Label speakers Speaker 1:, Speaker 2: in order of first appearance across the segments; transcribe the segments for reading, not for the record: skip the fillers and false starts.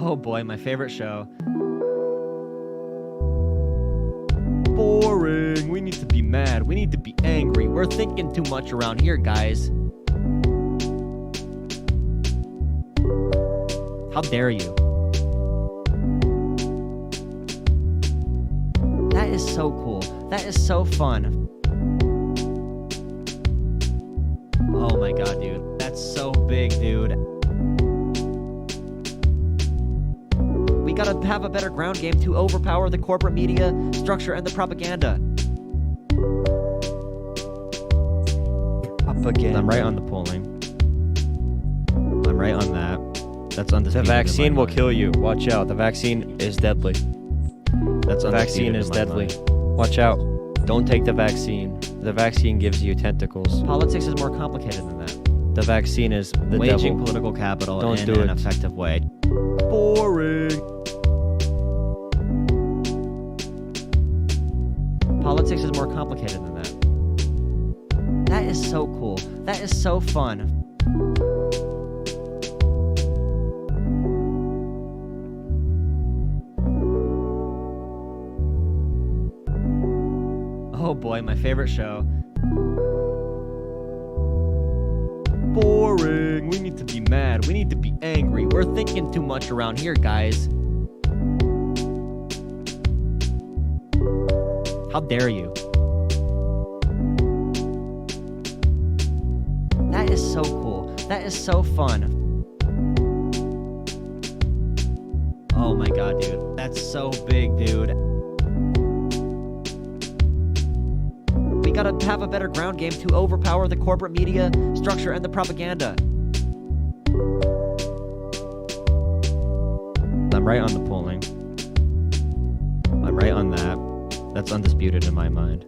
Speaker 1: Oh boy, my favorite show. Boring. We need to be mad. We need to be angry. We're thinking too much around here, guys. How dare you? That is so cool. That is so fun. Oh my god, dude. That's so big, dude. We gotta have a better ground game to overpower the corporate media structure and the propaganda.
Speaker 2: Propaganda.
Speaker 1: I'm right on the polling. I'm right on that. That's undisputed.
Speaker 2: The vaccine
Speaker 1: in my
Speaker 2: will
Speaker 1: mind.
Speaker 2: kill you. Watch out. The vaccine is deadly.
Speaker 1: That's
Speaker 2: The vaccine
Speaker 1: undisputed
Speaker 2: is
Speaker 1: in my
Speaker 2: deadly.
Speaker 1: mind.
Speaker 2: Watch out. Don't take the vaccine. The vaccine gives you tentacles.
Speaker 1: Politics is more complicated than that.
Speaker 2: The vaccine is the
Speaker 1: Waging
Speaker 2: devil.
Speaker 1: political capital
Speaker 2: Don't
Speaker 1: in
Speaker 2: do
Speaker 1: an
Speaker 2: it.
Speaker 1: effective way. Boring. Politics is more complicated than that. That is so cool. That is so fun. Oh boy, my favorite show. Boring. We need to be mad. We need to be angry. We're thinking too much around here, guys. How dare you? That is so cool. That is so fun. Oh my god, dude. That's so big, dude. We gotta have a better ground game to overpower the corporate media structure and the propaganda. I'm right on the polling. I'm right on that. That's undisputed in my mind.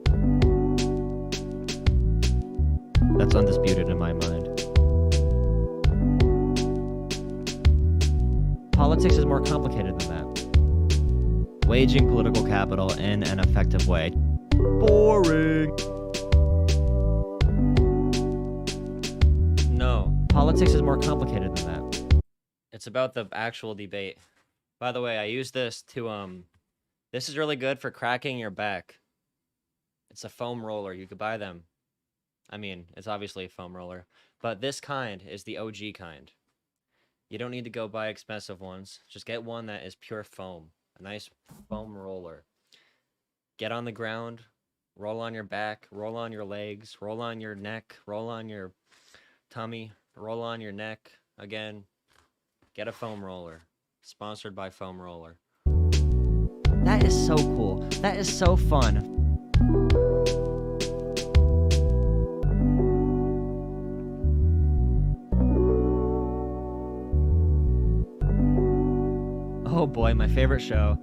Speaker 1: That's undisputed in my mind. Politics is more complicated than that. Waging political capital in an effective way. Boring.
Speaker 2: No.
Speaker 1: Politics is more complicated than that.
Speaker 2: It's about the actual debate. By the way, I use this to this is really good for cracking your back. It's a foam roller. You could buy them. I mean, it's obviously a foam roller, but this kind is the OG kind. You don't need to go buy expensive ones. Just get one that is pure foam. A nice foam roller. Get on the ground, roll on your back, roll on your legs, roll on your neck, roll on your tummy, roll on your neck. Again, get a foam roller. Sponsored by Foam Roller.
Speaker 1: That is so cool. That is so fun. Oh boy, my favorite show.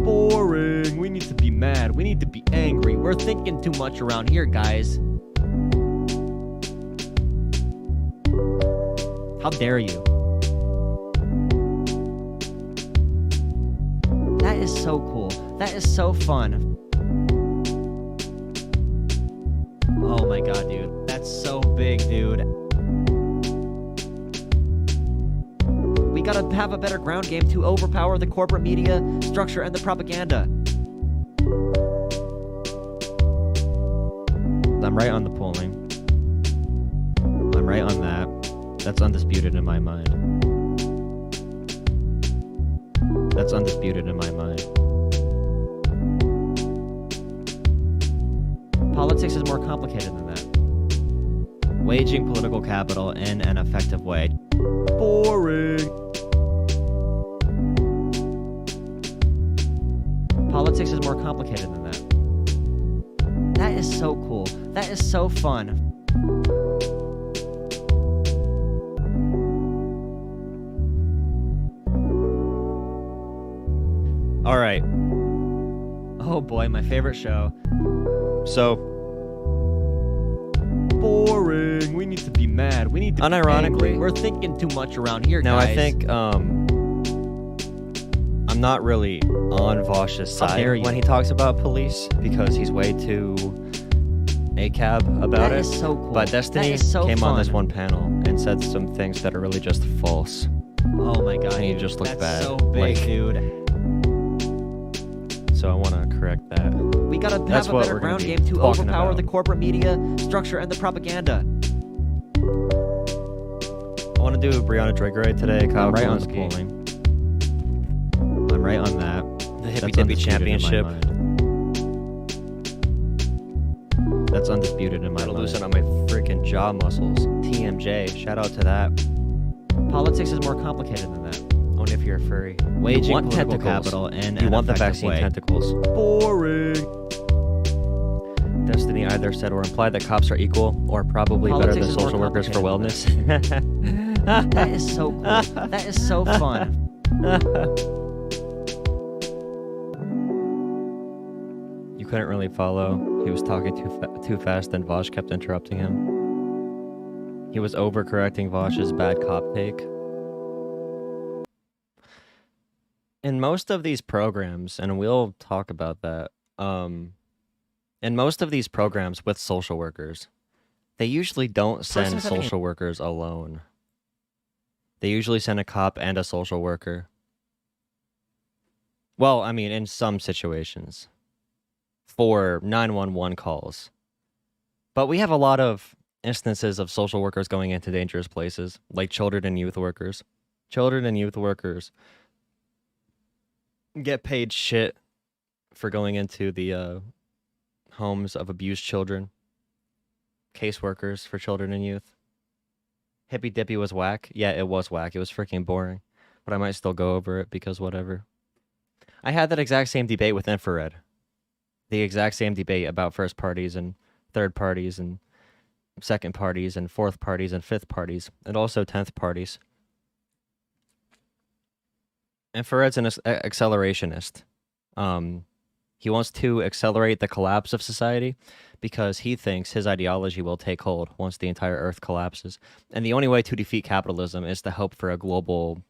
Speaker 1: Boring. We need to be mad. We need to be angry. We're thinking too much around here, guys. How dare you? That is so cool. That is so fun. Oh my god, dude. That's so big, dude. We gotta have a better ground game to overpower the corporate media structure and the propaganda. I'm right on the polling. I'm right on that. That's undisputed in my mind. That's undisputed in my mind. Politics is more complicated than that. Waging political capital in an effective way. Boring. Politics is more complicated than that. That is so cool. That is so fun.
Speaker 2: All right.
Speaker 1: Oh boy, my favorite show.
Speaker 2: So,
Speaker 1: Boring. We need to be mad. We need to be
Speaker 2: Unironically-
Speaker 1: angry. We're thinking too much around here,
Speaker 2: now
Speaker 1: guys.
Speaker 2: I think I'm not really on Vaush's
Speaker 1: How
Speaker 2: side
Speaker 1: dare you.
Speaker 2: when he talks about police because he's way too ACAB about
Speaker 1: That
Speaker 2: it.
Speaker 1: is so cool.
Speaker 2: But Destiny
Speaker 1: That is so
Speaker 2: came on this
Speaker 1: fun.
Speaker 2: one panel and said some things that are really just false.
Speaker 1: Oh my god.
Speaker 2: And he just looked
Speaker 1: That's
Speaker 2: bad.
Speaker 1: so big,
Speaker 2: Like,
Speaker 1: dude.
Speaker 2: so I want to correct that.
Speaker 1: We gotta
Speaker 2: That's
Speaker 1: have a
Speaker 2: what
Speaker 1: better
Speaker 2: we're gonna
Speaker 1: ground
Speaker 2: be
Speaker 1: game to
Speaker 2: talking
Speaker 1: overpower
Speaker 2: about.
Speaker 1: the corporate media structure and the propaganda.
Speaker 2: I want to do Brianna Drigray today. Kyle
Speaker 1: right on the
Speaker 2: Kulinski.
Speaker 1: polling. I'm right on that.
Speaker 2: The Hippy
Speaker 1: That's
Speaker 2: Dippy
Speaker 1: undisputed in my
Speaker 2: Championship.
Speaker 1: mind. That's undisputed in my
Speaker 2: Gotta
Speaker 1: mind.
Speaker 2: loosen up my freaking jaw muscles. TMJ. Shout out to that.
Speaker 1: Politics is more complicated than that.
Speaker 2: Only if you're a furry.
Speaker 1: Waging
Speaker 2: want
Speaker 1: political
Speaker 2: tentacles.
Speaker 1: capital in
Speaker 2: You
Speaker 1: an
Speaker 2: want the
Speaker 1: effective
Speaker 2: vaccine
Speaker 1: way.
Speaker 2: tentacles.
Speaker 1: Boring.
Speaker 2: Destiny either said or implied that cops are equal or probably
Speaker 1: Politics
Speaker 2: better
Speaker 1: is
Speaker 2: than
Speaker 1: more
Speaker 2: social workers for
Speaker 1: complicated
Speaker 2: wellness.
Speaker 1: That is so cool. That is so fun.
Speaker 2: You couldn't really follow. He was talking too fast and Vaush kept interrupting him. He was overcorrecting Vaush's bad cop take. In most of these programs, and we'll talk about that, in most of these programs with social workers, they usually don't send
Speaker 1: Person's having a-
Speaker 2: social workers alone. They usually send a cop and a social worker. Well, I mean, in some situations. For 911 calls. But we have a lot of instances of social workers going into dangerous places, like children and youth workers. Children and youth workers get paid shit for going into the homes of abused children. Caseworkers for children and youth. Hippy Dippy was whack. Yeah, it was whack. It was freaking boring. But I might still go over it because whatever. I had that exact same debate with Infrared. The exact same debate about first parties and third parties and second parties and fourth parties and fifth parties and also 10th parties. Infrared's an accelerationist. He wants to accelerate the collapse of society because he thinks his ideology will take hold once the entire earth collapses. And the only way to defeat capitalism is to hope for a global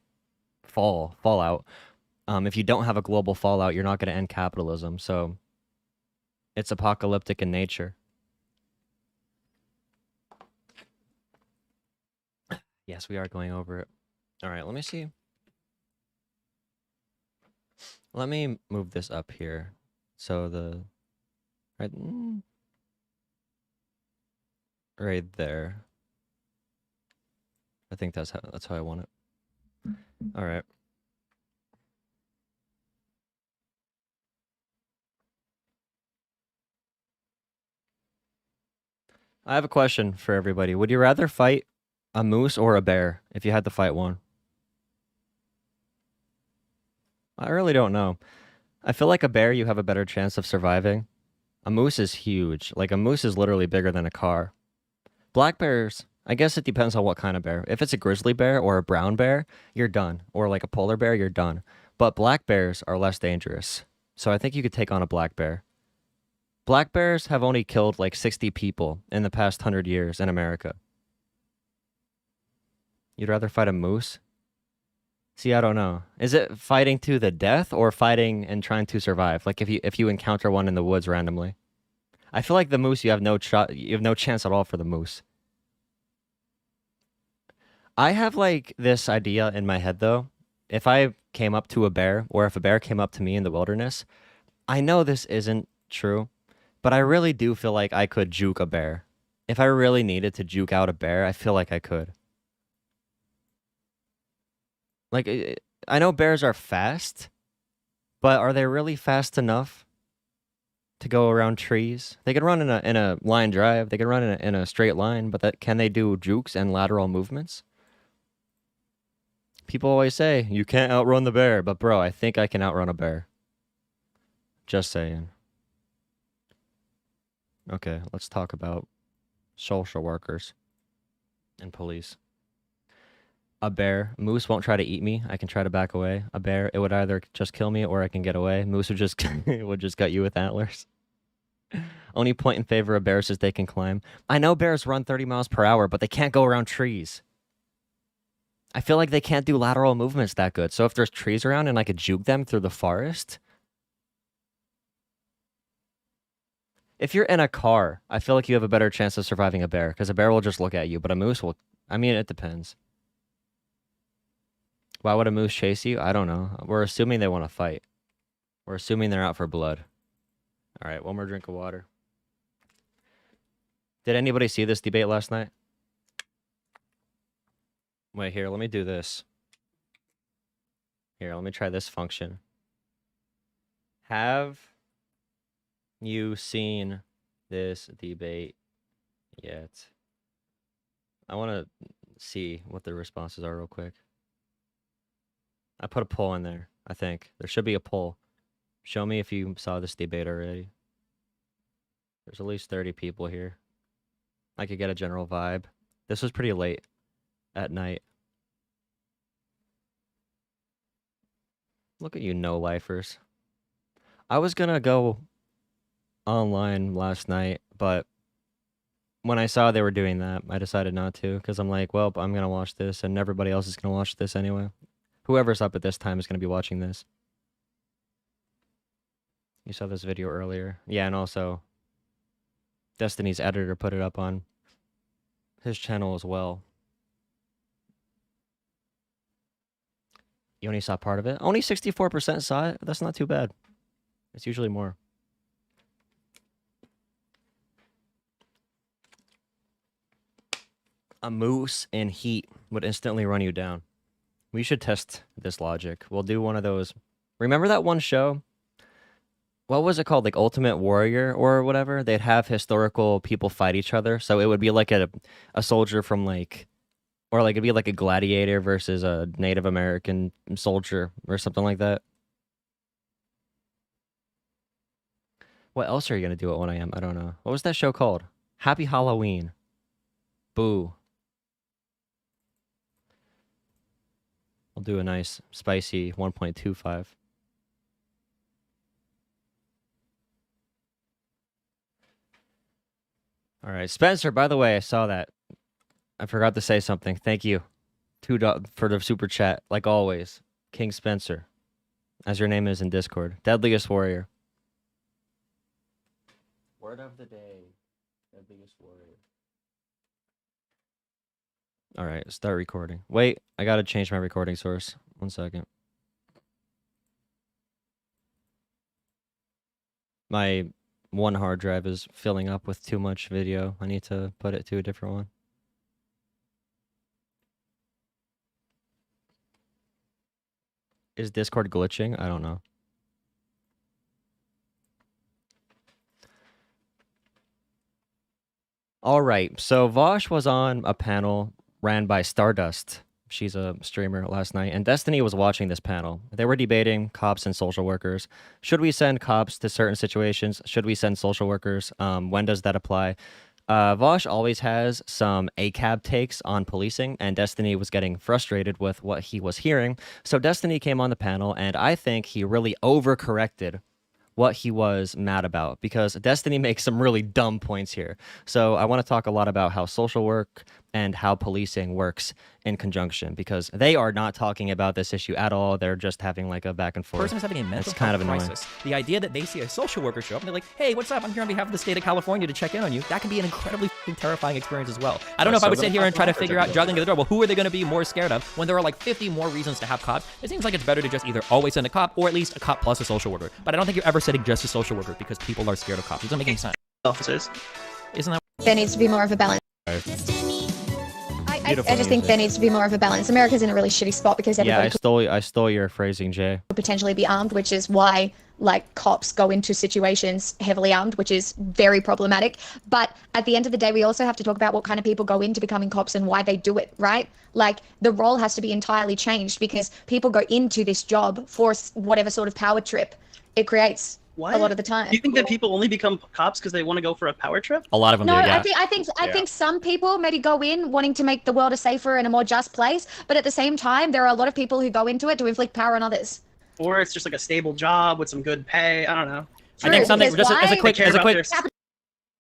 Speaker 2: fallout. If you don't have a global fallout, you're not going to end capitalism. So it's apocalyptic in nature. Yes, we are going over it. All right, let me see. Let me move this up here. So right there. I think that's how I want it. All right. I have a question for everybody. Would you rather fight a moose or a bear if you had to fight one? I really don't know. I feel like a bear you have a better chance of surviving. A moose is huge. Like a moose is literally bigger than a car. Black bears, I guess it depends on what kind of bear. If it's a grizzly bear or a brown bear, you're done. Or like a polar bear, you're done. But black bears are less dangerous. So I think you could take on a black bear. Black bears have only killed like 60 people in the past 100 years in America. You'd rather fight a moose? See, I don't know. Is it fighting to the death or fighting and trying to survive? Like if you encounter one in the woods randomly. I feel like the moose you have no chance at all for the moose. I have like this idea in my head though. If I came up to a bear or if a bear came up to me in the wilderness, I know this isn't true, but I really do feel like I could juke a bear. If I really needed to juke out a bear, I feel like I could. Like, I know bears are fast, but are they really fast enough to go around trees? They could run in a line drive. They could run in a straight line, but can they do jukes and lateral movements? People always say, you can't outrun the bear, but bro, I think I can outrun a bear. Just saying. Okay, let's talk about social workers and police. A bear. Moose won't try to eat me. I can try to back away. A bear, it would either just kill me or I can get away. Moose would just gut you with antlers. Only point in favor of bears is they can climb. I know bears run 30 miles per hour, but they can't go around trees. I feel like they can't do lateral movements that good. So if there's trees around and I could juke them through the forest, If you're in a car, I feel like you have a better chance of surviving a bear, because a bear will just look at you, but a moose will... I mean, it depends. Why would a moose chase you? I don't know. We're assuming they want to fight. We're assuming they're out for blood. All right, one more drink of water. Did anybody see this debate last night? Wait, here, let me do this. Here, let me try this function. Have you seen this debate yet? I want to see what the responses are real quick. I put a poll in there, I think. There should be a poll. Show me if you saw this debate already. There's at least 30 people here. I could get a general vibe. This was pretty late at night. Look at you no-lifers. I was gonna go online last night, but when I saw they were doing that, I decided not to, because I'm like, well, I'm gonna watch this, and everybody else is gonna watch this anyway. Whoever's up at this time is gonna be watching this. You saw this video earlier. Yeah, and also Destiny's editor put it up on his channel as well. You only saw part of it? Only 64% saw it? That's not too bad. It's usually more. A moose in heat would instantly run you down. We should test this logic. We'll do one of those. Remember that one show? What was it called? Like Ultimate Warrior or whatever? They'd have historical people fight each other. So it would be like a soldier from like... Or like it'd be like a gladiator versus a Native American soldier or something like that. What else are you going to do at 1 a.m.? I don't know. What was that show called? Happy Halloween. Boo. I'll do a nice spicy 1.25. All right. Spencer, by the way, I saw that. I forgot to say something. Thank you. $2 for the super chat, like always. King Spencer, as your name is in Discord. Deadliest Warrior. Word of the day. Deadliest Warrior. All right, start recording. Wait, I gotta change my recording source. 1 second. My one hard drive is filling up with too much video. I need to put it to a different one. Is Discord glitching? I don't know. All right, so Vaush was on a panel ran by Stardust. She's a streamer last night, and Destiny was watching this panel. They were debating cops and social workers. Should we send cops to certain situations? Should we send social workers? When does that apply? Vaush always has some ACAB takes on policing, and Destiny was getting frustrated with what he was hearing. So Destiny came on the panel, and I think he really overcorrected what he was mad about, because Destiny makes some really dumb points here. So I want to talk a lot about how social work and how policing works in conjunction, because they are not talking about this issue at all. They're just having like a back and forth.
Speaker 3: Person is having a mental
Speaker 2: It's kind of
Speaker 3: health
Speaker 2: annoying.
Speaker 3: crisis. The idea that they see a social worker show up and they're like, hey, what's up? I'm here on behalf of the state of California to check in on you. That can be an incredibly terrifying experience as well. I don't know if I would sit here and try to figure out juggling the door. Well, who are they going to be more scared of when there are like 50 more reasons to have cops? It seems like it's better to just either always send a cop or at least a cop plus a social worker. But I don't think you're ever setting just a social worker because people are scared of cops. It doesn't make any sense.
Speaker 4: Officers.
Speaker 3: Isn't that?
Speaker 5: There needs to be more of a balance. I just think there needs to be more of a balance. America's in a really shitty spot because
Speaker 2: Yeah,
Speaker 5: everybody
Speaker 2: I stole your phrasing, Jay.
Speaker 5: could potentially be armed, which is why like cops go into situations heavily armed, which is very problematic. But at the end of the day, we also have to talk about what kind of people go into becoming cops and why they do it, right? Like the role has to be entirely changed because people go into this job for whatever sort of power trip it creates.
Speaker 4: What?
Speaker 5: A lot of the time.
Speaker 4: Do you think that people only become cops because they want to go for a power trip?
Speaker 2: A lot of them
Speaker 5: No,
Speaker 2: do, yeah.
Speaker 5: I think some people maybe go in wanting to make the world a safer and a more just place, but at the same time, there are a lot of people who go into it to inflict power on others.
Speaker 4: Or it's just like a stable job with some good pay? I don't know.
Speaker 3: I think something
Speaker 5: because
Speaker 3: just as a
Speaker 5: why-
Speaker 3: quick,
Speaker 4: Care
Speaker 3: as a
Speaker 4: about
Speaker 3: quick.
Speaker 4: their-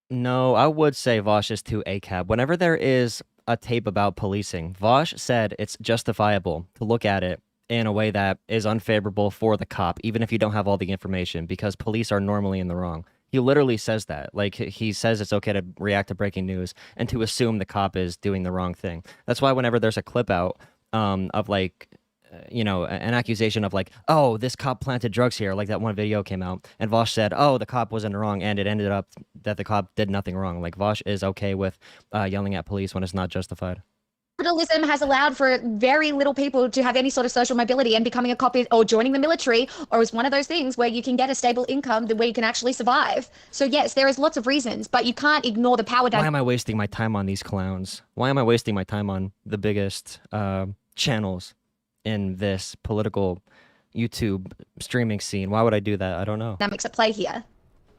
Speaker 2: No, I would say Vaush is too ACAB. Whenever there is a tape about policing, Vaush said it's justifiable to look at it in a way that is unfavorable for the cop, even if you don't have all the information, because police are normally in the wrong.
Speaker 1: He literally says that. Like, he says it's okay to react to breaking news and to assume the cop is doing the wrong thing. That's why whenever there's a clip out of like, an accusation of like, oh, this cop planted drugs here, like that one video came out, and Vaush said, oh, the cop wasn't wrong, and it ended up that the cop did nothing wrong. Like, Vaush is okay with yelling at police when it's not justified.
Speaker 5: Capitalism has allowed for very little people to have any sort of social mobility, and becoming a cop or joining the military or is one of those things where you can get a stable income where you can actually survive. So yes, there is lots of reasons, but you can't ignore the power
Speaker 1: Why am I wasting my time on these clowns? Why am I wasting my time on the biggest channels in this political YouTube streaming scene? Why would I do that? I don't know.
Speaker 5: dynamics at play here?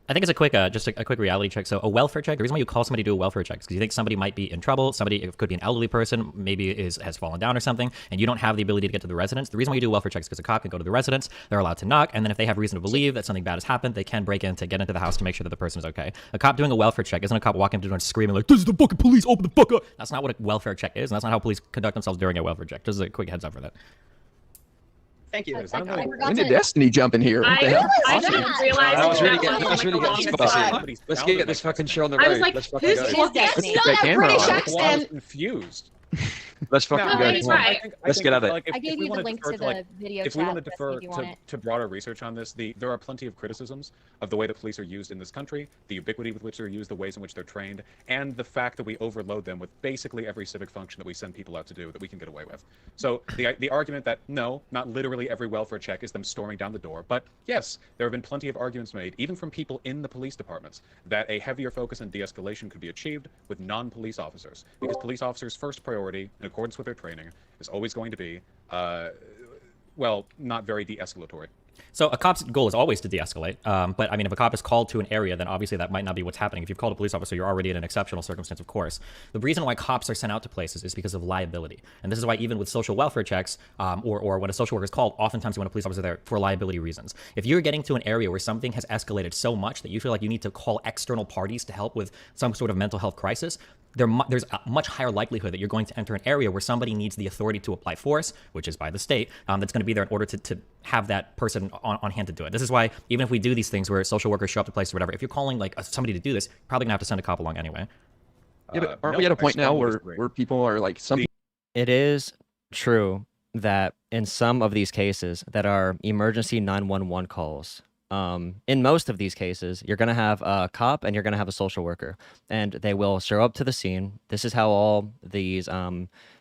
Speaker 3: I think it's a quick, just a quick reality check. So a welfare check, the reason why you call somebody to do a welfare check is because you think somebody might be in trouble. Somebody, it could be an elderly person, maybe has fallen down or something, and you don't have the ability to get to the residence. The reason why you do a welfare check is because a cop can go to the residence, they're allowed to knock, and then if they have reason to believe that something bad has happened, they can break in to get into the house to make sure that the person is okay. A cop doing a welfare check isn't a cop walking up to the door and screaming like, this is the fucking police, open the fuck up. That's not what a welfare check is, and that's not how police conduct themselves during a welfare check. Just a quick heads up for that.
Speaker 4: Thank you.
Speaker 6: When did Destiny jump in here? What the hell?
Speaker 7: I didn't realize
Speaker 6: I was really
Speaker 7: that
Speaker 6: getting
Speaker 7: was
Speaker 6: fussy. Let's get this fucking show on the road.
Speaker 7: I was like,
Speaker 6: Let's fucking
Speaker 7: who's
Speaker 6: go.
Speaker 7: Destiny?
Speaker 5: It's not a British
Speaker 6: on.
Speaker 5: accent.
Speaker 8: Confused.
Speaker 6: Let's fucking
Speaker 7: No,
Speaker 6: go.
Speaker 7: he's
Speaker 6: Come on.
Speaker 7: right.
Speaker 6: Let's get at it.
Speaker 7: I gave you the link to the video
Speaker 8: If we want to
Speaker 7: chat,
Speaker 8: defer
Speaker 7: if you want it.
Speaker 8: to broader research on this, there are plenty of criticisms of the way that police are used in this country, the ubiquity with which they're used, the ways in which they're trained, and the fact that we overload them with basically every civic function that we send people out to do that we can get away with. So the argument that no, not literally every welfare check is them storming down the door, but yes, there have been plenty of arguments made, even from people in the police departments, that a heavier focus on de-escalation could be achieved with non-police officers, because police officers' first priority, in accordance with their training, is always going to be, well, not very de-escalatory.
Speaker 3: So a cop's goal is always to de-escalate, but I mean, if a cop is called to an area, then obviously that might not be what's happening. If you've called a police officer, you're already in an exceptional circumstance, of course. The reason why cops are sent out to places is because of liability. And this is why even with social welfare checks, or when a social worker is called, oftentimes when a police officer is there for liability reasons. If you're getting to an area where something has escalated so much that you feel like you need to call external parties to help with some sort of mental health crisis, there's a much higher likelihood that you're going to enter an area where somebody needs the authority to apply force, which is by the state, that's going to be there in order to have that person on hand to do it. This is why even if we do these things where social workers show up to places or whatever, if you're calling like somebody to do this, you're probably gonna have to send a cop along anyway.
Speaker 6: Yeah, but aren't we at a point now where people are like,
Speaker 1: It is true that in some of these cases that are emergency 911 calls, in most of these cases, you're going to have a cop and you're going to have a social worker, and they will show up to the scene. This is how all these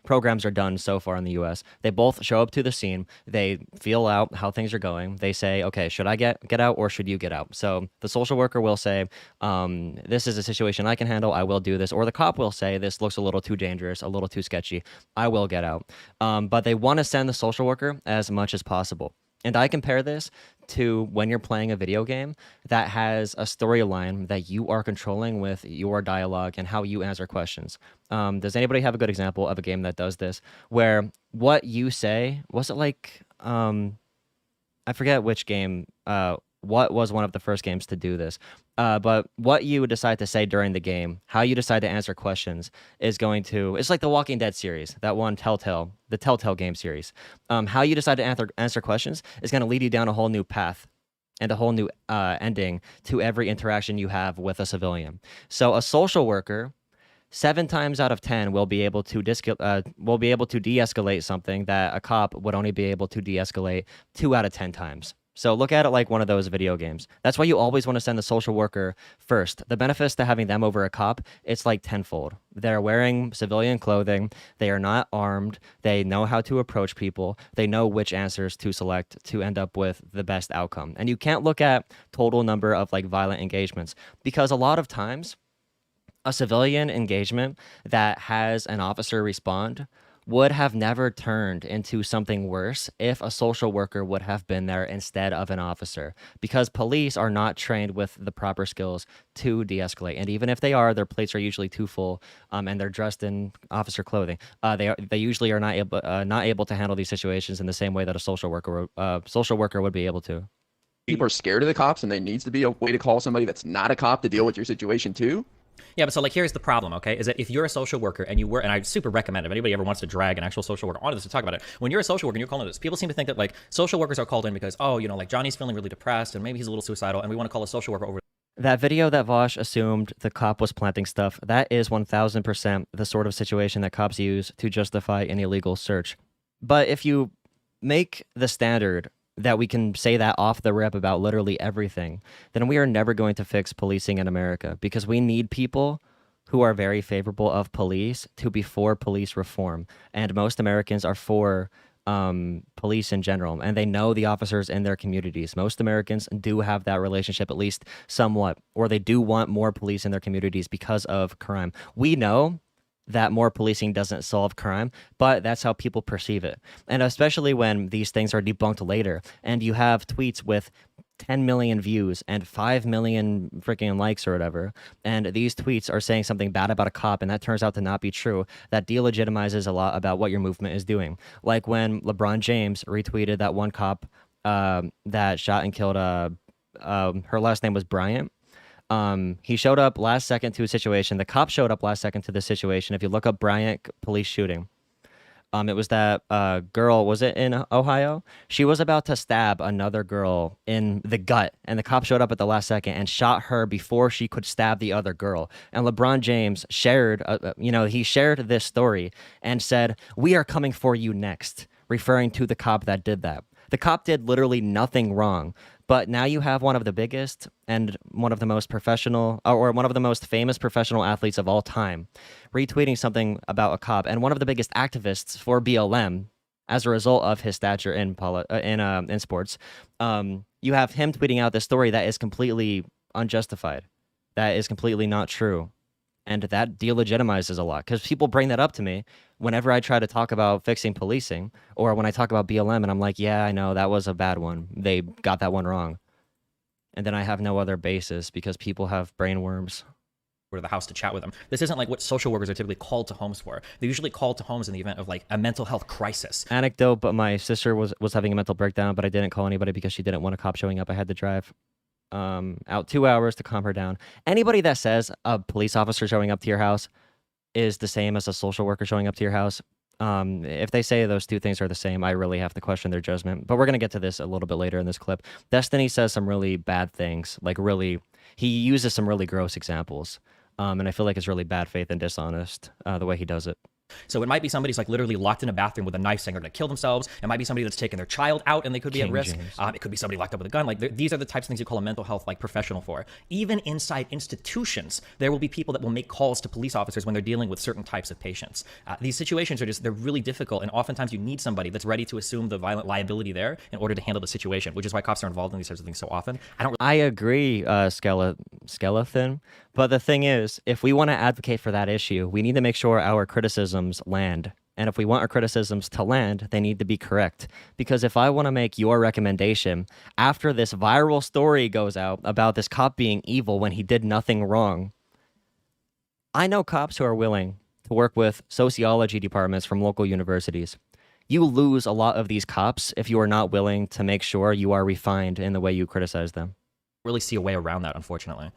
Speaker 1: programs are done so far in the U.S. They both show up to the scene. They feel out how things are going. They say, okay, should I get out or should you get out? So the social worker will say, this is a situation I can handle. I will do this. Or the cop will say, this looks a little too dangerous, a little too sketchy. I will get out. But they want to send the social worker as much as possible. And I compare this to when you're playing a video game that has a storyline that you are controlling with your dialogue and how you answer questions. Does anybody have a good example of a game that does this, where what you say, was it like, I forget which game, what was one of the first games to do this, but what you decide to say during the game, how you decide to answer questions is going to, it's like the Walking Dead series, that one the Telltale game series. How you decide to answer questions is going to lead you down a whole new path and a whole new ending to every interaction you have with a civilian. So a social worker, 7 times out of 10 will be able to de-escalate something that a cop would only be able to de-escalate 2 out of 10 times. So look at it like one of those video games. That's why you always want to send the social worker first. The benefits to having them over a cop, it's like tenfold. They're wearing civilian clothing. They are not armed. They know how to approach people. They know which answers to select to end up with the best outcome. And you can't look at total number of like violent engagements, because a lot of times a civilian engagement that has an officer respond would have never turned into something worse if a social worker would have been there instead of an officer, because police are not trained with the proper skills to de-escalate. And even if they are, their plates are usually too full, and they're dressed in officer clothing. They usually are not able to handle these situations in the same way that a social worker would be able to.
Speaker 6: people are scared of the cops and there needs to be a way to call somebody that's not a cop to deal with your situation too?
Speaker 3: Yeah, but so like here's the problem, okay? Is that if you're a social worker and you work, and I super recommend if anybody ever wants to drag an actual social worker onto this to talk about it, when you're a social worker and you're calling this, people seem to think that like social workers are called in because, oh, you know, like Johnny's feeling really depressed and maybe he's a little suicidal and we want to call a social worker over.
Speaker 1: That video that Vaush assumed the cop was planting stuff, that is 1000% the sort of situation that cops use to justify an illegal search. But if you make the standard that we can say that off the rip about literally everything, then we are never going to fix policing in America, because we need people who are very favorable of police to be for police reform. And most Americans are for police in general, and they know the officers in their communities. Most Americans do have that relationship, at least somewhat, or they do want more police in their communities because of crime. We know that more policing doesn't solve crime, but that's how people perceive it. And especially when these things are debunked later, and you have tweets with 10 million views and 5 million freaking likes or whatever, and these tweets are saying something bad about a cop, and that turns out to not be true, that delegitimizes a lot about what your movement is doing. Like when LeBron James retweeted that one cop that shot and killed, her last name was Bryant. He showed up last second to a situation. The cop showed up last second to the situation. If you look up Bryant police shooting, it was that girl, was it in Ohio? She was about to stab another girl in the gut, and the cop showed up at the last second and shot her before she could stab the other girl. And LeBron James shared, he shared this story and said, "We are coming for you next," referring to the cop that did that. The cop did literally nothing wrong. But now you have one of the biggest and one of the most professional, or one of the most famous professional athletes of all time, retweeting something about a cop, and one of the biggest activists for BLM as a result of his stature in sports. You have him tweeting out this story that is completely unjustified, that is completely not true. And that delegitimizes a lot, because people bring that up to me whenever I try to talk about fixing policing, or when I talk about BLM, and I'm like, yeah, I know, that was a bad one. They got that one wrong. And then I have no other basis because people have brain worms.
Speaker 3: To the house to chat with them. This isn't like what social workers are typically called to homes for. They're usually called to homes in the event of like a mental health crisis.
Speaker 1: Anecdote, but my sister was having a mental breakdown, but I didn't call anybody because she didn't want a cop showing up. I had to drive out 2 hours to calm her down. Anybody that says a police officer showing up to your house is the same as a social worker showing up to your house, if they say those two things are the same, I really have to question their judgment. But we're going to get to this a little bit later in this clip. Destiny says some really bad things, like really, he uses some really gross examples. And I feel like it's really bad faith and dishonest, the way he does it.
Speaker 3: So it might be somebody's like literally locked in a bathroom with a knife saying they're going to kill themselves. It might be somebody that's taken their child out and they could be at risk. It could be somebody locked up with a gun. Like these are the types of things you call a mental health like professional for. Even inside institutions, there will be people that will make calls to police officers when they're dealing with certain types of patients. These situations are they're really difficult, and oftentimes you need somebody that's ready to assume the violent liability there in order to handle the situation, which is why cops are involved in these types of things so often.
Speaker 1: I agree, Skeleton. But the thing is, if we want to advocate for that issue, we need to make sure our criticisms land. And if we want our criticisms to land, they need to be correct. Because if I want to make your recommendation after this viral story goes out about this cop being evil when he did nothing wrong, I know cops who are willing to work with sociology departments from local universities. You lose a lot of these cops if you are not willing to make sure you are refined in the way you criticize them.
Speaker 3: Really see a way around that, unfortunately.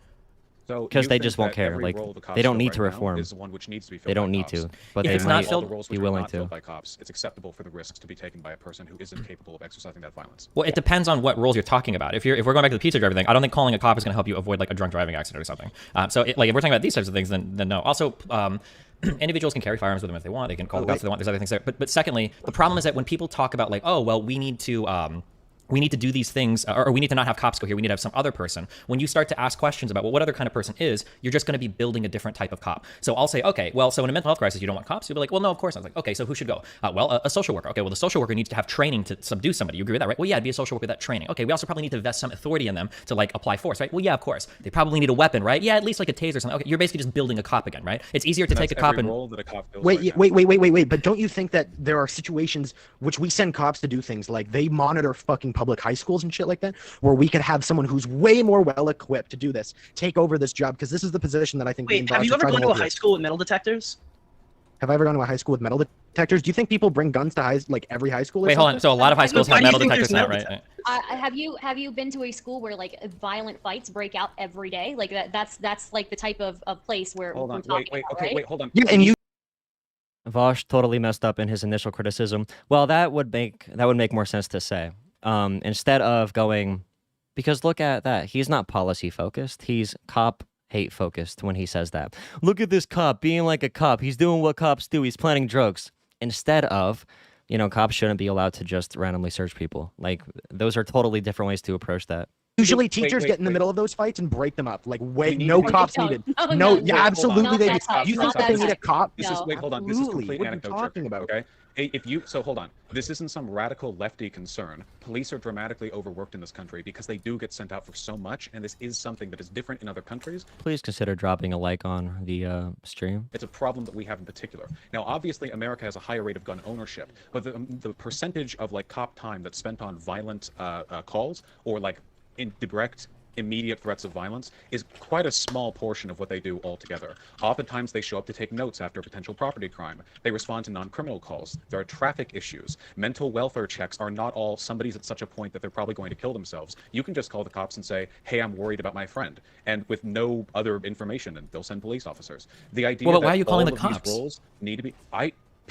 Speaker 1: Because they just won't care. Like they don't need to reform.
Speaker 8: Is the one which needs to be filled
Speaker 1: they don't
Speaker 8: by
Speaker 1: need
Speaker 8: cops.
Speaker 1: to, but
Speaker 3: if
Speaker 1: they
Speaker 3: it's
Speaker 1: might
Speaker 3: not filled,
Speaker 1: be willing to.
Speaker 8: By cops, it's acceptable for the risks to be taken by a person who isn't capable of exercising that violence.
Speaker 3: Well, it depends on what roles you're talking about. If we're going back to the pizza driver thing, I don't think calling a cop is going to help you avoid like a drunk driving accident or something. If we're talking about these types of things, then no. Also, individuals can carry firearms with them if they want. They can call the cops if they want. There's other things there. But secondly, the problem is that when people talk about like, oh well, we need to do these things, or we need to not have cops go here, we need to have some other person. When you start to ask questions about, well, what other kind of person is, you're just going to be building a different type of cop. So I'll say, okay, well, so in a mental health crisis, you don't want cops? You'll be like, well, no, of course. I was like, okay, so who should go? A social worker. Okay, well, the social worker needs to have training to subdue somebody. You agree with that, right? Well, yeah, it'd be a social worker with that training. Okay, we also probably need to vest some authority in them to like apply force, right? Well, yeah, of course. They probably need a weapon, right? Yeah, at least like a taser or something. Okay, you're basically just building a cop again, right? It's easier to take a cop and...
Speaker 9: Wait, but don't you think that there are situations which we send cops to do things like they monitor fucking public high schools and shit like that, where we could have someone who's way more well equipped to do this take over this job, because this is the position that I think.
Speaker 4: Wait, have you ever gone to a high school with metal detectors?
Speaker 9: Have I ever gone to a high school with metal detectors? Do you think people bring guns to every high school?
Speaker 3: Wait, hold on. So a lot of high schools have metal detectors now, right?
Speaker 7: Have you been to a school where like violent fights break out every day? Like that's like the type of place where
Speaker 8: hold on,
Speaker 7: we're talking about, right?
Speaker 8: hold on.
Speaker 9: Yeah, and you.
Speaker 1: Vaush totally messed up in his initial criticism. Well, that would make more sense to say. Instead of going Because look at that. He's not policy focused. He's cop hate focused when he says that. Look at this cop being like a cop. He's doing what cops do. He's planning drugs. Instead of, cops shouldn't be allowed to just randomly search people. Like, those are totally different ways to approach that.
Speaker 9: Usually
Speaker 8: Wait,
Speaker 9: teachers
Speaker 8: wait,
Speaker 9: get in the
Speaker 8: wait.
Speaker 9: middle of those fights and break them up. Like,
Speaker 8: We need
Speaker 9: no
Speaker 8: to-
Speaker 9: cops
Speaker 7: No,
Speaker 9: needed.
Speaker 7: no,
Speaker 9: No,
Speaker 7: no,
Speaker 9: yeah,
Speaker 7: no,
Speaker 9: absolutely
Speaker 7: not
Speaker 9: they
Speaker 7: that
Speaker 9: do.
Speaker 7: tough,
Speaker 9: You think
Speaker 7: not
Speaker 9: that
Speaker 7: that
Speaker 9: they need a
Speaker 7: tough.
Speaker 9: cop?
Speaker 8: This is
Speaker 7: No.
Speaker 8: wait, hold on. This is
Speaker 9: Absolutely.
Speaker 8: complete
Speaker 9: What are you
Speaker 8: anecdote
Speaker 9: talking
Speaker 8: jerking,
Speaker 9: about?
Speaker 8: okay? So hold on. This isn't some radical lefty concern. Police are dramatically overworked in this country because they do get sent out for so much, and this is something that is different in other countries.
Speaker 1: Please consider dropping a like on the stream.
Speaker 8: It's a problem that we have in particular. Now, obviously, America has a higher rate of gun ownership, but the percentage of like cop time that's spent on violent calls or like in direct immediate threats of violence is quite a small portion of what they do altogether. Oftentimes they show up to take notes after a potential property crime. They respond to non-criminal calls. There are traffic issues. Mental welfare checks are not all somebody's at such a point that they're probably going to kill themselves. You can just call the cops and say, hey, I'm worried about my friend, and with no other information, and they'll send police officers. The idea
Speaker 3: Well, but
Speaker 8: that
Speaker 3: why are you calling
Speaker 8: all
Speaker 3: the
Speaker 8: of these
Speaker 3: cops?
Speaker 8: roles need to be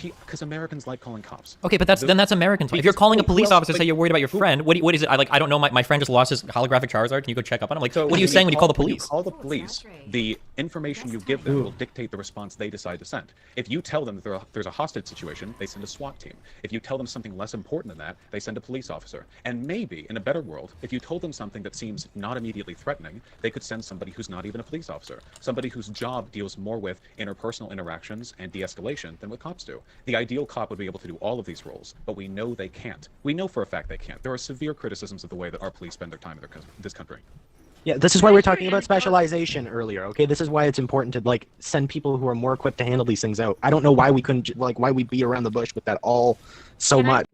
Speaker 8: because Americans like calling cops.
Speaker 3: Okay, but then that's Americans. If you're calling a police officer to say you're worried about your friend, what is it? I don't know. My friend just lost his holographic Charizard. Can you go check up on him? Like, what are you saying when you call the police?
Speaker 8: When you call the police, the information you give them will dictate the response they decide to send. If you tell them that there's a hostage situation, they send a SWAT team. If you tell them something less important than that, they send a police officer. And maybe, in a better world, if you told them something that seems not immediately threatening, they could send somebody who's not even a police officer. Somebody whose job deals more with interpersonal interactions and de-escalation than what cops do. The ideal cop would be able to do all of these roles, but we know they can't. We know for a fact they can't. There are severe criticisms of the way that our police spend their time in this country.
Speaker 9: Yeah, this is why we're talking about specialization earlier, okay? This is why it's important to, like, send people who are more equipped to handle these things out. I don't know why we couldn't, why we beat around the bush with that all so much.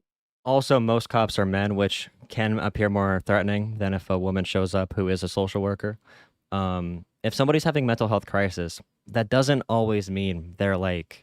Speaker 1: Also, most cops are men, which can appear more threatening than if a woman shows up who is a social worker. If somebody's having mental health crisis, that doesn't always mean they're, like,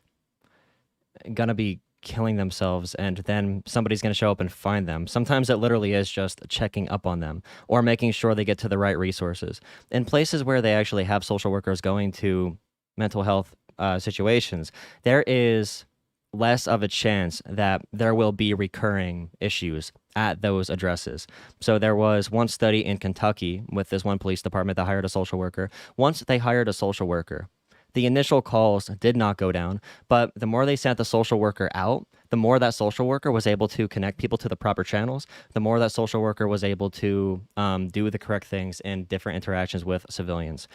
Speaker 1: gonna be killing themselves and then somebody's gonna show up and find them. Sometimes it literally is just checking up on them or making sure they get to the right resources. In places where they actually have social workers going to mental health situations, there is less of a chance that there will be recurring issues at those addresses. So there was one study in Kentucky with this one police department that hired a social worker. Once they hired a social worker, the initial calls did not go down, but the more they sent the social worker out, the more that social worker was able to connect people to the proper channels, the more that social worker was able to do the correct things in different interactions with civilians.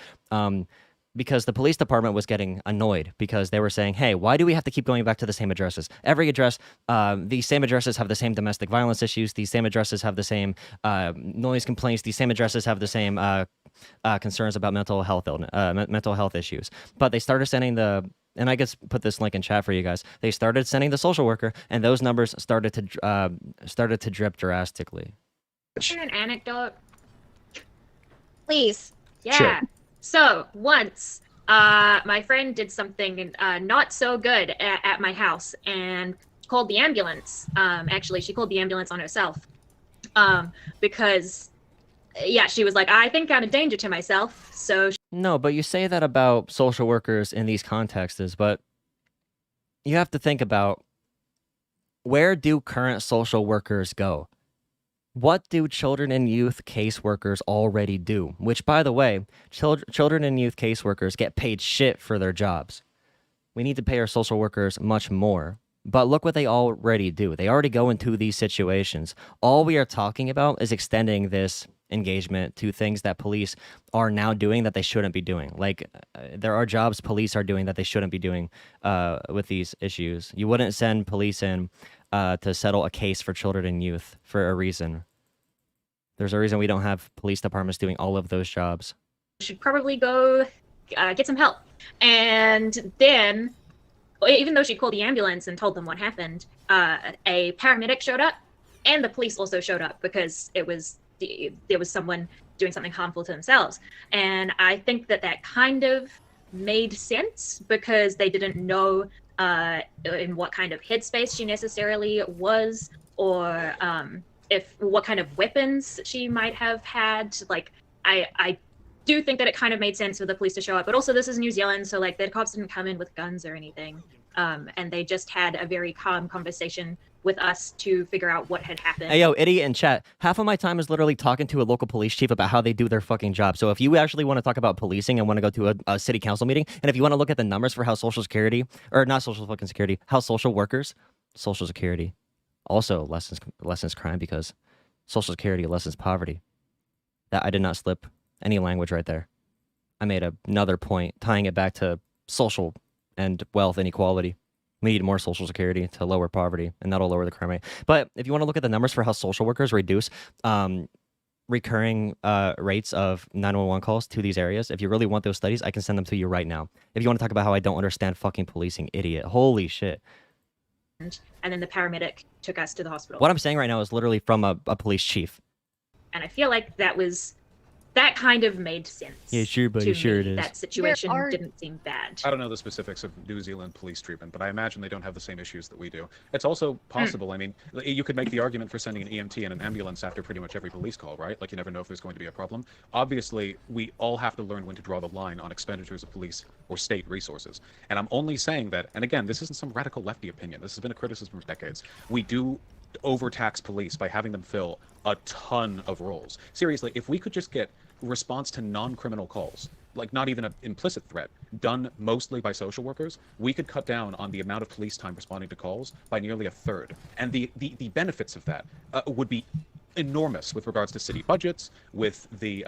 Speaker 1: Because the police department was getting annoyed because they were saying, hey, why do we have to keep going back to the same addresses? Every address, these same addresses have the same domestic violence issues. These same addresses have the same noise complaints. These same addresses have the same concerns about mental health issues. But they started sending and I guess put this link in chat for you guys. They started sending the social worker, and those numbers started to drip drastically.
Speaker 10: Share an anecdote.
Speaker 5: Please.
Speaker 10: Yeah.
Speaker 9: Sure.
Speaker 10: So once, my friend did something not so good at my house and called the ambulance. Actually, she called the ambulance on herself because, yeah, she was like, I think I'm a danger to myself. So
Speaker 1: No, but you say that about social workers in these contexts, but you have to think about, where do current social workers go? What do children and youth caseworkers already do? Which, by the way, children and youth caseworkers get paid shit for their jobs. We need to pay our social workers much more. But look what they already do. They already go into these situations. All we are talking about is extending this engagement to things that police are now doing that they shouldn't be doing. Like, there are jobs police are doing that they shouldn't be doing with these issues. You wouldn't send police in to settle a case for children and youth for a reason. There's a reason we don't have police departments doing all of those jobs.
Speaker 10: should probably go get some help. And then, even though she called the ambulance and told them what happened, a paramedic showed up, and the police also showed up because there was someone doing something harmful to themselves. And I think that kind of made sense because they didn't know in what kind of headspace she necessarily was, or what kind of weapons she might have had. Like, I do think that it kind of made sense for the police to show up, but also this is New Zealand, so like the cops didn't come in with guns or anything, and they just had a very calm conversation with us to figure out what had happened.
Speaker 1: Hey, yo, idiot in chat. Half of my time is literally talking to a local police chief about how they do their fucking job. So if you actually want to talk about policing and want to go to a city council meeting, and if you want to look at the numbers for how social security, or not social fucking security, how social workers, social security also lessens crime because social security lessens poverty. That I did not slip any language right there. I made another point tying it back to social and wealth inequality. We need more social security to lower poverty, and that'll lower the crime rate. But if you want to look at the numbers for how social workers reduce recurring rates of 911 calls to these areas, if you really want those studies, I can send them to you right now. If you want to talk about how I don't understand fucking policing, idiot. Holy shit.
Speaker 10: And then the paramedic took us to the hospital.
Speaker 1: What I'm saying right now is literally from a police chief.
Speaker 10: And I feel like that kind of made sense.
Speaker 1: Yeah, sure, buddy, sure it is.
Speaker 10: That situation didn't seem bad.
Speaker 8: I don't know the specifics of New Zealand police treatment, but I imagine they don't have the same issues that we do. It's also possible, I mean, you could make the argument for sending an EMT and an ambulance after pretty much every police call, right? Like, you never know if there's going to be a problem. Obviously, we all have to learn when to draw the line on expenditures of police or state resources. And I'm only saying that, and again, this isn't some radical lefty opinion. This has been a criticism for decades. We do overtax police by having them fill a ton of roles. Seriously, if we could just get response to non-criminal calls, like not even an implicit threat, done mostly by social workers, we could cut down on the amount of police time responding to calls by nearly a third. And the benefits of that would be enormous with regards to city budgets, with the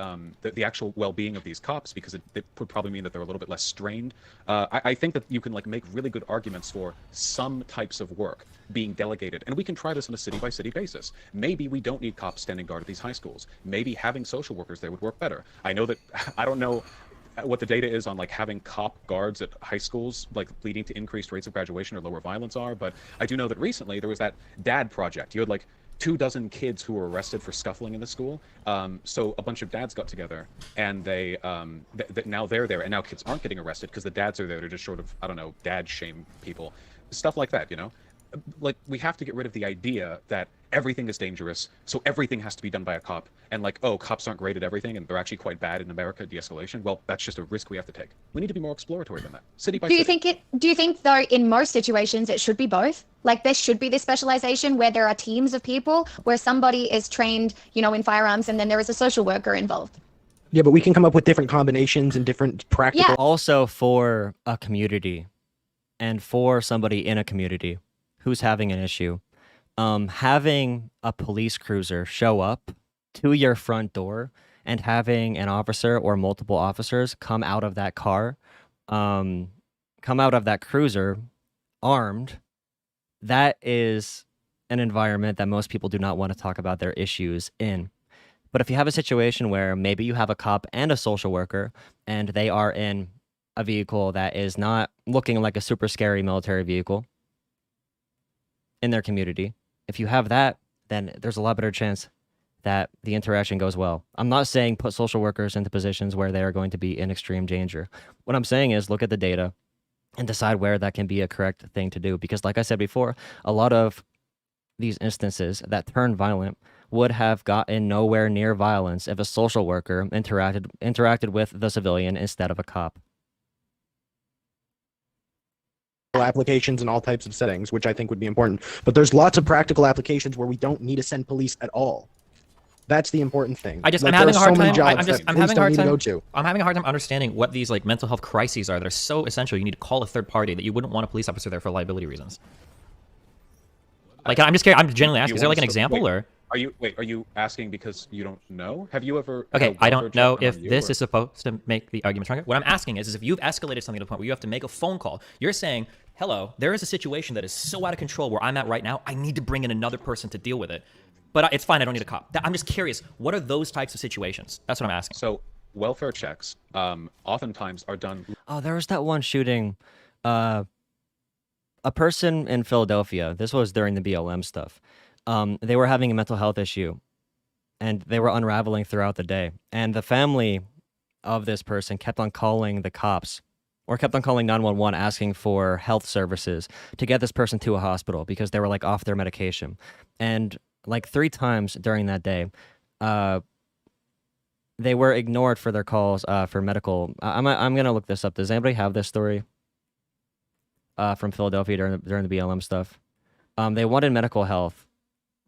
Speaker 8: actual well-being of these cops, because it would probably mean that they're a little bit less strained. I think that you can like make really good arguments for some types of work being delegated, and we can try this on a city-by-city basis. Maybe we don't need cops standing guard at these high schools. Maybe having social workers there would work better. I know that I don't know what the data is on like having cop guards at high schools like leading to increased rates of graduation or lower violence are, but I do know that recently there was that dad project. You had like 24 kids who were arrested for scuffling in the school. So a bunch of dads got together, and they now they're there, and now kids aren't getting arrested because the dads are there to just sort of, I don't know, dad shame people, stuff like that, you know. Like, we have to get rid of the idea that everything is dangerous, so everything has to be done by a cop, and like, oh, cops aren't great at everything, and they're actually quite bad in America at de-escalation. Well, that's just a risk we have to take. We need to be more exploratory than that, city by city.
Speaker 5: Do you think though, in most situations, it should be both? Like, there should be this specialization where there are teams of people, where somebody is trained, you know, in firearms, and then there is a social worker involved.
Speaker 9: Yeah, but we can come up with different combinations and different practical.
Speaker 5: Yeah.
Speaker 1: Also for a community, and for somebody in a community who's having an issue, having a police cruiser show up to your front door and having an officer or multiple officers come out of that car, come out of that cruiser armed, that is an environment that most people do not want to talk about their issues in. But if you have a situation where maybe you have a cop and a social worker, and they are in a vehicle that is not looking like a super scary military vehicle in their community, if you have that, then there's a lot better chance that the interaction goes well. I'm not saying put social workers into positions where they are going to be in extreme danger. What I'm saying is look at the data and decide where that can be a correct thing to do. Because like I said before, a lot of these instances that turn violent would have gotten nowhere near violence if a social worker interacted with the civilian instead of a cop.
Speaker 9: Applications in all types of settings, which I think would be important. But there's lots of practical applications where we don't need to send police at all. That's the important thing.
Speaker 3: I'm having a hard time understanding what these like mental health crises are that are so essential. You need to call a third party that you wouldn't want a police officer there for liability reasons. Like, I'm just curious. I'm genuinely asking. Is there like an example or?
Speaker 8: Are you asking because you don't know? Have you ever?
Speaker 3: Okay, I don't know if this is supposed to make the argument stronger. What I'm asking is if you've escalated something to the point where you have to make a phone call, you're saying, hello, there is a situation that is so out of control where I'm at right now, I need to bring in another person to deal with it. But it's fine, I don't need a cop. I'm just curious, what are those types of situations? That's what I'm asking.
Speaker 8: So, welfare checks oftentimes are done.
Speaker 1: Oh, there was that one shooting. A person in Philadelphia, this was during the BLM stuff. They were having a mental health issue, and they were unraveling throughout the day. And the family of this person kept on calling the cops, or kept on calling 911 asking for health services to get this person to a hospital because they were like off their medication. And like 3 times during that day, they were ignored for their calls for medical. I'm gonna look this up. Does anybody have this story from Philadelphia during the BLM stuff? They wanted medical health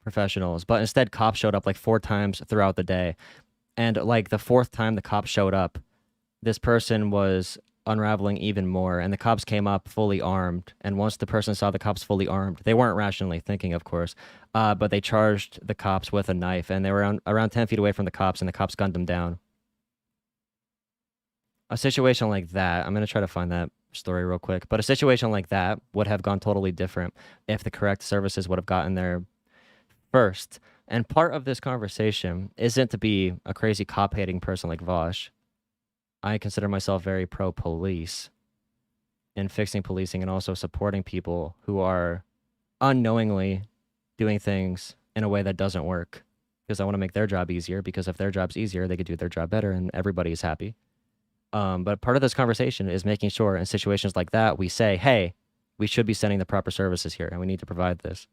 Speaker 1: professionals, but instead cops showed up like 4 times throughout the day. And like the 4th time the cops showed up, this person was unraveling even more, and the cops came up fully armed. And once the person saw the cops fully armed, they weren't rationally thinking, of course, but they charged the cops with a knife, and they were around 10 feet away from the cops, and the cops gunned them down. A situation like that, I'm going to try to find that story real quick, but a situation like that would have gone totally different if the correct services would have gotten there first. And part of this conversation isn't to be a crazy cop-hating person like Vaush. I consider myself very pro-police in fixing policing and also supporting people who are unknowingly doing things in a way that doesn't work, because I want to make their job easier, because if their job's easier, they could do their job better and everybody's happy. But part of this conversation is making sure in situations like that, we say, hey, we should be sending the proper services here and we need to provide this.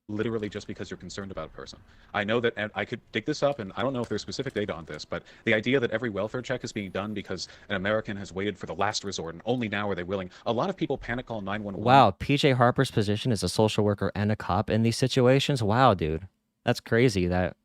Speaker 8: Literally just because you're concerned about a person. I know that, and I could dig this up, and I don't know if there's specific data on this, but the idea that every welfare check is being done because an American has waited for the last resort and only now are they willing. A lot of people panic call 911.
Speaker 1: Wow, PJ Harper's position as a social worker and a cop in these situations? Wow, dude. That's crazy that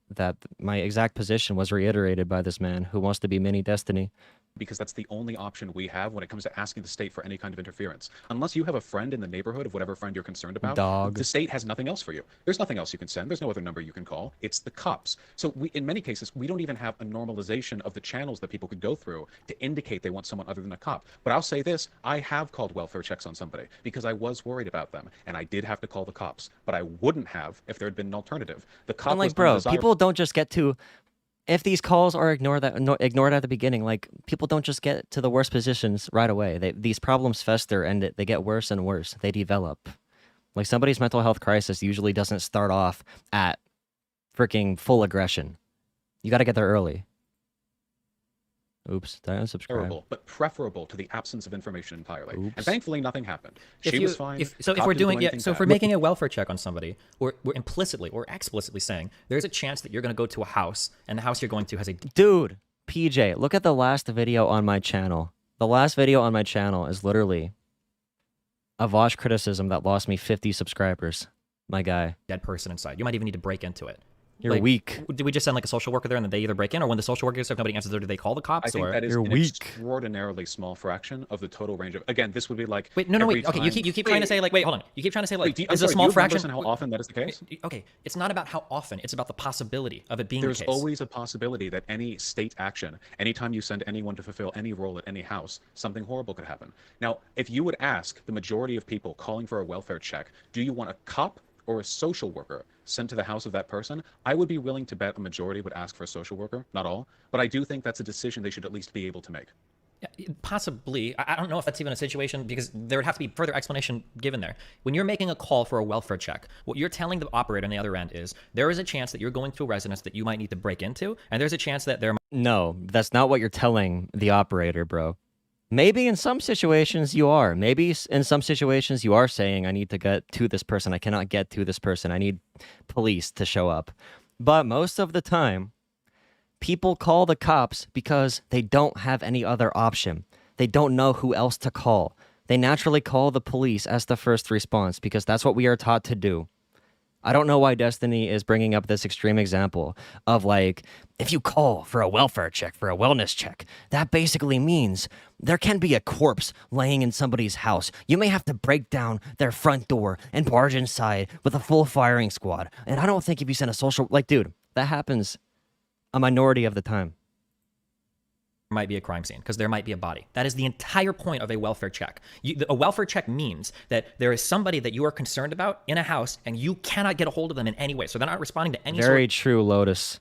Speaker 1: my exact position was reiterated by this man who wants to be mini Destiny.
Speaker 8: Because that's the only option we have when it comes to asking the state for any kind of interference. Unless you have a friend in the neighborhood of whatever friend you're concerned about, the state has nothing else for you. There's nothing else you can send. There's no other number you can call. It's the cops. So in many cases, we don't even have a normalization of the channels that people could go through to indicate they want someone other than a cop. But I'll say this, I have called welfare checks on somebody because I was worried about them, and I did have to call the cops. But I wouldn't have if there had been an alternative. The cop
Speaker 1: I'm like, bro, people don't just get to... If these calls are ignored at the beginning, like, people don't just get to the worst positions right away. These problems fester and they get worse and worse. They develop. Like, somebody's mental health crisis usually doesn't start off at freaking full aggression. You got to get there early. Oops, did I unsubscribe?
Speaker 8: But preferable to the absence of information entirely.
Speaker 1: Oops.
Speaker 8: And thankfully, nothing happened. She was fine.
Speaker 3: If we're making a welfare check on somebody, we're implicitly or explicitly saying there's a chance that you're going to go to a house, and the house you're going to has a...
Speaker 1: Dude, PJ, look at the last video on my channel. The last video on my channel is literally a Vaush criticism that lost me 50 subscribers. My guy.
Speaker 3: Dead person inside. You might even need to break into it.
Speaker 1: You're weak.
Speaker 3: Did we just send like a social worker there and then they either break in, or when the social worker gets there, if nobody answers there, do they call the cops?
Speaker 8: I think
Speaker 3: or
Speaker 8: that is
Speaker 1: you're
Speaker 8: an
Speaker 1: weak.
Speaker 8: Extraordinarily small fraction of the total range of. Again, this would be like.
Speaker 3: Wait, no, wait. Okay, you keep trying to say like, wait, hold on. You keep trying to say like, is a small fraction?
Speaker 8: How often that is the case?
Speaker 3: Okay, it's not about how often. It's about the possibility of it being the case.
Speaker 8: There's always a possibility that any state action, anytime you send anyone to fulfill any role at any house, something horrible could happen. Now, if you would ask the majority of people calling for a welfare check, do you want a cop or a social worker sent to the house of that person? I would be willing to bet a majority would ask for a social worker, not all, but I do think that's a decision they should at least be able to make.
Speaker 3: Yeah, possibly. I don't know if that's even a situation, because there would have to be further explanation given there. When you're making a call for a welfare check, what you're telling the operator on the other end is there is a chance that you're going to a residence that you might need to break into, and there's a chance that there...
Speaker 1: No, that's not what you're telling the operator, bro. Maybe in some situations you are. Maybe in some situations you are saying, I need to get to this person. I cannot get to this person. I need police to show up. But most of the time, people call the cops because they don't have any other option. They don't know who else to call. They naturally call the police as the first response because that's what we are taught to do. I don't know why Destiny is bringing up this extreme example of like, if you call for a welfare check, for a wellness check, that basically means there can be a corpse laying in somebody's house. You may have to break down their front door and barge inside with a full firing squad. And I don't think if you send a social, like, dude, that happens a minority of the time.
Speaker 3: Might be a crime scene because there might be a body. That is the entire point of a welfare check. A welfare check means that there is somebody that you are concerned about in a house and you cannot get a hold of them in any way. So they're not responding to any
Speaker 1: Very true, Lotus.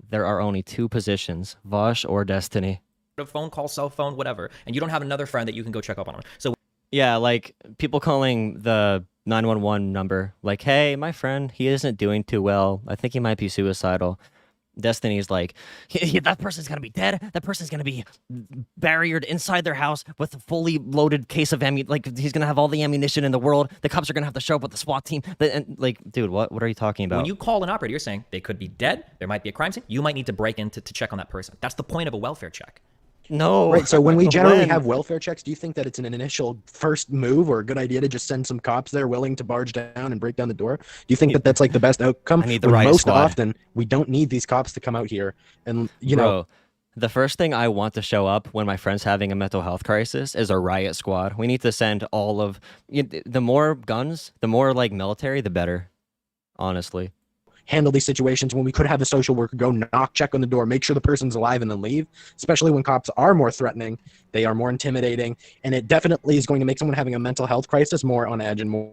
Speaker 1: There are only 2 positions, Vaush or Destiny.
Speaker 3: Phone call, cell phone, whatever, and you don't have another friend that you can go check up on them. So
Speaker 1: yeah, like people calling the 911 number, like, hey, my friend, he isn't doing too well. I think he might be suicidal. Destiny's like, that person's gonna be dead. That person's gonna be barriered inside their house with a fully loaded case of ammunition. Like, he's gonna have all the ammunition in the world. The cops are gonna have to show up with the SWAT team. And like, dude, what are you talking about?
Speaker 3: When you call an operator, you're saying they could be dead. There might be a crime scene. You might need to break in to check on that person. That's the point of a welfare check.
Speaker 1: No.
Speaker 9: Right. So when we generally
Speaker 1: When?
Speaker 9: have welfare checks, do you think that it's an initial first move or a good idea to just send some cops there willing to barge down and break down the door? Do you think that that's like the best outcome?
Speaker 1: I need the
Speaker 9: When
Speaker 1: riot
Speaker 9: most
Speaker 1: squad.
Speaker 9: often we don't need these cops to come out here and you know.
Speaker 1: Bro, the first thing I want to show up when my friend's having a mental health crisis is a riot squad. We need to send all of the more guns, the more like military, the better. Honestly.
Speaker 9: Handle these situations when we could have a social worker go knock, check on the door, make sure the person's alive, and then leave. Especially when cops are more threatening, they are more intimidating, and it definitely is going to make someone having a mental health crisis more on edge and more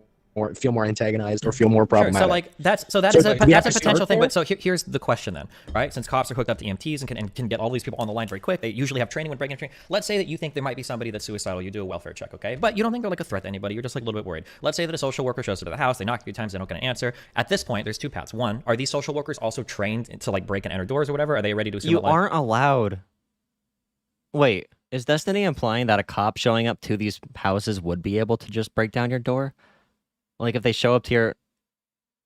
Speaker 9: feel more antagonized or feel more problematic.
Speaker 3: Sure. So like that's a
Speaker 9: do we have to
Speaker 3: potential
Speaker 9: start
Speaker 3: thing.
Speaker 9: there?
Speaker 3: But so here's the question then, right? Since cops are hooked up to EMTs and can get all these people on the line very quick, they usually have training when breaking a train. Let's say that you think there might be somebody that's suicidal. You do a welfare check, okay? But you don't think they're like a threat to anybody. You're just like a little bit worried. Let's say that a social worker shows up to the house. They knock a few times. They're not going to answer. At this point, there's two paths. One, are these social workers also trained to like break and enter doors or whatever? Are they ready to assume
Speaker 1: You
Speaker 3: that, like,
Speaker 1: aren't allowed. Wait, is Destiny implying that a cop showing up to these houses would be able to just break down your door? Like if they show up to your,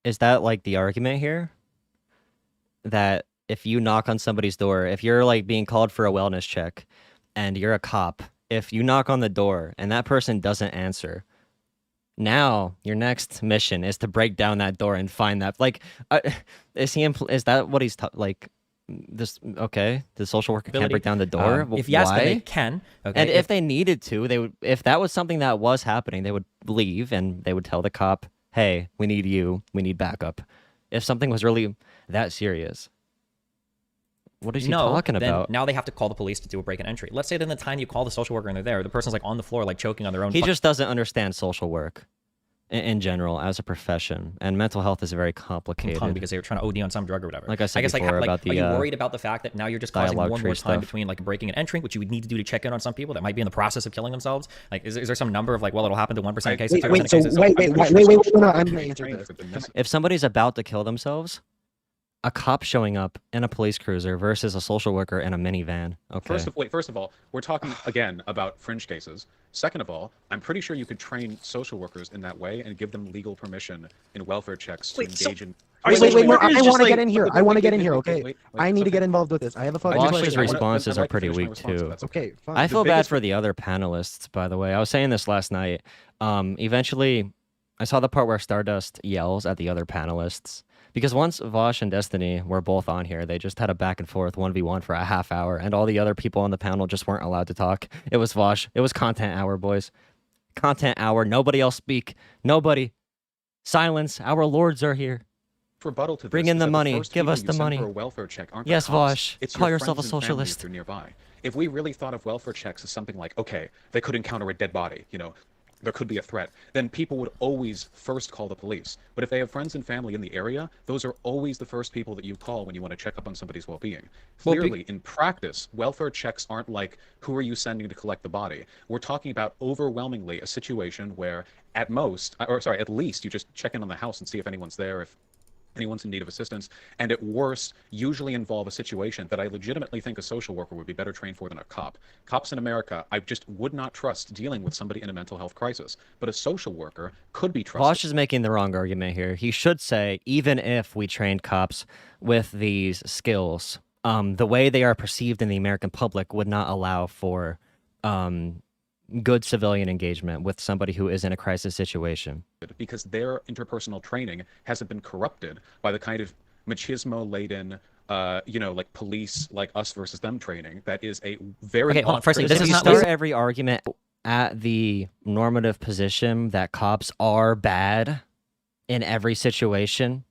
Speaker 1: is that like the argument here? That if you knock on somebody's door, if you're like being called for a wellness check and you're a cop, if you knock on the door and that person doesn't answer, now your next mission is to break down that door and find that, like, is that what he's like? This okay? The social worker can't break down the door.
Speaker 3: If yes,
Speaker 1: why?
Speaker 3: then they can. Okay.
Speaker 1: And if they needed to, they would. If that was something that was happening, they would leave and they would tell the cop, "Hey, we need you. We need backup." If something was really that serious, what is he talking
Speaker 3: then
Speaker 1: about?
Speaker 3: now they have to call the police to do a break and entry. Let's say that in the time you call the social worker and they're there, the person's like on the floor, like choking on their own.
Speaker 1: He just doesn't understand social work in general as a profession, and mental health is very complicated.
Speaker 3: Because they were trying to OD on some drug or whatever.
Speaker 1: Like I said
Speaker 3: guess
Speaker 1: before
Speaker 3: like,
Speaker 1: about the
Speaker 3: are you worried about the fact that now you're just causing more
Speaker 1: dialogue
Speaker 3: and more
Speaker 1: tree
Speaker 3: time
Speaker 1: stuff.
Speaker 3: between like breaking and entering, which you would need to do to check in on some people that might be in the process of killing themselves? Like, is there some number of like, well, it'll happen to 1% of cases, 2% of cases?
Speaker 9: Wait, no, I'm gonna answer this.
Speaker 1: If somebody's about to kill themselves, a cop showing up in a police cruiser versus a social worker in a minivan. Okay.
Speaker 8: First of all, we're talking again about fringe cases. Second of all, I'm pretty sure you could train social workers in that way and give them legal permission in welfare checks to engage in.
Speaker 9: Wait, no, I want to get in here. I want to get in here, okay? I need to get involved with this. I have a fucking
Speaker 1: Vaush's
Speaker 9: question.
Speaker 1: responses are pretty weak too.
Speaker 9: Okay, fine.
Speaker 1: I feel bad for the other panelists, by the way. I was saying this last night. Eventually, I saw the part where Stardust yells at the other panelists. Because once Vaush and Destiny were both on here, they just had a back and forth 1v1 for a half hour, and all the other people on the panel just weren't allowed to talk. It was Vaush. It was content hour, boys. Content hour. Nobody else speak. Nobody. Silence. Our lords are here.
Speaker 8: Rebuttal to
Speaker 1: Bring
Speaker 8: this
Speaker 1: in
Speaker 8: is
Speaker 1: the
Speaker 8: that
Speaker 1: money.
Speaker 8: first
Speaker 1: Give
Speaker 8: people
Speaker 1: us
Speaker 8: you
Speaker 1: the
Speaker 8: send
Speaker 1: money.
Speaker 8: for a welfare check aren't the
Speaker 1: Yes,
Speaker 8: cops.
Speaker 1: Vaush.
Speaker 8: It's
Speaker 1: Call
Speaker 8: your
Speaker 1: yourself a
Speaker 8: friends and family
Speaker 1: socialist.
Speaker 8: if they're nearby. If we really thought of welfare checks as something like, okay, they could encounter a dead body, you know, there could be a threat, then people would always first call the police. But if they have friends and family in the area, those are always the first people that you call when you want to check up on somebody's well-being. Clearly, in practice, welfare checks aren't like, who are you sending to collect the body? We're talking about overwhelmingly a situation where at least you just check in on the house and see if anyone's there, if anyone's in need of assistance, and at worst, usually involve a situation that I legitimately think a social worker would be better trained for than a cop. Cops in America, I just would not trust dealing with somebody in a mental health crisis, but a social worker could be trusted.
Speaker 1: Vaush is making the wrong argument here. He should say, even if we trained cops with these skills, the way they are perceived in the American public would not allow for good civilian engagement with somebody who is in a crisis situation.
Speaker 8: Because their interpersonal training hasn't been corrupted by the kind of machismo-laden, like police, like us versus them training. That is a very...
Speaker 3: Okay, hold on. Firstly, this
Speaker 1: If
Speaker 3: is
Speaker 1: you
Speaker 3: not...
Speaker 1: start every argument at the normative position that cops are bad in every situation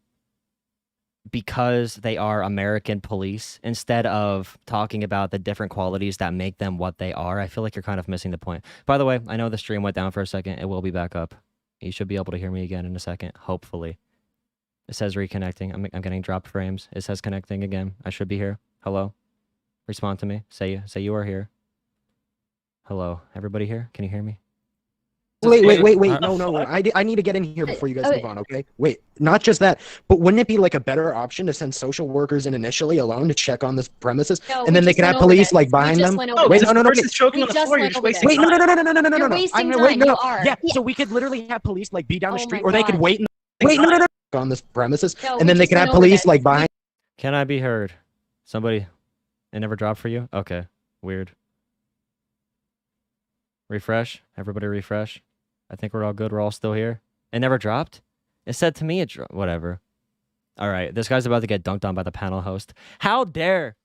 Speaker 1: because they are American police, instead of talking about the different qualities that make them what they are, I feel like you're kind of missing the point. By the way, I know the stream went down for a second. It will be back up. You should be able to hear me again in a second, hopefully. It says reconnecting. I'm getting dropped frames. It says connecting again. I should be here. Hello? Respond to me. Say you are here. Hello? Everybody here? Can you hear me?
Speaker 9: Wait. No. I need to get in here before you guys move on, okay? Wait, not just that, but wouldn't it be like a better option to send social workers in initially alone to check on this premises,
Speaker 7: No,
Speaker 9: and then they could have police like
Speaker 7: We
Speaker 9: behind
Speaker 7: just
Speaker 9: them?
Speaker 7: went over
Speaker 9: Wait,
Speaker 7: this.
Speaker 9: no.
Speaker 4: Person's choking
Speaker 7: We
Speaker 4: on the
Speaker 7: just
Speaker 4: floor. You're
Speaker 7: went
Speaker 4: just
Speaker 7: over
Speaker 4: wasting
Speaker 9: Wait,
Speaker 4: time.
Speaker 9: no.
Speaker 7: You're wasting
Speaker 9: Wait,
Speaker 7: time. You are.
Speaker 9: Yeah, so we could literally have police like be down the
Speaker 7: Oh
Speaker 9: street,
Speaker 7: my
Speaker 9: or they could
Speaker 7: God.
Speaker 9: wait. No. On this premises,
Speaker 7: No,
Speaker 9: and
Speaker 7: we
Speaker 9: then they
Speaker 7: just
Speaker 9: could have
Speaker 7: went over
Speaker 9: police
Speaker 7: this.
Speaker 9: like behind.
Speaker 1: Can I be heard? Somebody? It never dropped for you? Okay. Weird. Refresh. Everybody refresh. I think we're all good. We're all still here. It never dropped? It said to me it dropped. Whatever. All right. This guy's about to get dunked on by the panel host. How dare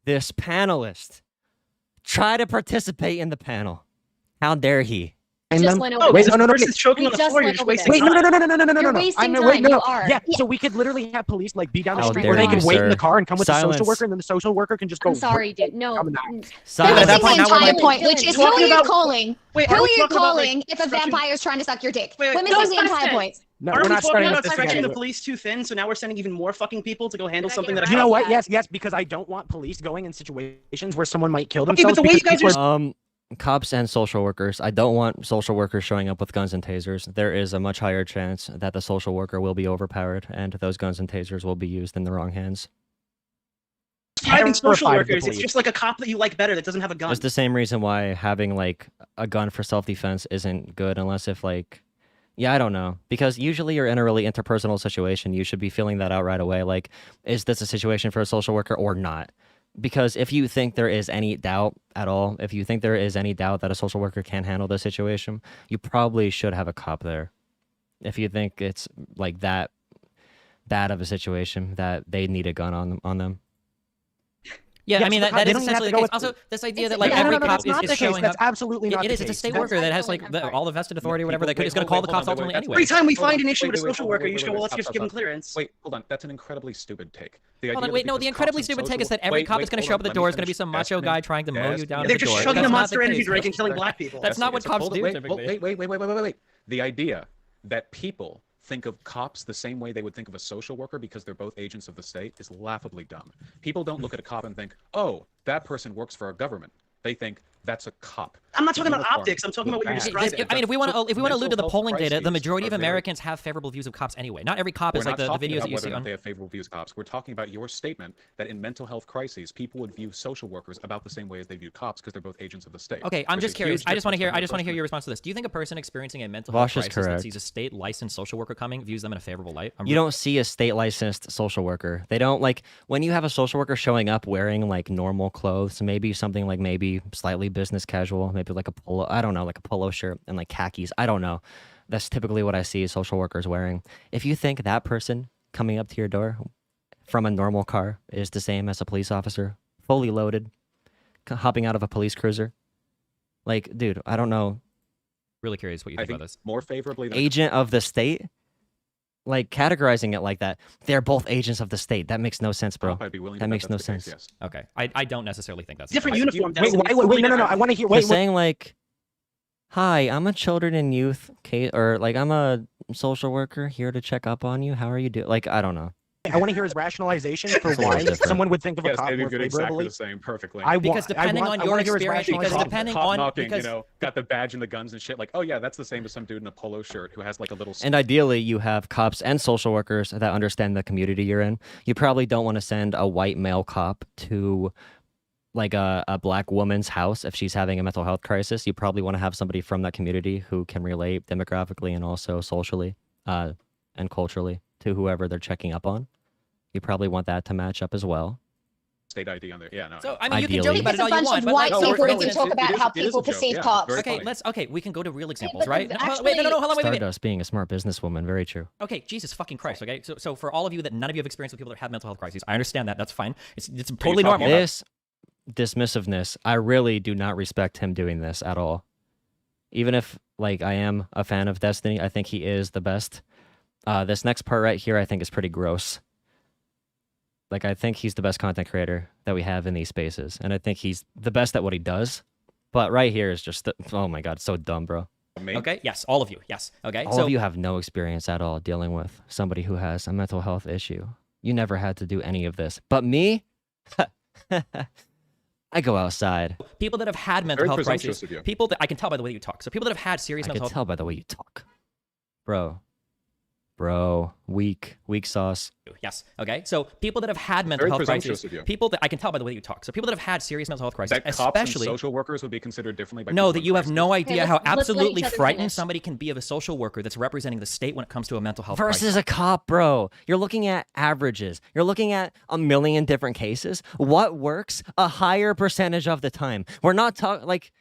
Speaker 1: this panelist try to participate in the panel? How dare he?
Speaker 5: Just
Speaker 9: then,
Speaker 5: went
Speaker 4: Oh,
Speaker 5: over
Speaker 9: wait,
Speaker 5: there.
Speaker 9: no, no,
Speaker 4: person's choking
Speaker 5: We
Speaker 4: on the
Speaker 5: just
Speaker 4: floor. You're
Speaker 5: went
Speaker 4: just
Speaker 5: over
Speaker 4: wasting
Speaker 5: there.
Speaker 9: Wait, no,
Speaker 4: time.
Speaker 9: no, no, no, no, no, no,
Speaker 5: You're
Speaker 9: no.
Speaker 5: wasting
Speaker 9: Wait,
Speaker 5: time,
Speaker 9: no.
Speaker 5: you are.
Speaker 9: Yeah, so we could literally have police like be down the
Speaker 1: How
Speaker 9: street,
Speaker 1: dare
Speaker 9: or they
Speaker 1: you,
Speaker 9: can wait in
Speaker 1: sir.
Speaker 9: the car and come with the
Speaker 1: Silence.
Speaker 9: social worker, and then the social worker can just go.
Speaker 7: I'm sorry, dude. No.
Speaker 9: Coming back.
Speaker 5: You're
Speaker 1: Silence.
Speaker 3: at that
Speaker 5: missing
Speaker 3: point,
Speaker 5: the
Speaker 3: now we're
Speaker 5: entire
Speaker 3: like-
Speaker 5: point, which is who
Speaker 4: Talking
Speaker 5: are you
Speaker 4: about-
Speaker 5: calling?
Speaker 4: Wait,
Speaker 5: Who
Speaker 4: are
Speaker 5: are
Speaker 4: we
Speaker 5: you
Speaker 4: talking about,
Speaker 5: calling
Speaker 4: like,
Speaker 5: if a
Speaker 4: stretching-
Speaker 5: vampire is trying to suck your dick?
Speaker 4: Wait,
Speaker 5: We're
Speaker 4: no,
Speaker 5: missing the
Speaker 4: listen.
Speaker 5: entire point.
Speaker 9: No,
Speaker 4: Aren't
Speaker 9: we're
Speaker 4: we
Speaker 9: not
Speaker 4: talking
Speaker 9: starting
Speaker 4: about
Speaker 9: this
Speaker 4: stretching
Speaker 9: again.
Speaker 4: the police too thin? So now we're sending even more fucking people to go handle
Speaker 7: Did I
Speaker 4: something
Speaker 7: get
Speaker 4: that
Speaker 7: it
Speaker 9: You
Speaker 4: I
Speaker 9: know
Speaker 7: right?
Speaker 9: what? Yes, because I don't want police going in situations where someone might kill
Speaker 4: Okay, but
Speaker 9: themselves.
Speaker 4: the way you
Speaker 9: because
Speaker 4: guys
Speaker 9: people
Speaker 4: are
Speaker 1: Cops and social workers. I don't want social workers showing up with guns and tasers. There is a much higher chance that the social worker will be overpowered and those guns and tasers will be used in the wrong hands.
Speaker 4: describing social
Speaker 9: terrified of the
Speaker 4: workers. It's
Speaker 9: police.
Speaker 4: just like a cop that you like better that doesn't have a gun.
Speaker 1: It's the same reason why having like a gun for self-defense isn't good unless if like, yeah, I don't know. Because usually you're in a really interpersonal situation. You should be feeling that out right away. Like, is this a situation for a social worker or not? Because if you think there is any doubt at all, if you think there is any doubt that a social worker can handle the situation, you probably should have a cop there. If you think it's like that bad of a situation that they need a gun on them.
Speaker 3: Yeah,
Speaker 9: Yes,
Speaker 3: I mean,
Speaker 9: but
Speaker 3: that
Speaker 9: they
Speaker 3: is
Speaker 9: don't even have
Speaker 3: essentially
Speaker 9: to
Speaker 3: the
Speaker 9: go
Speaker 3: case.
Speaker 9: with-
Speaker 3: Also, this idea
Speaker 5: It's-
Speaker 3: that like
Speaker 5: no,
Speaker 3: every
Speaker 5: no, no,
Speaker 3: cop
Speaker 9: that's not
Speaker 3: is
Speaker 9: the case.
Speaker 3: showing
Speaker 9: That's
Speaker 3: up.
Speaker 9: absolutely not
Speaker 3: It
Speaker 9: the
Speaker 3: is. It's a
Speaker 9: case.
Speaker 3: state
Speaker 9: That's
Speaker 3: worker that has
Speaker 7: absolutely
Speaker 3: like
Speaker 7: not correct.
Speaker 3: all the vested authority or whatever.
Speaker 8: Wait,
Speaker 3: They could just
Speaker 8: wait,
Speaker 3: gonna call
Speaker 8: wait,
Speaker 3: the
Speaker 8: hold
Speaker 3: cops
Speaker 8: on,
Speaker 3: ultimately
Speaker 8: wait,
Speaker 3: anyway.
Speaker 4: Every time we
Speaker 8: Hold
Speaker 4: find
Speaker 8: on.
Speaker 4: an issue with a
Speaker 8: Wait,
Speaker 4: social worker, you just go, well, let's just
Speaker 8: stop,
Speaker 4: give them
Speaker 8: stop.
Speaker 4: clearance.
Speaker 8: Wait, hold on. That's an incredibly stupid take. The
Speaker 3: Hold
Speaker 8: idea
Speaker 3: on, wait,
Speaker 8: that
Speaker 3: no,
Speaker 8: because
Speaker 3: the incredibly
Speaker 8: cops and
Speaker 3: stupid take is
Speaker 8: social-
Speaker 3: that every
Speaker 8: Wait,
Speaker 3: cop
Speaker 8: wait,
Speaker 3: that's gonna
Speaker 8: hold
Speaker 3: show up
Speaker 8: on,
Speaker 3: at the
Speaker 8: let me
Speaker 3: door is gonna be
Speaker 8: finish.
Speaker 3: some macho
Speaker 8: Ask
Speaker 3: guy
Speaker 8: me.
Speaker 3: trying to mow you
Speaker 8: Ask
Speaker 3: down
Speaker 8: me.
Speaker 3: at
Speaker 4: They're
Speaker 3: the
Speaker 4: just
Speaker 3: door.
Speaker 4: chugging a
Speaker 3: That's not
Speaker 4: Monster
Speaker 3: the
Speaker 4: Energy
Speaker 3: case.
Speaker 4: drink and killing black people.
Speaker 3: That's not what
Speaker 8: It's a
Speaker 3: cops
Speaker 8: hold-
Speaker 3: do
Speaker 8: wait,
Speaker 3: typically.
Speaker 8: Wait. The idea that people think of cops the same way they would think of a social worker because they're both agents of the state is laughably dumb. People don't look at a cop and think, oh, that person works for our government. They think that's a cop.
Speaker 4: I'm not talking about
Speaker 8: Uniform.
Speaker 4: optics. I'm talking about what you're
Speaker 8: Bad.
Speaker 4: describing.
Speaker 3: I mean, if we want to
Speaker 8: Mental
Speaker 3: allude to the
Speaker 8: health
Speaker 3: polling data, the
Speaker 8: crises
Speaker 3: majority of
Speaker 8: are very-
Speaker 3: Americans have favorable views of cops anyway. Not every cop
Speaker 8: We're
Speaker 3: is like
Speaker 8: not
Speaker 3: the
Speaker 8: talking
Speaker 3: videos
Speaker 8: about
Speaker 3: that you
Speaker 8: whether
Speaker 3: see
Speaker 8: or not
Speaker 3: on.
Speaker 8: they have favorable views of cops. We're talking about your statement that in mental health crises, people would view social workers about the same way as they view cops because they're both agents of the state.
Speaker 3: Okay, I'm
Speaker 8: There's
Speaker 3: just
Speaker 8: a
Speaker 3: curious.
Speaker 8: huge
Speaker 3: I just want to hear.
Speaker 8: difference
Speaker 3: I just want to hear
Speaker 8: between
Speaker 3: your response to this. Do you think a person experiencing a mental
Speaker 1: Vaush
Speaker 3: health
Speaker 1: is
Speaker 3: crisis that
Speaker 1: correct.
Speaker 3: sees a state licensed social worker coming views them in a favorable light?
Speaker 1: You don't see a state licensed social worker. They don't like when you have a social worker showing up wearing like normal clothes, maybe something like maybe slightly business casual, maybe like a polo, I don't know, like a polo shirt and like khakis. I don't know. That's typically what I see social workers wearing. If you think that person coming up to your door from a normal car is the same as a police officer, fully loaded, hopping out of a police cruiser, like, dude, I don't know,
Speaker 3: Really curious what you
Speaker 8: I
Speaker 3: think
Speaker 8: think
Speaker 3: about this.
Speaker 8: more favorably than
Speaker 1: agent of the state, like categorizing it like that. They're both agents of the state. That makes no sense, bro.
Speaker 8: I'd be willing to
Speaker 1: That
Speaker 8: bet
Speaker 1: makes
Speaker 8: that's
Speaker 1: no
Speaker 8: the case,
Speaker 1: sense.
Speaker 8: yes.
Speaker 3: Okay, I don't necessarily think that's the
Speaker 4: Different
Speaker 3: case.
Speaker 4: uniform.
Speaker 9: Wait, wait, no. I want to hear.
Speaker 1: They're
Speaker 9: Wait,
Speaker 1: saying like, hi, I'm a children and youth case, or like I'm a social worker here to check up on you. How are you doing? Like, I don't know.
Speaker 9: I want to hear his rationalization for
Speaker 1: It's a little
Speaker 9: why
Speaker 1: different.
Speaker 9: someone would think of a
Speaker 8: Yes,
Speaker 9: cop
Speaker 8: they'd be
Speaker 9: more
Speaker 8: good exactly
Speaker 9: favorably.
Speaker 8: the same, perfectly.
Speaker 3: Because depending on your experience- because
Speaker 8: Cop-
Speaker 3: depending
Speaker 8: cop
Speaker 3: on-
Speaker 8: knocking,
Speaker 3: because-
Speaker 8: you know, got the badge and the guns and shit. Like, oh yeah, that's the same as some dude in a polo shirt who has like a little.
Speaker 1: And ideally, you have cops and social workers that understand the community you're in. You probably don't want to send a white male cop to like a black woman's house if she's having a mental health crisis. You probably want to have somebody from that community who can relate demographically and also socially and culturally to whoever they're checking up on. You probably want that to match up as well.
Speaker 8: State ID on there. Yeah, no.
Speaker 3: So I mean, you can
Speaker 1: Ideally.
Speaker 3: joke about
Speaker 5: It's
Speaker 3: it
Speaker 5: a
Speaker 3: all you
Speaker 5: bunch
Speaker 3: want,
Speaker 5: of
Speaker 3: but
Speaker 5: white
Speaker 3: like,
Speaker 8: No,
Speaker 5: people
Speaker 8: no,
Speaker 5: who can
Speaker 8: it-
Speaker 5: talk
Speaker 8: it
Speaker 5: about
Speaker 8: is-
Speaker 5: how
Speaker 8: it is a
Speaker 5: people
Speaker 8: joke,
Speaker 5: perceive
Speaker 8: yeah,
Speaker 5: cops.
Speaker 8: very
Speaker 3: okay,
Speaker 8: funny.
Speaker 3: we can go to real examples,
Speaker 5: but
Speaker 3: right? No,
Speaker 5: actually-
Speaker 3: wait, no, hold on, wait.
Speaker 1: Stardust being a smart businesswoman, very true.
Speaker 3: Okay, Jesus fucking Christ. Okay, so for all of you that none of you have experience with people that have mental health crises, I understand that. That's fine. It's totally
Speaker 8: talking
Speaker 3: normal.
Speaker 8: about?
Speaker 1: This dismissiveness, I really do not respect him doing this at all. Even if like I am a fan of Destiny, I think he is the best. This next part right here, I think is pretty gross. Like I think he's the best content creator that we have in these spaces, and I think he's the best at what he does. But right here is just, oh my god, so dumb, bro.
Speaker 8: Me?
Speaker 3: Okay, yes, all of you, yes. Okay,
Speaker 1: All
Speaker 3: so
Speaker 1: of you have no experience at all dealing with somebody who has a mental health issue. You never had to do any of this. But me, I go outside.
Speaker 3: people that have had mental
Speaker 8: Very
Speaker 3: health
Speaker 8: presumptuous
Speaker 3: crises,
Speaker 8: of you.
Speaker 3: people that I can tell by the way you talk. So people that have had serious
Speaker 1: I
Speaker 3: mental
Speaker 1: can
Speaker 3: health
Speaker 1: tell by the way you talk. Bro. Bro, weak sauce.
Speaker 3: Yes. Okay. So people that have had mental
Speaker 8: Very
Speaker 3: health
Speaker 8: presumptuous
Speaker 3: crises,
Speaker 8: of you.
Speaker 3: people that I can tell by the way you talk. So people that have had serious mental health crises,
Speaker 8: That cops and
Speaker 3: especially
Speaker 8: social workers would be considered differently by
Speaker 3: no,
Speaker 8: people
Speaker 3: that
Speaker 8: in
Speaker 3: you have
Speaker 8: crisis.
Speaker 3: no idea how
Speaker 7: let's let
Speaker 3: absolutely
Speaker 7: each other
Speaker 3: frightened
Speaker 7: finish.
Speaker 3: somebody can be of a social worker that's representing the state when it comes to a mental health
Speaker 1: Versus
Speaker 3: crisis.
Speaker 1: a cop, bro. You're looking at averages. You're looking at a million different cases. What works a higher percentage of the time? We're not talking like.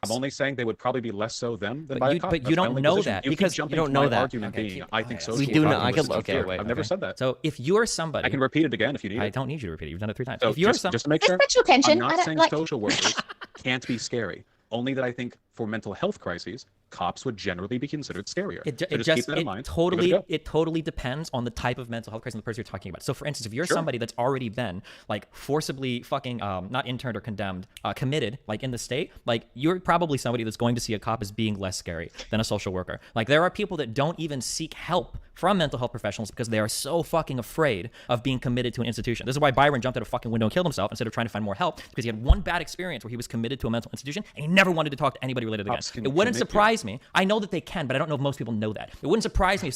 Speaker 8: I'm only saying they would probably be less so them than
Speaker 3: But
Speaker 8: by
Speaker 3: you-
Speaker 8: a cop.
Speaker 3: but you
Speaker 8: That's my
Speaker 3: don't
Speaker 8: only
Speaker 3: know
Speaker 8: position.
Speaker 3: that
Speaker 8: You keep
Speaker 3: because you
Speaker 8: jumping
Speaker 1: don't
Speaker 8: to
Speaker 1: know
Speaker 8: my
Speaker 1: that.
Speaker 8: argument
Speaker 3: Okay,
Speaker 8: being,
Speaker 3: keep-
Speaker 8: I think
Speaker 3: okay,
Speaker 8: social
Speaker 1: We do
Speaker 8: workers
Speaker 1: know- I
Speaker 8: are
Speaker 1: could-
Speaker 8: more
Speaker 1: okay,
Speaker 8: secure.
Speaker 1: wait,
Speaker 8: I've never
Speaker 1: okay.
Speaker 8: said that.
Speaker 3: So if you're somebody,
Speaker 8: I can repeat it again if you need
Speaker 3: I
Speaker 8: it.
Speaker 3: don't need you to repeat it. You've done it 3 times.
Speaker 8: So
Speaker 3: If you're
Speaker 8: just to make
Speaker 5: There's
Speaker 8: sure,
Speaker 5: sexual tension.
Speaker 8: I'm
Speaker 5: I
Speaker 8: not
Speaker 5: don't
Speaker 8: saying
Speaker 5: like.
Speaker 8: social workers can't be scary. Only that I think for mental health crises, cops would generally be considered scarier.
Speaker 3: It,
Speaker 8: So
Speaker 3: it
Speaker 8: just keep that in mind. Give it a go.
Speaker 3: it totally depends on the type of mental health crisis and the person you're talking about. So for instance, if you're
Speaker 8: Sure.
Speaker 3: somebody that's already been like forcibly fucking not interned or condemned, committed like in the state, like you're probably somebody that's going to see a cop as being less scary than a social worker. Like there are people that don't even seek help from mental health professionals because they are so fucking afraid of being committed to an institution. This is why Byron jumped out a fucking window and killed himself instead of trying to find more help, because he had one bad experience where he was committed to a mental institution and he never wanted to talk to anybody related again.
Speaker 8: Cops can
Speaker 3: It wouldn't
Speaker 8: commit you.
Speaker 3: surprise me. I know that they can, but I don't know if most people know that. It wouldn't surprise me if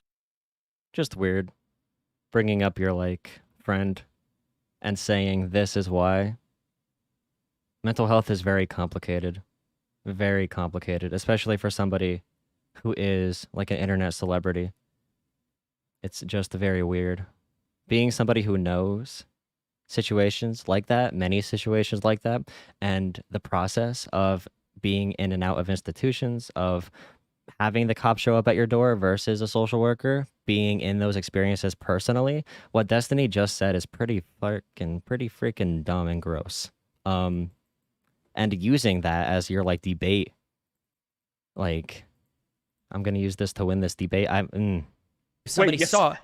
Speaker 1: Just weird. Bringing up your like friend and saying this is why. Mental health is very complicated. Very complicated, especially for somebody who is like an internet celebrity. It's just very weird. Being somebody who knows situations like that, many situations like that, and the process of being in and out of institutions, of having the cop show up at your door versus a social worker, being in those experiences personally, what Destiny just said is pretty freaking dumb and gross. And using that as your like debate, like I'm gonna use this to win this debate.
Speaker 3: somebody
Speaker 8: yes.
Speaker 3: saw.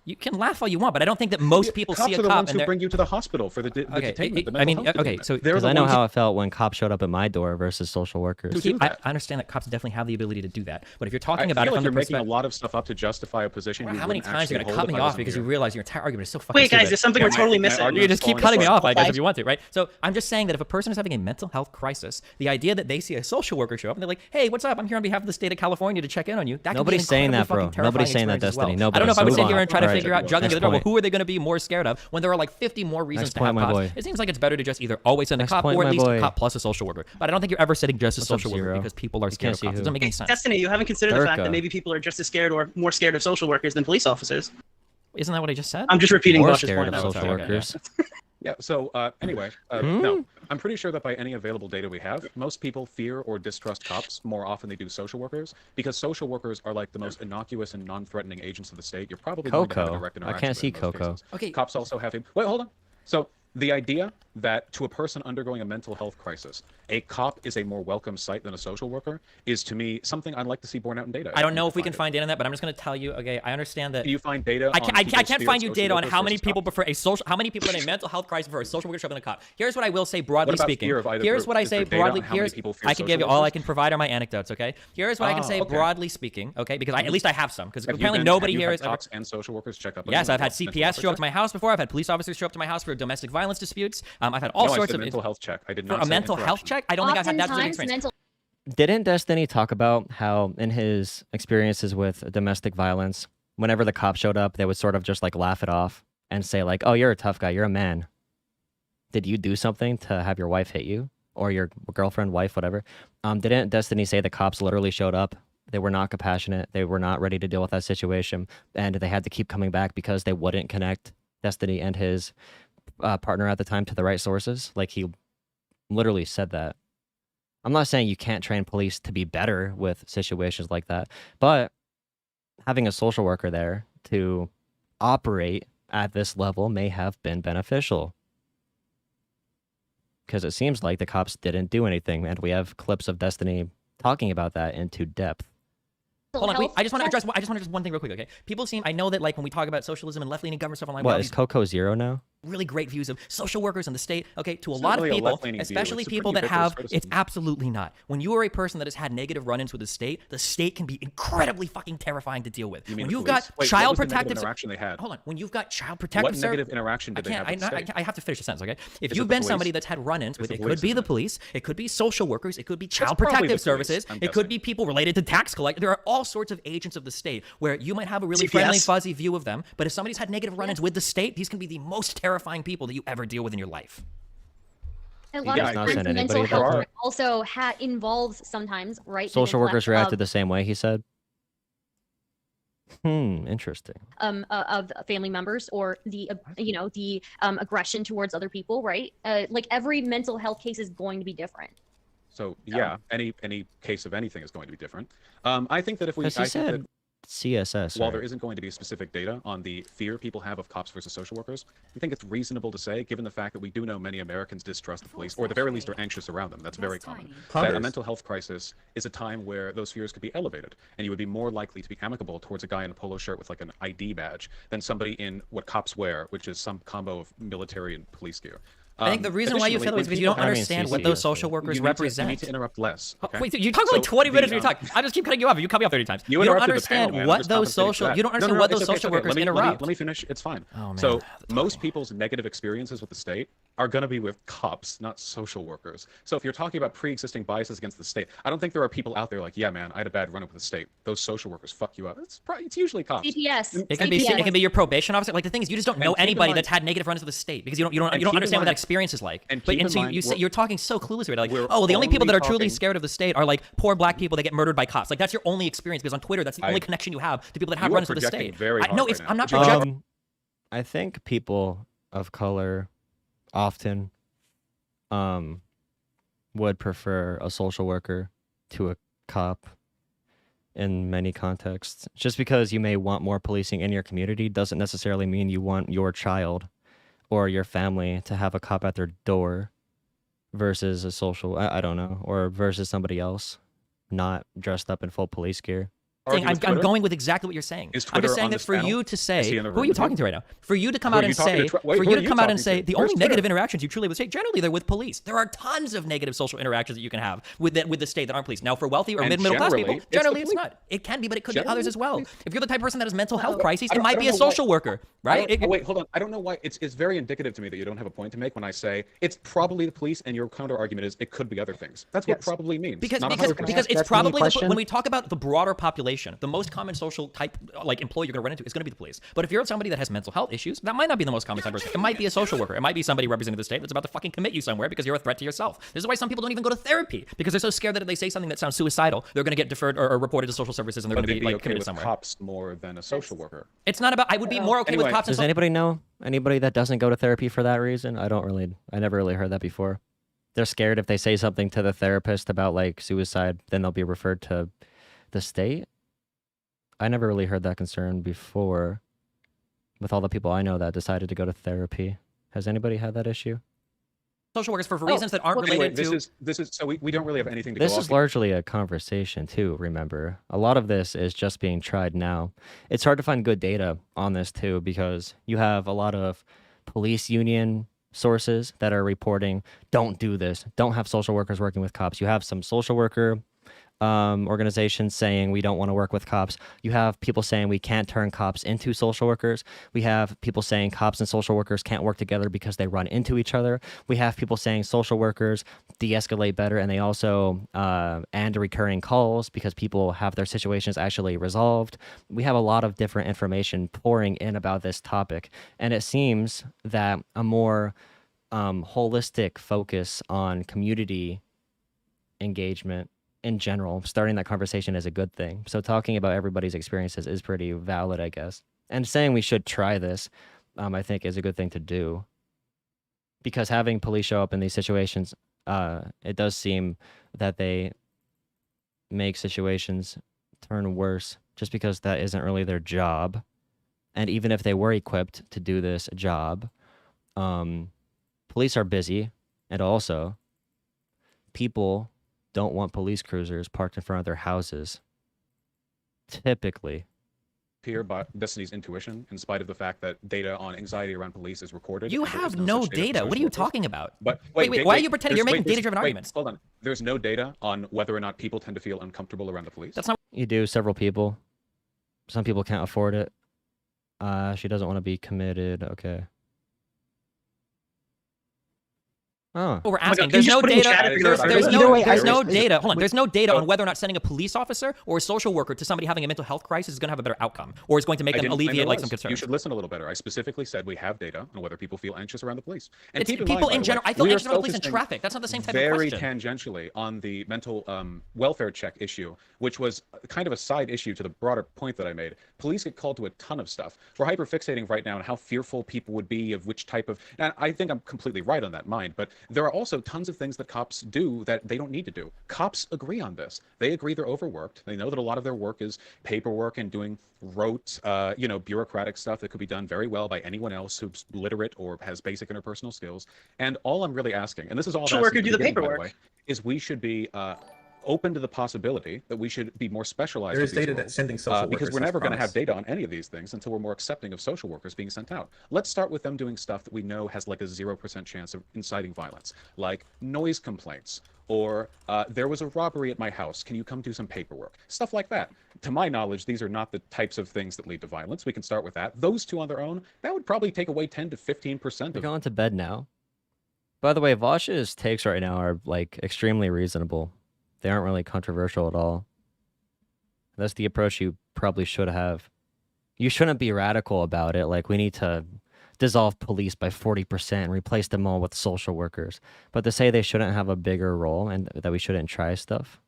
Speaker 3: You can laugh all you want, but I don't think that most people
Speaker 8: Cops
Speaker 3: see
Speaker 8: are
Speaker 3: a
Speaker 8: the
Speaker 3: cop
Speaker 8: ones
Speaker 3: and
Speaker 8: who
Speaker 3: they're
Speaker 8: bring you to the hospital for the
Speaker 3: okay.
Speaker 8: detainment. the
Speaker 3: I
Speaker 8: mental
Speaker 3: mean,
Speaker 8: health
Speaker 3: okay.
Speaker 8: detainment.
Speaker 3: So
Speaker 8: They're
Speaker 1: because
Speaker 8: the
Speaker 1: I know
Speaker 8: ones
Speaker 1: how it felt when cops showed up at my door versus social workers.
Speaker 8: Who do
Speaker 3: I
Speaker 8: that?
Speaker 3: understand that cops definitely have the ability to do that, but if you're
Speaker 8: I
Speaker 3: talking about
Speaker 8: feel
Speaker 3: it
Speaker 8: like
Speaker 3: from
Speaker 8: you're
Speaker 3: the
Speaker 8: making a
Speaker 3: perspective,
Speaker 8: lot of stuff up to justify a position. you
Speaker 3: how many
Speaker 8: wouldn't
Speaker 3: times you're
Speaker 8: actually
Speaker 3: gonna cut
Speaker 8: hold
Speaker 3: me
Speaker 8: if I
Speaker 3: off
Speaker 8: wasn't
Speaker 3: because
Speaker 8: here.
Speaker 3: you realize your entire argument is so fucking
Speaker 4: Wait, guys,
Speaker 3: stupid.
Speaker 4: there's something we're totally missing.
Speaker 3: You just keep cutting me off, I guess,
Speaker 4: guys.
Speaker 3: if you want to, right? So I'm just saying that if a person is having a mental health crisis, the idea that they see a social worker show up and they're like, "Hey, what's up? I'm here on behalf of the state of California to check in on you." That
Speaker 1: Nobody's
Speaker 3: can be an
Speaker 1: saying that,
Speaker 3: incredibly
Speaker 1: bro.
Speaker 3: fucking
Speaker 1: Nobody's
Speaker 3: terrifying
Speaker 1: saying that,
Speaker 3: experience as well.
Speaker 1: Destiny.
Speaker 3: I don't know if I would
Speaker 1: Nobody's
Speaker 3: sit
Speaker 1: move
Speaker 3: here
Speaker 1: on.
Speaker 3: and try to
Speaker 1: All right.
Speaker 3: figure out juggling
Speaker 1: Next
Speaker 3: the door. Well,
Speaker 1: point.
Speaker 3: who are they going to be more scared of when there are like 50 more reasons
Speaker 1: Next
Speaker 3: to have
Speaker 1: point, my
Speaker 3: cops?
Speaker 1: boy.
Speaker 3: It seems like it's better to just either always send a
Speaker 1: Next
Speaker 3: cop
Speaker 1: point,
Speaker 3: or at
Speaker 1: my
Speaker 3: least a
Speaker 1: boy.
Speaker 3: cop plus a social worker. But I don't think you're ever sitting just a
Speaker 1: What's up,
Speaker 3: social worker
Speaker 1: Zero?
Speaker 3: because people are
Speaker 1: You
Speaker 3: scared
Speaker 1: can't
Speaker 3: of
Speaker 1: see
Speaker 3: cops. It
Speaker 1: who.
Speaker 3: doesn't make any sense.
Speaker 4: Destiny, you haven't considered the fact
Speaker 1: Durka.
Speaker 4: that maybe people are just as scared or more scared of social workers than police officers.
Speaker 3: Isn't that what I just said?
Speaker 4: I'm just repeating
Speaker 1: More
Speaker 4: Vaush's
Speaker 1: scared
Speaker 4: point.
Speaker 1: of
Speaker 3: Oh,
Speaker 1: social
Speaker 3: sorry, okay,
Speaker 1: workers.
Speaker 8: Yeah. So anyway, no, I'm pretty sure that by any available data we have, most people fear or distrust cops more often than they do social workers, because social workers are like the most innocuous and non-threatening agents of the state. You're probably going to have a
Speaker 1: Coco.
Speaker 8: direct
Speaker 1: I
Speaker 8: interaction
Speaker 1: can't
Speaker 8: with
Speaker 1: see
Speaker 8: in most
Speaker 1: Coco.
Speaker 8: cases.
Speaker 3: Okay.
Speaker 8: Cops also have him. Wait, hold on. So the idea that to a person undergoing a mental health crisis, a cop is a more welcome sight than a social worker is, to me, something I'd like to see borne out in data.
Speaker 3: I don't know if we can
Speaker 8: it.
Speaker 3: find data on that, but I'm just going to tell you. Okay, I understand that.
Speaker 8: Can you find data?
Speaker 3: I can't,
Speaker 8: on
Speaker 3: I
Speaker 8: people's
Speaker 3: can't
Speaker 8: fear
Speaker 3: find
Speaker 8: of
Speaker 3: you
Speaker 8: social
Speaker 3: data on
Speaker 8: workers
Speaker 3: how many
Speaker 8: versus
Speaker 3: people
Speaker 8: cops?
Speaker 3: prefer a social, how many people in a mental health crisis prefer a social worker than a cop. Here's what I will say broadly
Speaker 8: What about
Speaker 3: speaking.
Speaker 8: fear of either
Speaker 3: Here's
Speaker 8: group?
Speaker 3: what I
Speaker 8: Is
Speaker 3: say
Speaker 8: there data on
Speaker 3: broadly.
Speaker 8: how many
Speaker 3: Here's
Speaker 8: people fear
Speaker 3: I can give you
Speaker 8: social
Speaker 3: all I
Speaker 8: workers?
Speaker 3: can provide are my anecdotes. Okay. Here's what I can say
Speaker 8: okay.
Speaker 3: broadly speaking. Okay, because at least I have some. Because
Speaker 8: Have you
Speaker 3: apparently
Speaker 8: been-
Speaker 3: nobody
Speaker 8: have you
Speaker 3: here
Speaker 8: had
Speaker 3: has ever.
Speaker 8: cops and social workers check up on
Speaker 3: Yes,
Speaker 8: you
Speaker 3: I've had
Speaker 8: about mental
Speaker 3: CPS
Speaker 8: health
Speaker 3: show up
Speaker 8: check?
Speaker 3: to my house before. I've had police officers show up to my house for domestic violence disputes. I've had all
Speaker 8: No, I
Speaker 3: sorts
Speaker 8: said
Speaker 3: of
Speaker 8: mental health check. I did
Speaker 3: for
Speaker 8: not
Speaker 3: a
Speaker 8: say
Speaker 3: mental health
Speaker 8: interaction.
Speaker 3: check. I don't think I've had that specific
Speaker 7: Oftentimes,
Speaker 3: experience.
Speaker 7: mental
Speaker 1: Didn't Destiny talk about how in his experiences with domestic violence, whenever the cops showed up, they would sort of just like laugh it off and say like, "Oh, you're a tough guy. You're a man. Did you do something to have your wife hit you or your girlfriend, wife, whatever?" Didn't Destiny say the cops literally showed up? They were not compassionate. They were not ready to deal with that situation, and they had to keep coming back because they wouldn't connect Destiny and his partner at the time to the right sources. Like he literally said that. I'm not saying you can't train police to be better with situations like that, but having a social worker there to operate at this level may have been beneficial. Because it seems like the cops didn't do anything, and we have clips of Destiny talking about that into depth.
Speaker 3: Hold on, wait.
Speaker 7: health
Speaker 3: I just want to
Speaker 7: checks.
Speaker 3: address. I just want to address one thing real quick. Okay. People seem. I know that like when we talk about socialism and left-leaning government stuff online.
Speaker 1: What, is Coco Zero now?
Speaker 3: really great views of social workers in the state. Okay, to a
Speaker 8: It's
Speaker 3: lot
Speaker 8: not
Speaker 3: of
Speaker 8: really a
Speaker 3: people,
Speaker 8: left-leaning view.
Speaker 3: especially
Speaker 8: It's a
Speaker 3: people
Speaker 8: pretty
Speaker 3: that have,
Speaker 8: ubiquitous
Speaker 3: it's
Speaker 8: criticism.
Speaker 3: absolutely not. When you are a person that has had negative run-ins with the state can be incredibly fucking terrifying to deal with.
Speaker 8: You mean
Speaker 3: When
Speaker 8: the
Speaker 3: you've
Speaker 8: police?
Speaker 3: got
Speaker 8: Wait,
Speaker 3: child
Speaker 8: what was the negative
Speaker 3: protective
Speaker 8: interaction they had?
Speaker 3: Hold on. When you've got child
Speaker 8: What
Speaker 3: protective
Speaker 8: negative interaction did they have with the state?
Speaker 3: I have to finish the sentence, okay? If
Speaker 8: Is
Speaker 3: you've
Speaker 8: it the
Speaker 3: been somebody
Speaker 8: police?
Speaker 3: that's had run-ins
Speaker 8: It's
Speaker 3: with,
Speaker 8: the
Speaker 3: it
Speaker 8: police,
Speaker 3: could be
Speaker 8: isn't
Speaker 3: the
Speaker 8: it?
Speaker 3: police, it could be social workers, it could be child
Speaker 8: probably the
Speaker 3: protective
Speaker 8: police,
Speaker 3: services,
Speaker 8: I'm
Speaker 3: it could
Speaker 8: guessing.
Speaker 3: be people related to tax collectors. There are all sorts of agents of the state where you might have a really friendly,
Speaker 4: CPS.
Speaker 3: fuzzy view of them, but if somebody's had negative run-ins with the state, these can be the most terrifying people that you ever deal with in your life.
Speaker 7: A lot
Speaker 8: Yeah,
Speaker 7: of
Speaker 8: I
Speaker 7: times
Speaker 8: agree.
Speaker 7: mental
Speaker 1: Anybody
Speaker 7: health
Speaker 8: that-
Speaker 7: also involves sometimes, right? the
Speaker 1: Social workers
Speaker 7: neglect
Speaker 1: reacted
Speaker 7: of,
Speaker 1: the same way, he said. Interesting.
Speaker 7: of family members or the the aggression towards other people, right? Like every mental health case is going to be different.
Speaker 8: So yeah, any case of anything is going to be different. I think that if we,
Speaker 1: Because he
Speaker 8: I think that
Speaker 1: said CSS,
Speaker 8: while
Speaker 1: right?
Speaker 8: there isn't going to be specific data on the fear people have of cops versus social workers, I think it's reasonable to say, given the fact that we do know many Americans distrust the police, or at the very least are anxious around them. That's very common. That a mental health crisis is a time where those fears could be elevated, and you would be more likely to be amicable towards a guy in a polo shirt with like an ID badge than somebody in what cops wear, which is some combo of military and police gear.
Speaker 3: I think the reason why you feel it is because you don't understand what those social workers
Speaker 8: you
Speaker 3: represent.
Speaker 8: need to interrupt less. Okay?
Speaker 3: Wait, you talk for like 20 minutes when you talk. I just keep cutting you off. You cut me off 30 times. You don't
Speaker 8: interrupted the
Speaker 3: understand
Speaker 8: panel, man. I'm
Speaker 3: what
Speaker 8: just
Speaker 3: those
Speaker 8: compensating for
Speaker 3: social.
Speaker 8: that.
Speaker 3: You don't
Speaker 8: No,
Speaker 3: understand
Speaker 8: no,
Speaker 3: what
Speaker 8: it's
Speaker 3: those
Speaker 8: okay, it's
Speaker 3: social
Speaker 8: okay.
Speaker 3: workers
Speaker 8: Let me
Speaker 3: interrupt.
Speaker 8: let me finish. It's fine.
Speaker 3: Oh, man.
Speaker 8: So most people's negative experiences with the state are going to be with cops, not social workers. So if you're talking about pre-existing biases against the state, I don't think there are people out there like, yeah, man, I had a bad run-up with the state. Those social workers fuck you up. It's usually cops.
Speaker 7: CPS.
Speaker 3: It can be
Speaker 7: CPS.
Speaker 3: it can be your probation officer. Like the thing is, you just don't know
Speaker 8: keep in
Speaker 3: anybody
Speaker 8: mind-
Speaker 3: that's had negative runs with the state because you don't
Speaker 8: keep in
Speaker 3: understand what that
Speaker 8: mind-
Speaker 3: experience is like.
Speaker 8: and
Speaker 3: But
Speaker 8: keep in
Speaker 3: so
Speaker 8: mind,
Speaker 3: you're talking so clueless right? Like,
Speaker 8: we're
Speaker 3: oh, the only people that
Speaker 8: only
Speaker 3: are truly
Speaker 8: talking-
Speaker 3: scared of the state are like poor black people that get murdered by cops. Like that's your only experience because on Twitter that's the only connection you have to people that have
Speaker 8: You are
Speaker 3: runs with the
Speaker 8: projecting
Speaker 3: state.
Speaker 8: very hard
Speaker 3: No,
Speaker 8: right
Speaker 3: it's
Speaker 8: now.
Speaker 3: I'm not projecting.
Speaker 1: I think people of color often would prefer a social worker to a cop in many contexts. Just because you may want more policing in your community doesn't necessarily mean you want your child or your family to have a cop at their door versus a social, I don't know, or versus somebody else not dressed up in full police gear.
Speaker 8: Argue with
Speaker 3: I'm
Speaker 8: Twitter?
Speaker 3: going with exactly what you're saying.
Speaker 8: Is
Speaker 3: I'm
Speaker 8: Twitter
Speaker 3: just saying
Speaker 8: on
Speaker 3: that
Speaker 8: this
Speaker 3: for
Speaker 8: panel?
Speaker 3: you to
Speaker 8: Is
Speaker 3: say,
Speaker 8: he in the
Speaker 3: who
Speaker 8: room
Speaker 3: are you
Speaker 8: with you?
Speaker 3: talking to right now? For you to come
Speaker 8: Who
Speaker 3: out
Speaker 8: are
Speaker 3: and
Speaker 8: you talking
Speaker 3: say,
Speaker 8: to? Wait,
Speaker 3: for
Speaker 8: who
Speaker 3: you
Speaker 8: are
Speaker 3: to
Speaker 8: you
Speaker 3: come out and
Speaker 8: talking
Speaker 3: say
Speaker 8: to?
Speaker 3: the
Speaker 8: Where's
Speaker 3: only negative
Speaker 8: Twitter?
Speaker 3: interactions you truly would say, generally they're with police. There are tons of negative social interactions that you can have with the state that aren't police. Now, for wealthy or
Speaker 8: And
Speaker 3: mid-middle class
Speaker 8: generally,
Speaker 3: people,
Speaker 8: it's the
Speaker 3: generally it's
Speaker 8: police.
Speaker 3: not. It can be, but it could be
Speaker 8: Generally,
Speaker 3: others as well.
Speaker 8: it's
Speaker 3: If you're the type of person that has mental health
Speaker 8: I
Speaker 3: crises, it
Speaker 8: don't-
Speaker 3: might
Speaker 8: I
Speaker 3: be a
Speaker 8: don't know why-
Speaker 3: social worker, right?
Speaker 8: Wait, hold on. I don't know why. It's very indicative to me that you don't have a point to make when I say it's probably the police, and your counter argument is it could be other things. That's what
Speaker 9: Yes.
Speaker 8: probably means.
Speaker 3: Because
Speaker 8: not
Speaker 3: because
Speaker 8: 100%.
Speaker 3: because it's
Speaker 9: That's the main
Speaker 3: probably
Speaker 9: question.
Speaker 3: when we talk about the broader population, the most common social type like employee you're going to run into is going to be the police. But if you're somebody that has mental health issues, that might not be the most common type of person. It might be a social worker. It might be somebody representing the state that's about to fucking commit you somewhere because you're a threat to yourself. This is why some people don't even go to therapy because they're so scared that if they say something that sounds suicidal, they're going to get deferred or reported to social services and they're
Speaker 8: But
Speaker 3: going to
Speaker 8: they'd
Speaker 3: be
Speaker 8: be
Speaker 3: like
Speaker 8: okay
Speaker 3: committed
Speaker 8: with
Speaker 3: somewhere.
Speaker 8: cops more than a social worker.
Speaker 3: It's not about. I would be more okay with
Speaker 8: Anyway,
Speaker 3: cops.
Speaker 1: Does
Speaker 3: and
Speaker 1: anybody know anybody that doesn't go to therapy for that reason? I never really heard that before. They're scared if they say something to the therapist about like suicide, then they'll be referred to the state. I never really heard that concern before with all the people I know that decided to go to therapy. Has anybody had that issue?
Speaker 3: social workers for reasons that aren't related
Speaker 8: Anyway,
Speaker 3: to.
Speaker 8: this is so we don't really have anything to
Speaker 1: This
Speaker 8: go
Speaker 1: is
Speaker 8: off.
Speaker 1: largely a conversation too, remember. A lot of this is just being tried now. It's hard to find good data on this too because you have a lot of police union sources that are reporting don't do this, don't have social workers working with cops. You have some social worker organizations saying we don't want to work with cops. You have people saying we can't turn cops into social workers. We have people saying cops and social workers can't work together because they run into each other. We have people saying social workers de-escalate better and they also and recurring calls because people have their situations actually resolved. We have a lot of different information pouring in about this topic, and it seems that a more holistic focus on community engagement in general, starting that conversation is a good thing. So talking about everybody's experiences is pretty valid, I guess. And saying we should try this, I think is a good thing to do. Because having police show up in these situations, it does seem that they make situations turn worse just because that isn't really their job. And even if they were equipped to do this job, police are busy, and also people don't want police cruisers parked in front of their houses. Typically.
Speaker 8: here by Destiny's intuition, in spite of the fact that data on anxiety around police is recorded.
Speaker 3: You
Speaker 8: and there is
Speaker 3: have
Speaker 8: no
Speaker 3: no
Speaker 8: such data for
Speaker 3: data. What are
Speaker 8: social
Speaker 3: you
Speaker 8: workers.
Speaker 3: talking about?
Speaker 8: But
Speaker 3: Wait, why are you pretending? You're making
Speaker 8: there's-
Speaker 3: data-driven arguments.
Speaker 8: Hold on. There's no data on whether or not people tend to feel uncomfortable around the police.
Speaker 3: That's not.
Speaker 1: You do, several people. Some people can't afford it. She doesn't want to be committed. Okay. Oh.
Speaker 3: What we're
Speaker 4: my God,
Speaker 3: asking.
Speaker 4: can
Speaker 3: There's
Speaker 4: you
Speaker 3: no
Speaker 4: just put in
Speaker 3: data.
Speaker 4: chat if you're
Speaker 3: There's
Speaker 4: not-
Speaker 3: no.
Speaker 9: Either way,
Speaker 3: There's no
Speaker 9: Iris,
Speaker 3: data. Hold on.
Speaker 9: wait.
Speaker 3: There's no data on whether or not sending a police officer or a social worker to somebody having a mental health crisis is going to have a better outcome, or is going to make
Speaker 8: I
Speaker 3: them
Speaker 8: didn't say
Speaker 3: alleviate
Speaker 8: there
Speaker 3: like
Speaker 8: was.
Speaker 3: some concerns.
Speaker 8: You should listen a little better. I specifically said we have data on whether people feel anxious around the police. And
Speaker 3: It's
Speaker 8: keep in
Speaker 3: people
Speaker 8: mind, by
Speaker 3: in
Speaker 8: the
Speaker 3: general.
Speaker 8: way,
Speaker 3: I feel
Speaker 8: we are
Speaker 3: anxious about police in
Speaker 8: focusing
Speaker 3: traffic. That's not the same type of
Speaker 8: very
Speaker 3: question.
Speaker 8: tangentially on the mental welfare check issue, which was kind of a side issue to the broader point that I made. Police get called to a ton of stuff. We're hyperfixating right now on how fearful people would be of which type of. And I think I'm completely right on that mind, but there are also tons of things that cops do that they don't need to do. Cops agree on this. They agree they're overworked. They know that a lot of their work is paperwork and doing rote, bureaucratic stuff that could be done very well by anyone else who's literate or has basic interpersonal skills. And all I'm really asking, and this is all
Speaker 4: Social
Speaker 8: I'm
Speaker 4: worker
Speaker 8: asking
Speaker 4: do
Speaker 8: at
Speaker 4: the
Speaker 8: beginning, by
Speaker 4: paperwork.
Speaker 8: way, is we should be open to the possibility that we should be more specialized.
Speaker 11: There
Speaker 8: with
Speaker 11: is
Speaker 8: these
Speaker 11: data that
Speaker 8: roles,
Speaker 11: sending social
Speaker 8: because
Speaker 11: workers
Speaker 8: we're
Speaker 11: has
Speaker 8: never going to have
Speaker 11: promise.
Speaker 8: data on any of these things until we're more accepting of social workers being sent out. Let's start with them doing stuff that we know has like a 0% chance of inciting violence, like noise complaints, or there was a robbery at my house. Can you come do some paperwork? Stuff like that. To my knowledge, these are not the types of things that lead to violence. We can start with that. Those two on their own, that would probably take away 10 to 15%
Speaker 1: You're
Speaker 8: of.
Speaker 1: going to bed now. By the way, Vaush's takes right now are like extremely reasonable. They aren't really controversial at all. That's the approach you probably should have. You shouldn't be radical about it. Like, we need to dissolve police by 40% and replace them all with social workers. But to say they shouldn't have a bigger role and that we shouldn't try stuff.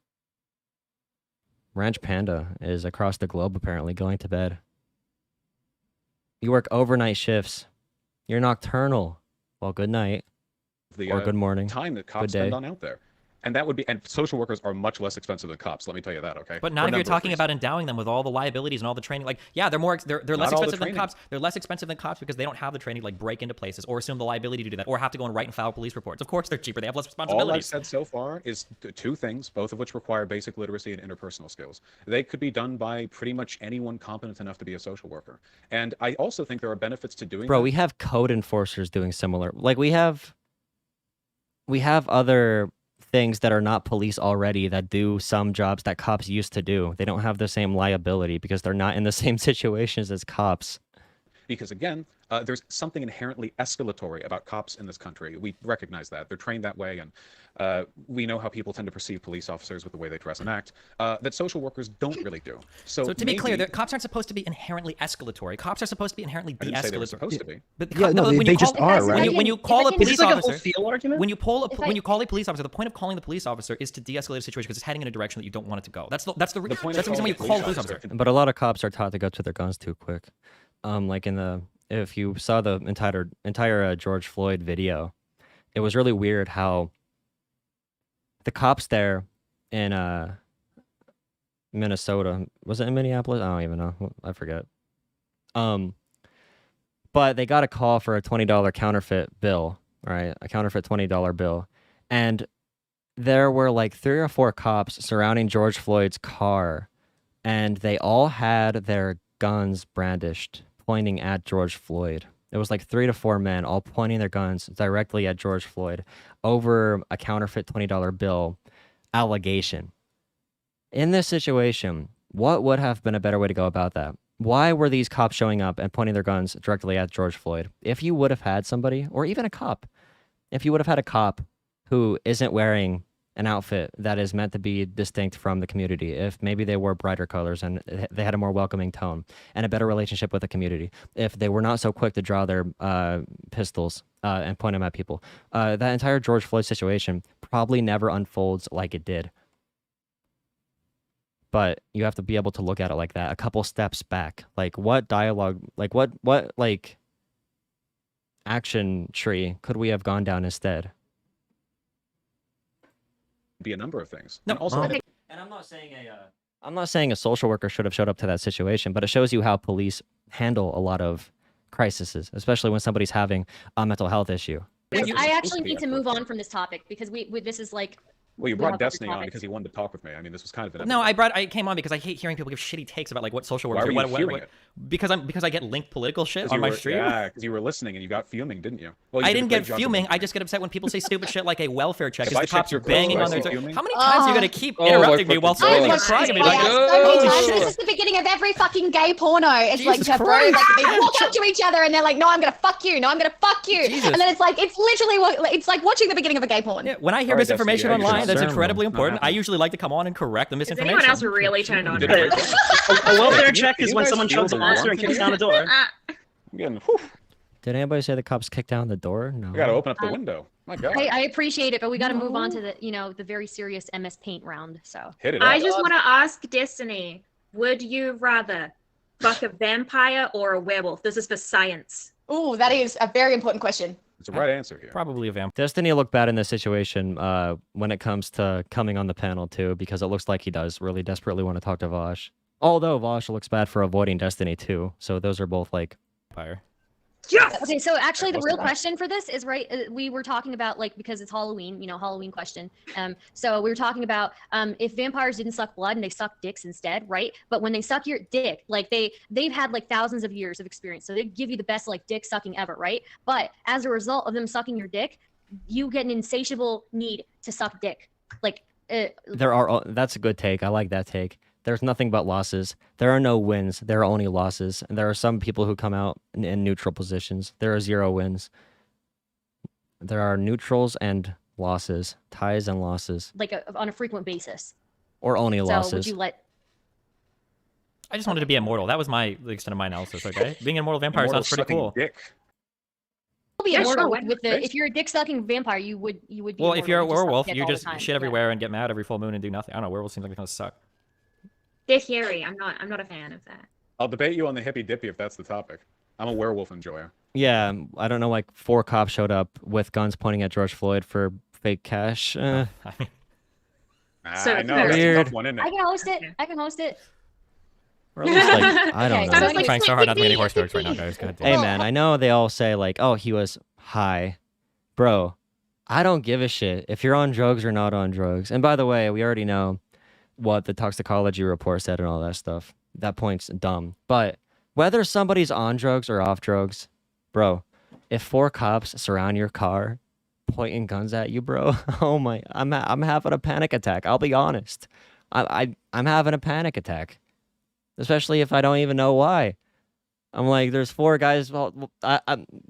Speaker 1: Ranch Panda is across the globe apparently going to bed. You work overnight shifts. You're nocturnal. Well, good night.
Speaker 8: The
Speaker 1: Or good morning.
Speaker 8: time that
Speaker 1: Good
Speaker 8: cops
Speaker 1: day.
Speaker 8: spend on out there. And that would be, and social workers are much less expensive than cops. Let me tell you that, okay?
Speaker 3: But
Speaker 8: For
Speaker 3: not
Speaker 8: a
Speaker 3: if you're
Speaker 8: number of
Speaker 3: talking
Speaker 8: reasons.
Speaker 3: about endowing them with all the liabilities and all the training. Like, yeah, they're less
Speaker 8: Not all the
Speaker 3: expensive than
Speaker 8: training.
Speaker 3: cops. They're less expensive than cops because they don't have the training to like break into places or assume the liability to do that or have to go and write and file police reports. Of course, they're cheaper. They have less
Speaker 8: All I've
Speaker 3: responsibilities.
Speaker 8: said so far is two things, both of which require basic literacy and interpersonal skills. They could be done by pretty much anyone competent enough to be a social worker. And I also think there are benefits to doing
Speaker 1: Bro,
Speaker 8: that.
Speaker 1: we have code enforcers doing similar. Like, we have other things that are not police already that do some jobs that cops used to do. They don't have the same liability because they're not in the same situations as cops.
Speaker 8: Because again, there's something inherently escalatory about cops in this country. We recognize that. They're trained that way, and we know how people tend to perceive police officers with the way they dress and act, that social workers don't really do.
Speaker 3: So to be clear,
Speaker 8: maybe-
Speaker 3: cops aren't supposed to be inherently escalatory. Cops are supposed to be inherently
Speaker 8: I didn't say they were
Speaker 3: de-escalatory.
Speaker 8: supposed to be.
Speaker 3: But the
Speaker 9: Yeah,
Speaker 3: cop-
Speaker 9: no,
Speaker 3: when
Speaker 9: they
Speaker 3: you
Speaker 9: just
Speaker 3: call-
Speaker 9: are,
Speaker 3: when
Speaker 9: right?
Speaker 3: you, when you
Speaker 7: If
Speaker 3: call
Speaker 7: I
Speaker 3: a
Speaker 7: can-
Speaker 4: Is
Speaker 3: police
Speaker 4: this like a
Speaker 3: officer,
Speaker 4: whole feel argument?
Speaker 3: when you call
Speaker 7: If I-
Speaker 3: when you call a police officer, the point of calling the police officer is to de-escalate a situation because it's heading in a direction that you don't want it to go. That's the
Speaker 8: point of
Speaker 3: reason why you
Speaker 8: calling a
Speaker 3: call a
Speaker 8: police
Speaker 3: police
Speaker 8: officer
Speaker 3: officer.
Speaker 1: But a lot of cops are taught to go to their guns too quick. Like if you saw the entire George Floyd video, it was really weird how the cops there in Minnesota, was it in Minneapolis? I don't even know. I forget. But they got a call for a $20 counterfeit bill, right? A counterfeit $20 bill. And there were like 3 or 4 cops surrounding George Floyd's car, and they all had their guns brandished, pointing at George Floyd. It was like 3 to 4 men all pointing their guns directly at George Floyd over a counterfeit $20 bill allegation. In this situation, what would have been a better way to go about that? Why were these cops showing up and pointing their guns directly at George Floyd? If you would have had somebody, or even a cop, if you would have had a cop who isn't wearing an outfit that is meant to be distinct from the community, if maybe they wore brighter colors and they had a more welcoming tone and a better relationship with the community, if they were not so quick to draw their pistols and point them at people, that entire George Floyd situation probably never unfolds like it did. But you have to be able to look at it like that, a couple steps back. Like, what dialogue, like what like action tree could we have gone down instead?
Speaker 8: Be a number of things.
Speaker 3: No,
Speaker 8: And also,
Speaker 7: okay.
Speaker 1: And I'm not saying a social worker should have showed up to that situation, but it shows you how police handle a lot of crises, especially when somebody's having a mental health issue.
Speaker 7: I actually need to move on from this topic because we this is like
Speaker 8: Well, you
Speaker 7: we have
Speaker 8: brought
Speaker 7: other
Speaker 8: Destiny on
Speaker 7: topics.
Speaker 8: because he wanted to talk with me. I mean, this was kind of an.
Speaker 3: No, I came on because I hate hearing people give shitty takes about like what social workers.
Speaker 8: Why were you hearing it?
Speaker 3: Because I get linked political shit on my stream.
Speaker 8: Yeah, because you were listening and you got fuming, didn't you? Well, you
Speaker 3: I
Speaker 8: did a
Speaker 3: didn't
Speaker 8: great
Speaker 3: get
Speaker 8: job
Speaker 3: fuming.
Speaker 8: of
Speaker 3: I just get upset when people say stupid shit like a welfare check.
Speaker 8: If
Speaker 3: Is
Speaker 8: I
Speaker 3: the
Speaker 8: check
Speaker 3: cops
Speaker 8: your
Speaker 3: banging
Speaker 8: clothes,
Speaker 3: on
Speaker 8: I
Speaker 3: their
Speaker 8: see
Speaker 3: door?
Speaker 8: fuming.
Speaker 3: How many times are you gonna keep
Speaker 11: Oh,
Speaker 3: interrupting
Speaker 11: my
Speaker 3: me while
Speaker 11: fucking
Speaker 3: someone's
Speaker 11: God.
Speaker 3: like crying and be
Speaker 5: Like,
Speaker 3: like,
Speaker 5: so many times.
Speaker 3: "Oh,
Speaker 5: This is the beginning of every fucking gay porno. It's like,
Speaker 3: Jesus
Speaker 5: bro,
Speaker 3: Christ.
Speaker 5: like, they walk up to each other and they're like, no, I'm gonna fuck you. No, I'm gonna fuck you.
Speaker 3: Jesus.
Speaker 5: And then it's like, it's literally, it's like watching the beginning of a gay porn.
Speaker 3: Yeah, when I hear
Speaker 8: Alright,
Speaker 3: misinformation
Speaker 8: Destiny, yeah, you
Speaker 3: online
Speaker 8: should
Speaker 3: that's
Speaker 8: concern
Speaker 3: incredibly
Speaker 8: them. Not
Speaker 3: important, I
Speaker 8: happening.
Speaker 3: usually like to come on and correct the
Speaker 10: Is
Speaker 3: misinformation.
Speaker 10: anyone else really turned on?
Speaker 8: Did
Speaker 10: to
Speaker 8: it
Speaker 10: it?
Speaker 8: work?
Speaker 4: A welfare
Speaker 8: Can
Speaker 4: check
Speaker 8: you
Speaker 4: is when
Speaker 8: guys
Speaker 4: someone
Speaker 8: feel
Speaker 4: chugs
Speaker 8: the
Speaker 4: a monster and
Speaker 8: warmth?
Speaker 4: kicks down a door.
Speaker 8: I'm getting, whew,
Speaker 1: Did anybody say the cops kicked down the door? No.
Speaker 8: I gotta open up the window. My God.
Speaker 7: I appreciate it, but we got to move on to the very serious MS Paint round. So
Speaker 8: Hit it up.
Speaker 10: I just want to ask Destiny, would you rather fuck a vampire or a werewolf? This is for science.
Speaker 5: Ooh, that is a very important question.
Speaker 8: It's the right answer here.
Speaker 3: Probably a vampire.
Speaker 1: Destiny looked bad in this situation when it comes to coming on the panel too, because it looks like he does really desperately want to talk to Vaush. Although Vaush looks bad for avoiding Destiny too, so those are both like
Speaker 3: Vampire.
Speaker 10: Yes.
Speaker 7: Okay, so actually the
Speaker 8: What's
Speaker 7: real
Speaker 8: that?
Speaker 7: question for this is we were talking about like because it's Halloween, Halloween question. So we were talking about if vampires didn't suck blood and they suck dicks instead, right? But when they suck your dick, like they've had like thousands of years of experience, so they give you the best like dick sucking ever, right? But as a result of them sucking your dick, you get an insatiable need to suck dick. Like
Speaker 1: that's a good take. I like that take. There's nothing but losses. There are no wins. There are only losses. And there are some people who come out in neutral positions. There are 0 wins. There are neutrals and losses, ties and losses,
Speaker 7: like on a frequent basis.
Speaker 1: or only
Speaker 7: So
Speaker 1: losses.
Speaker 7: would you let?
Speaker 3: I just wanted to be immortal. That was the extent of my analysis. Okay, being an immortal vampire
Speaker 8: Immortal
Speaker 3: sounds pretty
Speaker 8: sucking
Speaker 3: cool.
Speaker 8: Dick.
Speaker 7: You'll be
Speaker 10: Yeah,
Speaker 7: immortal
Speaker 10: sure,
Speaker 7: with the if you're a dick sucking vampire, you would be.
Speaker 3: Well, if
Speaker 7: immortal.
Speaker 3: you're a
Speaker 7: You just suck
Speaker 3: werewolf,
Speaker 7: dick
Speaker 3: you
Speaker 7: all the
Speaker 3: just
Speaker 7: time.
Speaker 3: shit
Speaker 7: Yeah.
Speaker 3: everywhere and get mad every full moon and do nothing. I don't know. Werewolves seems like they kind of suck.
Speaker 10: They're hairy. I'm not a fan of that.
Speaker 8: I'll debate you on the hippy dippy if that's the topic. I'm a werewolf enjoyer.
Speaker 1: Yeah, I don't know, like 4 cops showed up with guns pointing at George Floyd for fake cash.
Speaker 3: I mean,
Speaker 10: So
Speaker 8: I know.
Speaker 10: weird.
Speaker 8: That's a
Speaker 1: Weird.
Speaker 8: tough one, isn't
Speaker 7: I
Speaker 8: it?
Speaker 7: can host it. I can host it.
Speaker 1: Or at least, like, I don't
Speaker 7: Okay,
Speaker 1: know.
Speaker 7: so
Speaker 10: I was
Speaker 7: I'm
Speaker 10: like,
Speaker 3: trying so hard not to make any horse jokes right now, guys. God damn.
Speaker 1: Hey
Speaker 7: Well,
Speaker 1: man, I know they all say like, oh, he was high. Bro, I don't give a shit if you're on drugs or not on drugs. And by the way, we already know what the toxicology report said and all that stuff. That point's dumb. But whether somebody's on drugs or off drugs, bro, if 4 cops surround your car pointing guns at you, bro, oh my, I'm having a panic attack. I'll be honest. I'm having a panic attack. Especially if I don't even know why. I'm like, there's 4 guys. Well,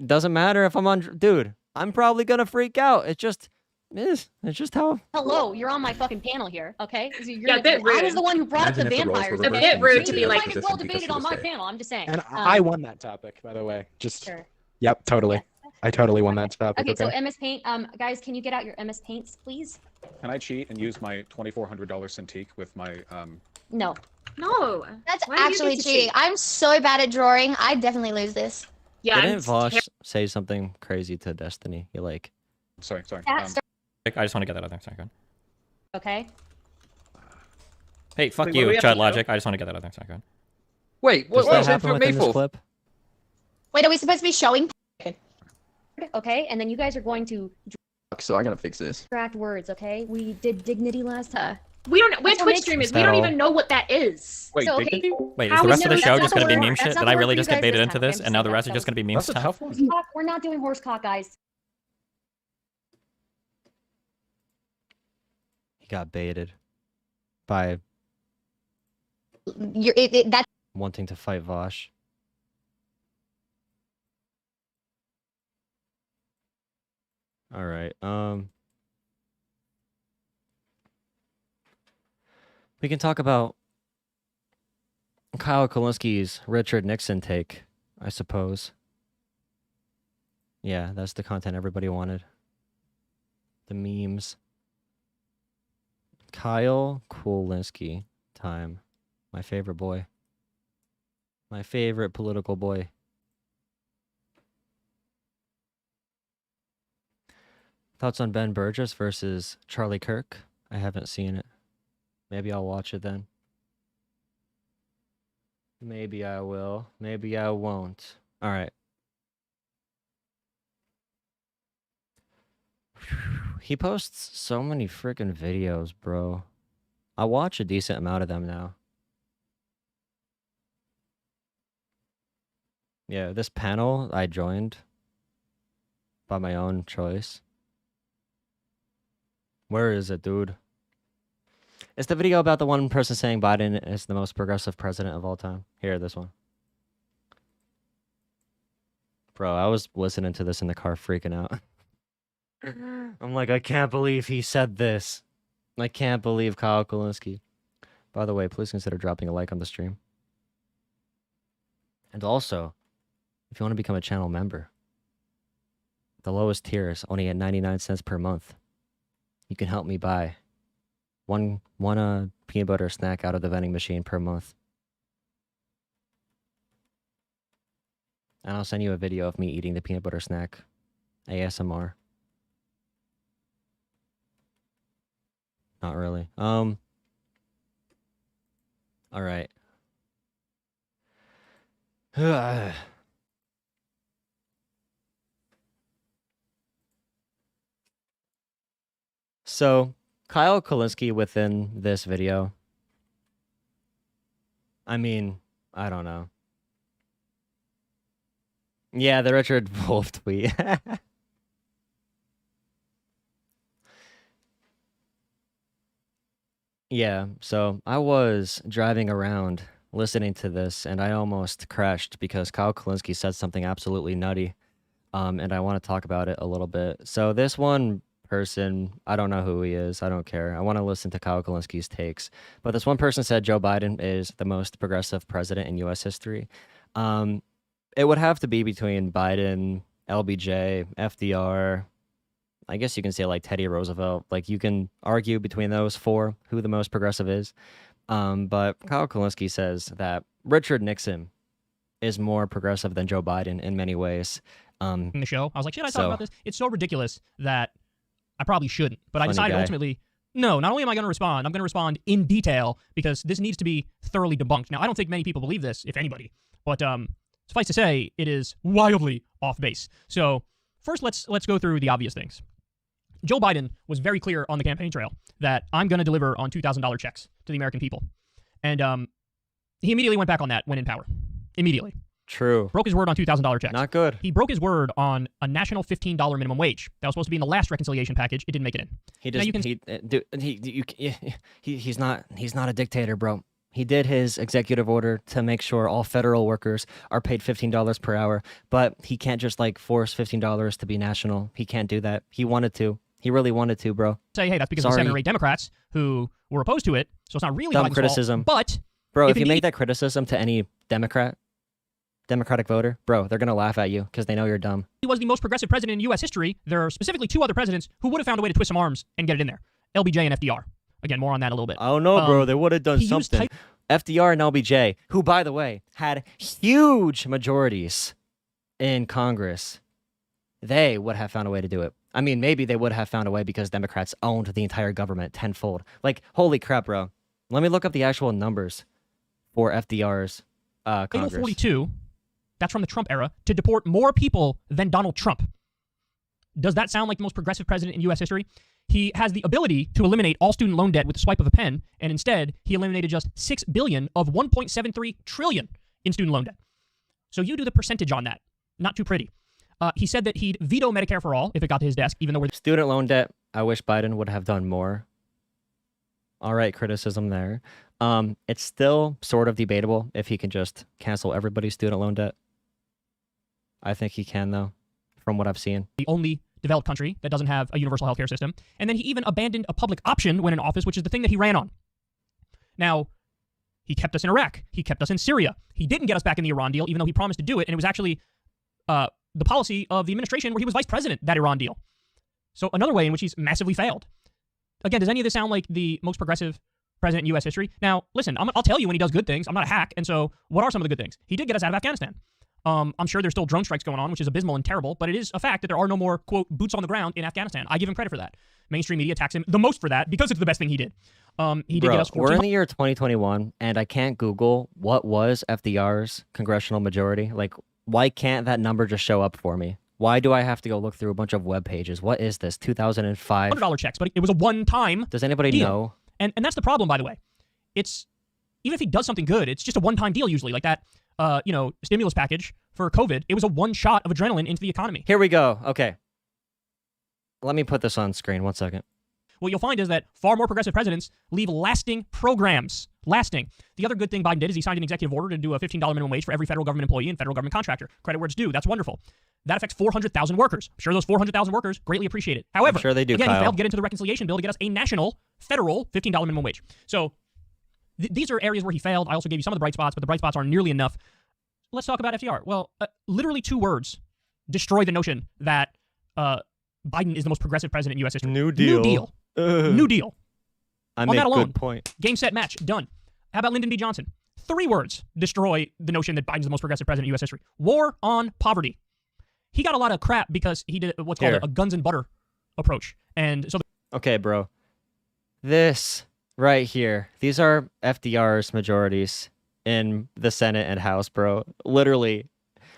Speaker 1: doesn't matter if I'm on. Dude, I'm probably gonna freak out. It just is. It's just how.
Speaker 7: Hello, you're on my fucking panel here, okay? So you're
Speaker 10: Yeah, a bit
Speaker 7: I was
Speaker 10: rude.
Speaker 7: the one who brought up the
Speaker 11: Imagine if the roles
Speaker 7: vampires.
Speaker 11: were
Speaker 10: A
Speaker 7: okay?
Speaker 10: bit rude to
Speaker 7: Maybe
Speaker 10: be
Speaker 7: it
Speaker 10: like-
Speaker 7: might be well debated on my panel. I'm just saying.
Speaker 9: And I won that topic, by the way. Just
Speaker 7: Sure.
Speaker 9: yep, totally. I totally won that topic.
Speaker 7: Okay, so MS Paint, guys, can you get out your MS Paints, please?
Speaker 8: Can I cheat and use my $2,400 Cintiq with my
Speaker 7: No.
Speaker 10: No.
Speaker 5: That's
Speaker 10: Why do you
Speaker 5: actually
Speaker 10: get to
Speaker 5: cheating.
Speaker 10: cheat?
Speaker 5: I'm so bad at drawing. I definitely lose this.
Speaker 10: Yeah.
Speaker 1: Didn't
Speaker 10: I'm
Speaker 1: Vaush say something crazy to Destiny? He like.
Speaker 8: sorry.
Speaker 7: That start-
Speaker 3: I just want to get that out there. Sorry, go ahead.
Speaker 7: okay.
Speaker 3: Hey, fuck
Speaker 4: Wait, what do
Speaker 3: you,
Speaker 4: we have
Speaker 3: Chud
Speaker 4: to
Speaker 3: Logic. I just want to get that out there. Sorry, go ahead.
Speaker 11: Wait,
Speaker 1: Does
Speaker 11: what
Speaker 1: that
Speaker 11: was it
Speaker 1: happen
Speaker 11: for me
Speaker 1: within this
Speaker 11: for?
Speaker 1: clip?
Speaker 5: Wait, are we supposed to be showing?
Speaker 7: Okay, and then you guys are going to
Speaker 6: So I gotta fix this.
Speaker 7: extract words, okay? We did dignity last time.
Speaker 10: We don't. We're
Speaker 7: That's what
Speaker 10: Twitch
Speaker 7: makes-
Speaker 10: streamers.
Speaker 1: Is
Speaker 10: We
Speaker 1: that
Speaker 10: don't
Speaker 1: all?
Speaker 10: even know what that is.
Speaker 8: Wait,
Speaker 7: So, okay,
Speaker 8: dignity?
Speaker 3: Wait,
Speaker 10: How
Speaker 3: is the
Speaker 10: is
Speaker 3: rest of the
Speaker 10: it-
Speaker 3: show
Speaker 10: that's
Speaker 3: just
Speaker 10: not
Speaker 3: going to
Speaker 10: the
Speaker 3: be
Speaker 10: word.
Speaker 3: meme
Speaker 7: That's
Speaker 3: shit?
Speaker 7: not
Speaker 3: Did
Speaker 7: the
Speaker 3: I
Speaker 7: word
Speaker 3: really
Speaker 7: for
Speaker 3: just
Speaker 7: you
Speaker 3: get
Speaker 7: guys
Speaker 3: baited
Speaker 7: this
Speaker 3: into
Speaker 7: time.
Speaker 3: this,
Speaker 7: Okay,
Speaker 3: and now the
Speaker 7: I'm
Speaker 3: rest are
Speaker 7: sorry,
Speaker 3: just going to be
Speaker 8: That's
Speaker 3: meme
Speaker 8: a
Speaker 3: stuff?
Speaker 8: tough one.
Speaker 7: We're not doing horse cock, guys.
Speaker 1: He got baited by
Speaker 5: That's
Speaker 1: wanting to fight Vaush. All right. We can talk about Kyle Kulinski's Richard Nixon take, I suppose. Yeah, that's the content everybody wanted. The memes. Kyle Kulinski time. My favorite boy. My favorite political boy. Thoughts on Ben Burgess versus Charlie Kirk? I haven't seen it. Maybe I'll watch it then. Maybe I will. Maybe I won't. All right. He posts so many freaking videos, bro. I watch a decent amount of them now. Yeah, this panel I joined by my own choice. Where is it, dude? It's the video about the one person saying Biden is the most progressive president of all time. Here, this one. Bro, I was listening to this in the car freaking out. I'm like, I can't believe he said this. I can't believe Kyle Kulinski. By the way, please consider dropping a like on the stream. And also, if you want to become a channel member, the lowest tier is only at 99 cents per month. You can help me buy one peanut butter snack out of the vending machine per month. And I'll send you a video of me eating the peanut butter snack. ASMR. Not really. All right. So, Kyle Kulinski within this video, I mean, I don't know. Yeah, the Richard Wolf tweet. Yeah, so I was driving around listening to this and I almost crashed because Kyle Kulinski said something absolutely nutty. And I want to talk about it a little bit. So this one person, I don't know who he is. I don't care. I want to listen to Kyle Kulinski's takes. But this one person said Joe Biden is the most progressive president in U.S. history. It would have to be between Biden, LBJ, FDR. I guess you can say like Teddy Roosevelt. Like you can argue between those four who the most progressive is. But Kyle Kulinski says that Richard Nixon is more progressive than Joe Biden in many ways.
Speaker 3: In the show, I was like, should I talk about this? It's so ridiculous that I probably shouldn't. But I decided ultimately, no, not only am I going to respond, I'm going to respond in detail because this needs to be thoroughly debunked. Now, I don't think many people believe this, if anybody. But suffice to say, it is wildly off base. So first, let's go through the obvious things. Joe Biden was very clear on the campaign trail that I'm going to deliver on $2,000 checks to the American people. And he immediately went back on that when in power. Immediately.
Speaker 1: True.
Speaker 3: Broke his word on $2,000 checks.
Speaker 1: Not good.
Speaker 3: He broke his word on a national $15 minimum wage. That was supposed to be in the last reconciliation package. It didn't make it in.
Speaker 1: He he's not a dictator, bro. He did his executive order to make sure all federal workers are paid $15 per hour, but he can't just like force $15 to be national. He can't do that. He wanted to. He really wanted to, bro.
Speaker 3: Say, hey, that's because of 7 or 8 Democrats who were opposed to it, so it's not really
Speaker 1: dumb
Speaker 3: Biden's
Speaker 1: criticism.
Speaker 3: fault. But
Speaker 1: bro, if you make that criticism to any Democratic voter, bro, they're gonna laugh at you because they know you're dumb.
Speaker 3: He was the most progressive president in U.S. history. There are specifically 2 other presidents who would have found a way to twist some arms and get it in there. LBJ and FDR. Again, more on that in a little bit.
Speaker 1: I don't know, bro. They would have done something. FDR and LBJ, who, by the way, had huge majorities in Congress, they would have found a way to do it. I mean, maybe they would have found a way because Democrats owned the entire government tenfold. Like, holy crap, bro. Let me look up the actual numbers for FDR's Congress.
Speaker 3: Title 42, that's from the Trump era, to deport more people than Donald Trump. Does that sound like the most progressive president in U.S. history? He has the ability to eliminate all student loan debt with the swipe of a pen, and instead, he eliminated just $6 billion of $1.73 trillion in student loan debt. So you do the percentage on that. Not too pretty. He said that he'd veto Medicare for all if it got to his desk, even though we're...
Speaker 1: Student loan debt, I wish Biden would have done more. All right, criticism there. It's still sort of debatable if he can just cancel everybody's student loan debt. I think he can, though, from what I've seen.
Speaker 3: The only developed country that doesn't have a universal healthcare system. And then he even abandoned a public option when in office, which is the thing that he ran on. Now, he kept us in Iraq. He kept us in Syria. He didn't get us back in the Iran deal, even though he promised to do it. And it was actually the policy of the administration where he was vice president, that Iran deal. So another way in which he's massively failed. Again, does any of this sound like the most progressive president in U.S. history? Now, listen, I'll tell you when he does good things. I'm not a hack. And so what are some of the good things? He did get us out of Afghanistan. I'm sure there's still drone strikes going on, which is abysmal and terrible, but it is a fact that there are no more, quote, boots on the ground in Afghanistan. I give him credit for that. Mainstream media attacks him the most for that because it's the best thing he did. He did get us 14...
Speaker 1: We're in the year 2021, and I can't Google what was FDR's congressional majority. Like, why can't that number just show up for me? Why do I have to go look through a bunch of web pages? What is this? 2005?
Speaker 3: $100 checks, but it was a one-time
Speaker 1: Does anybody
Speaker 3: deal.
Speaker 1: know?
Speaker 3: And that's the problem, by the way. It's even if he does something good, it's just a one-time deal usually, like that, stimulus package for COVID. It was a one shot of adrenaline into the economy.
Speaker 1: Here we go. Okay. Let me put this on screen. 1 second.
Speaker 3: What you'll find is that far more progressive presidents leave lasting programs. Lasting. The other good thing Biden did is he signed an executive order to do a $15 minimum wage for every federal government employee and federal government contractor. Credit where it's due. That's wonderful. That affects 400,000 workers. I'm sure those 400,000 workers greatly appreciate it. However,
Speaker 1: I'm sure they do,
Speaker 3: again,
Speaker 1: Kyle.
Speaker 3: he failed to get into the reconciliation bill to get us a national, federal $15 minimum wage. So these are areas where he failed. I also gave you some of the bright spots, but the bright spots aren't nearly enough. Let's talk about FDR. Well, literally 2 words destroy the notion that Biden is the most progressive president in U.S. history.
Speaker 1: New Deal.
Speaker 3: New Deal. New Deal.
Speaker 1: I
Speaker 3: On
Speaker 1: make
Speaker 3: that alone,
Speaker 1: good point.
Speaker 3: Game, set, match. Done. How about Lyndon B. Johnson? 3 words destroy the notion that Biden's the most progressive president in U.S. history. War on poverty. He got a lot of crap because he did what's called a guns and butter approach. And so...
Speaker 1: Okay, bro. This right here. These are FDR's majorities in the Senate and House, bro. Literally,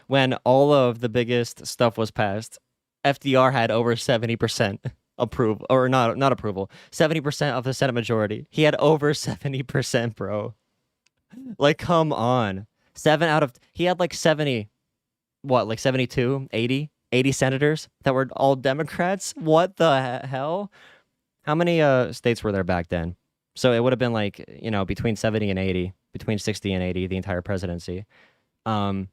Speaker 1: when all of the biggest stuff was passed, FDR had over 70% approval, or not approval, 70% of the Senate majority. He had over 70%, bro. Like, come on. He had like 70, what, like 72, 80 senators that were all Democrats? What the hell? How many states were there back then? So it would have been like, between 70 and 80, between 60 and 80, the entire presidency. The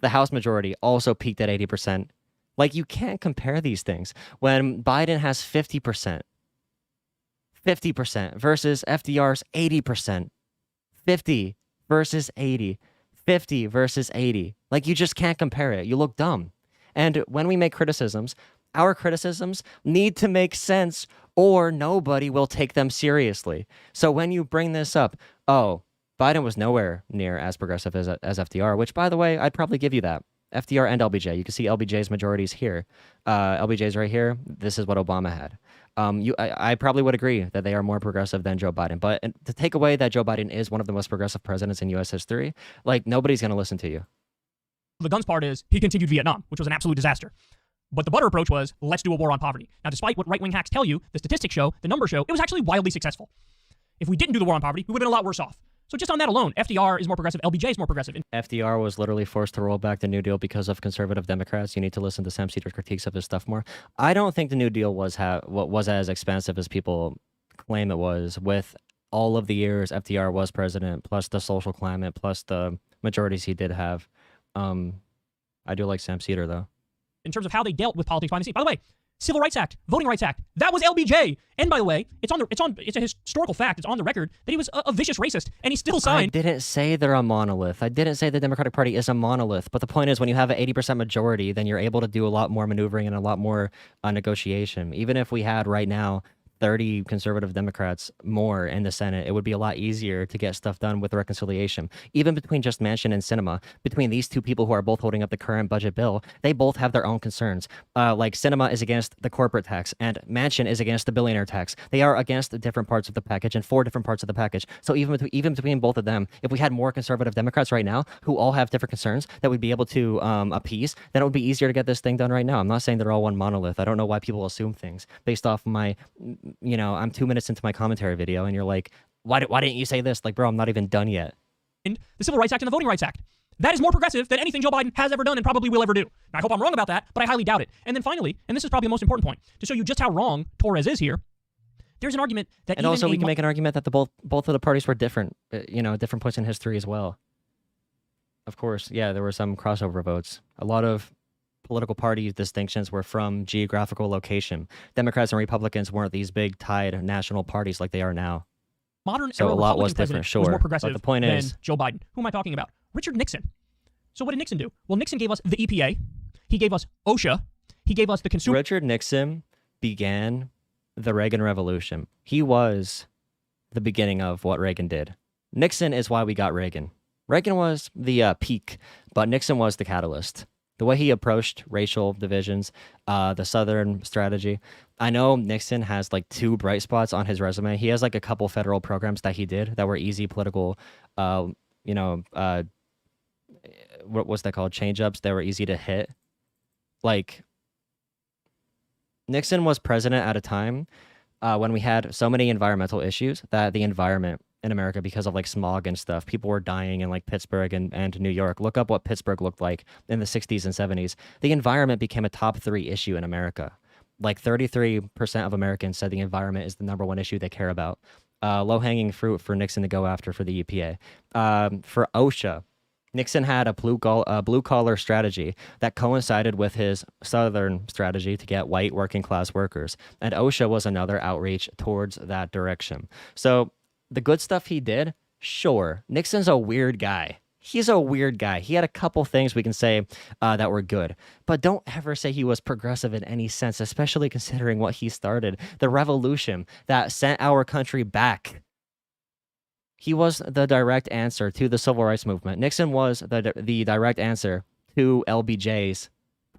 Speaker 1: House majority also peaked at 80%. Like, you can't compare these things. When Biden has 50% versus FDR's 80%, 50 versus 80, 50 versus 80. Like, you just can't compare it. You look dumb. And when we make criticisms, our criticisms need to make sense or nobody will take them seriously. So when you bring this up, Biden was nowhere near as progressive as FDR, which, by the way, I'd probably give you that. FDR and LBJ. You can see LBJ's majorities here. LBJ's right here. This is what Obama had. I probably would agree that they are more progressive than Joe Biden. But to take away that Joe Biden is one of the most progressive presidents in U.S. history, like, nobody's going to listen to you.
Speaker 3: The guns part is he continued Vietnam, which was an absolute disaster. But the butter approach was, let's do a war on poverty. Now, despite what right-wing hacks tell you, the statistics show, the numbers show, it was actually wildly successful. If we didn't do the war on poverty, we would have been a lot worse off. So just on that alone, FDR is more progressive, LBJ is more progressive.
Speaker 1: FDR was literally forced to roll back the New Deal because of conservative Democrats. You need to listen to Sam Cedars' critiques of his stuff more. I don't think the New Deal was as expansive as people claim it was. With all of the years FDR was president, plus the social climate, plus the majorities he did have. I do like Sam Cedar, though.
Speaker 3: In terms of how they dealt with politics behind the scenes. By the way, Civil Rights Act, Voting Rights Act, that was LBJ. And by the way, it's a historical fact, it's on the record that he was a vicious racist, and he still signed.
Speaker 1: I didn't say they're a monolith. I didn't say the Democratic Party is a monolith. But the point is, when you have an 80% majority, then you're able to do a lot more maneuvering and a lot more negotiation. Even if we had right now 30 conservative Democrats more in the Senate, it would be a lot easier to get stuff done with reconciliation. Even between just Manchin and Sinema, between these two people who are both holding up the current budget bill, they both have their own concerns. Like, Sinema is against the corporate tax, and Manchin is against the billionaire tax. They are against the different parts of the package and 4 different parts of the package. So even between both of them, if we had more conservative Democrats right now who all have different concerns that we'd be able to appease, then it would be easier to get this thing done right now. I'm not saying they're all one monolith. I don't know why people assume things based off my... I'm 2 minutes into my commentary video and you're like, why didn't you say this? Like, bro, I'm not even done yet.
Speaker 3: The Civil Rights Act and the Voting Rights Act. That is more progressive than anything Joe Biden has ever done and probably will ever do. Now, I hope I'm wrong about that, but I highly doubt it. And then finally, and this is probably the most important point, to show you just how wrong Torres is here, there's an argument that
Speaker 1: and also we can make an argument that both of the parties were different, different points in history as well. Of course, yeah, there were some crossover votes. A lot of political party distinctions were from geographical location. Democrats and Republicans weren't these big tied national parties like they are now.
Speaker 3: Modern
Speaker 1: so
Speaker 3: era
Speaker 1: a lot
Speaker 3: Republican
Speaker 1: was different, sure.
Speaker 3: Was more progressive
Speaker 1: but the point
Speaker 3: than
Speaker 1: is,
Speaker 3: Joe Biden. Who am I talking about? Richard Nixon. So what did Nixon do? Well, Nixon gave us the EPA. He gave us OSHA. He gave us the consumer.
Speaker 1: Richard Nixon began the Reagan Revolution. He was the beginning of what Reagan did. Nixon is why we got Reagan. Reagan was the peak, but Nixon was the catalyst. The way he approached racial divisions, the Southern strategy. I know Nixon has like 2 bright spots on his resume. He has like a couple federal programs that he did that were easy political, what was that called? Change-ups that were easy to hit. like Nixon was president at a time when we had so many environmental issues that the environment in America, because of like smog and stuff, people were dying in like Pittsburgh and New York. Look up what Pittsburgh looked like in the 60s and 70s. The environment became a top 3 issue in America. Like 33% of Americans said the environment is the #1 issue they care about. Low-hanging fruit for Nixon to go after for the EPA. For OSHA, Nixon had a blue-collar strategy that coincided with his Southern strategy to get white working-class workers. And OSHA was another outreach towards that direction. So the good stuff he did, sure. Nixon's a weird guy. He's a weird guy. He had a couple things we can say that were good, but don't ever say he was progressive in any sense, especially considering what he started, the revolution that sent our country back. He was the direct answer to the civil rights movement. Nixon was the direct answer to LBJ's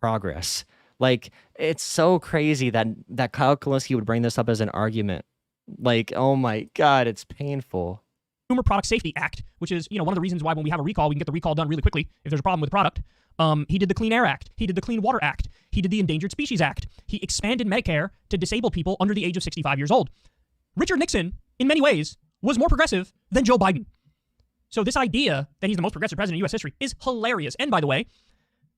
Speaker 1: progress. Like, it's so crazy that Kyle Kulinski would bring this up as an argument. Like, oh my God, it's painful.
Speaker 11: Consumer Product Safety Act, which is, one of the reasons why when we have a recall, we can get the recall done really quickly if there's a problem with the product. He did the Clean Air Act. He did the Clean Water Act. He did the Endangered Species Act. He expanded Medicare to disabled people under the age of 65 years old. Richard Nixon, in many ways, was more progressive than Joe Biden. So this idea that he's the most progressive president in U.S. history is hilarious. And by the way,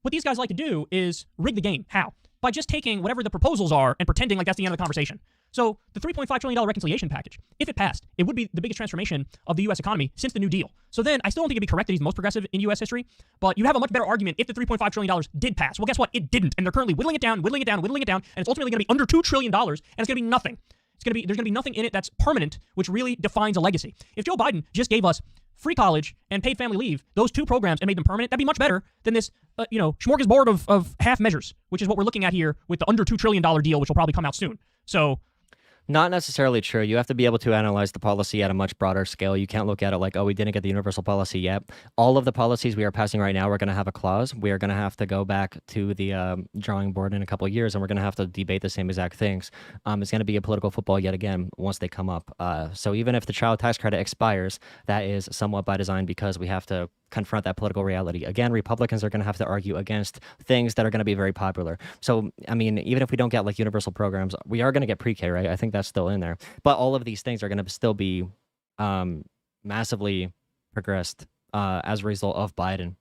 Speaker 11: what these guys like to do is rig the game. How? By just taking whatever the proposals are and pretending like that's the end of the conversation. So the $3.5 trillion reconciliation package, if it passed, it would be the biggest transformation of the U.S. economy since the New Deal. So then I still don't think it'd be correct that he's the most progressive in U.S. history, but you have a much better argument if the $3.5 trillion did pass. Well, guess what? It didn't. And they're currently whittling it down, and it's ultimately going to be under $2 trillion, and it's going to be nothing. There's going to be nothing in it that's permanent, which really defines a legacy. If Joe Biden just gave us free college and paid family leave, those 2 programs, and made them permanent, that'd be much better than this, smorgasbord of half measures, which is what we're looking at here with the under $2 trillion deal, which will probably come out soon. So,
Speaker 1: not necessarily true. You have to be able to analyze the policy at a much broader scale. You can't look at it like, oh, we didn't get the universal policy yet. All of the policies we are passing right now, we're going to have a clause. We are going to have to go back to the drawing board in a couple of years, and we're going to have to debate the same exact things. It's going to be a political football yet again once they come up. So even if the child tax credit expires, that is somewhat by design because we have to confront that political reality. Again, Republicans are going to have to argue against things that are going to be very popular. So, I mean, even if we don't get like universal programs, we are going to get pre-K, right? I think that's still in there. But all of these things are going to still be massively progressed as a result of Biden.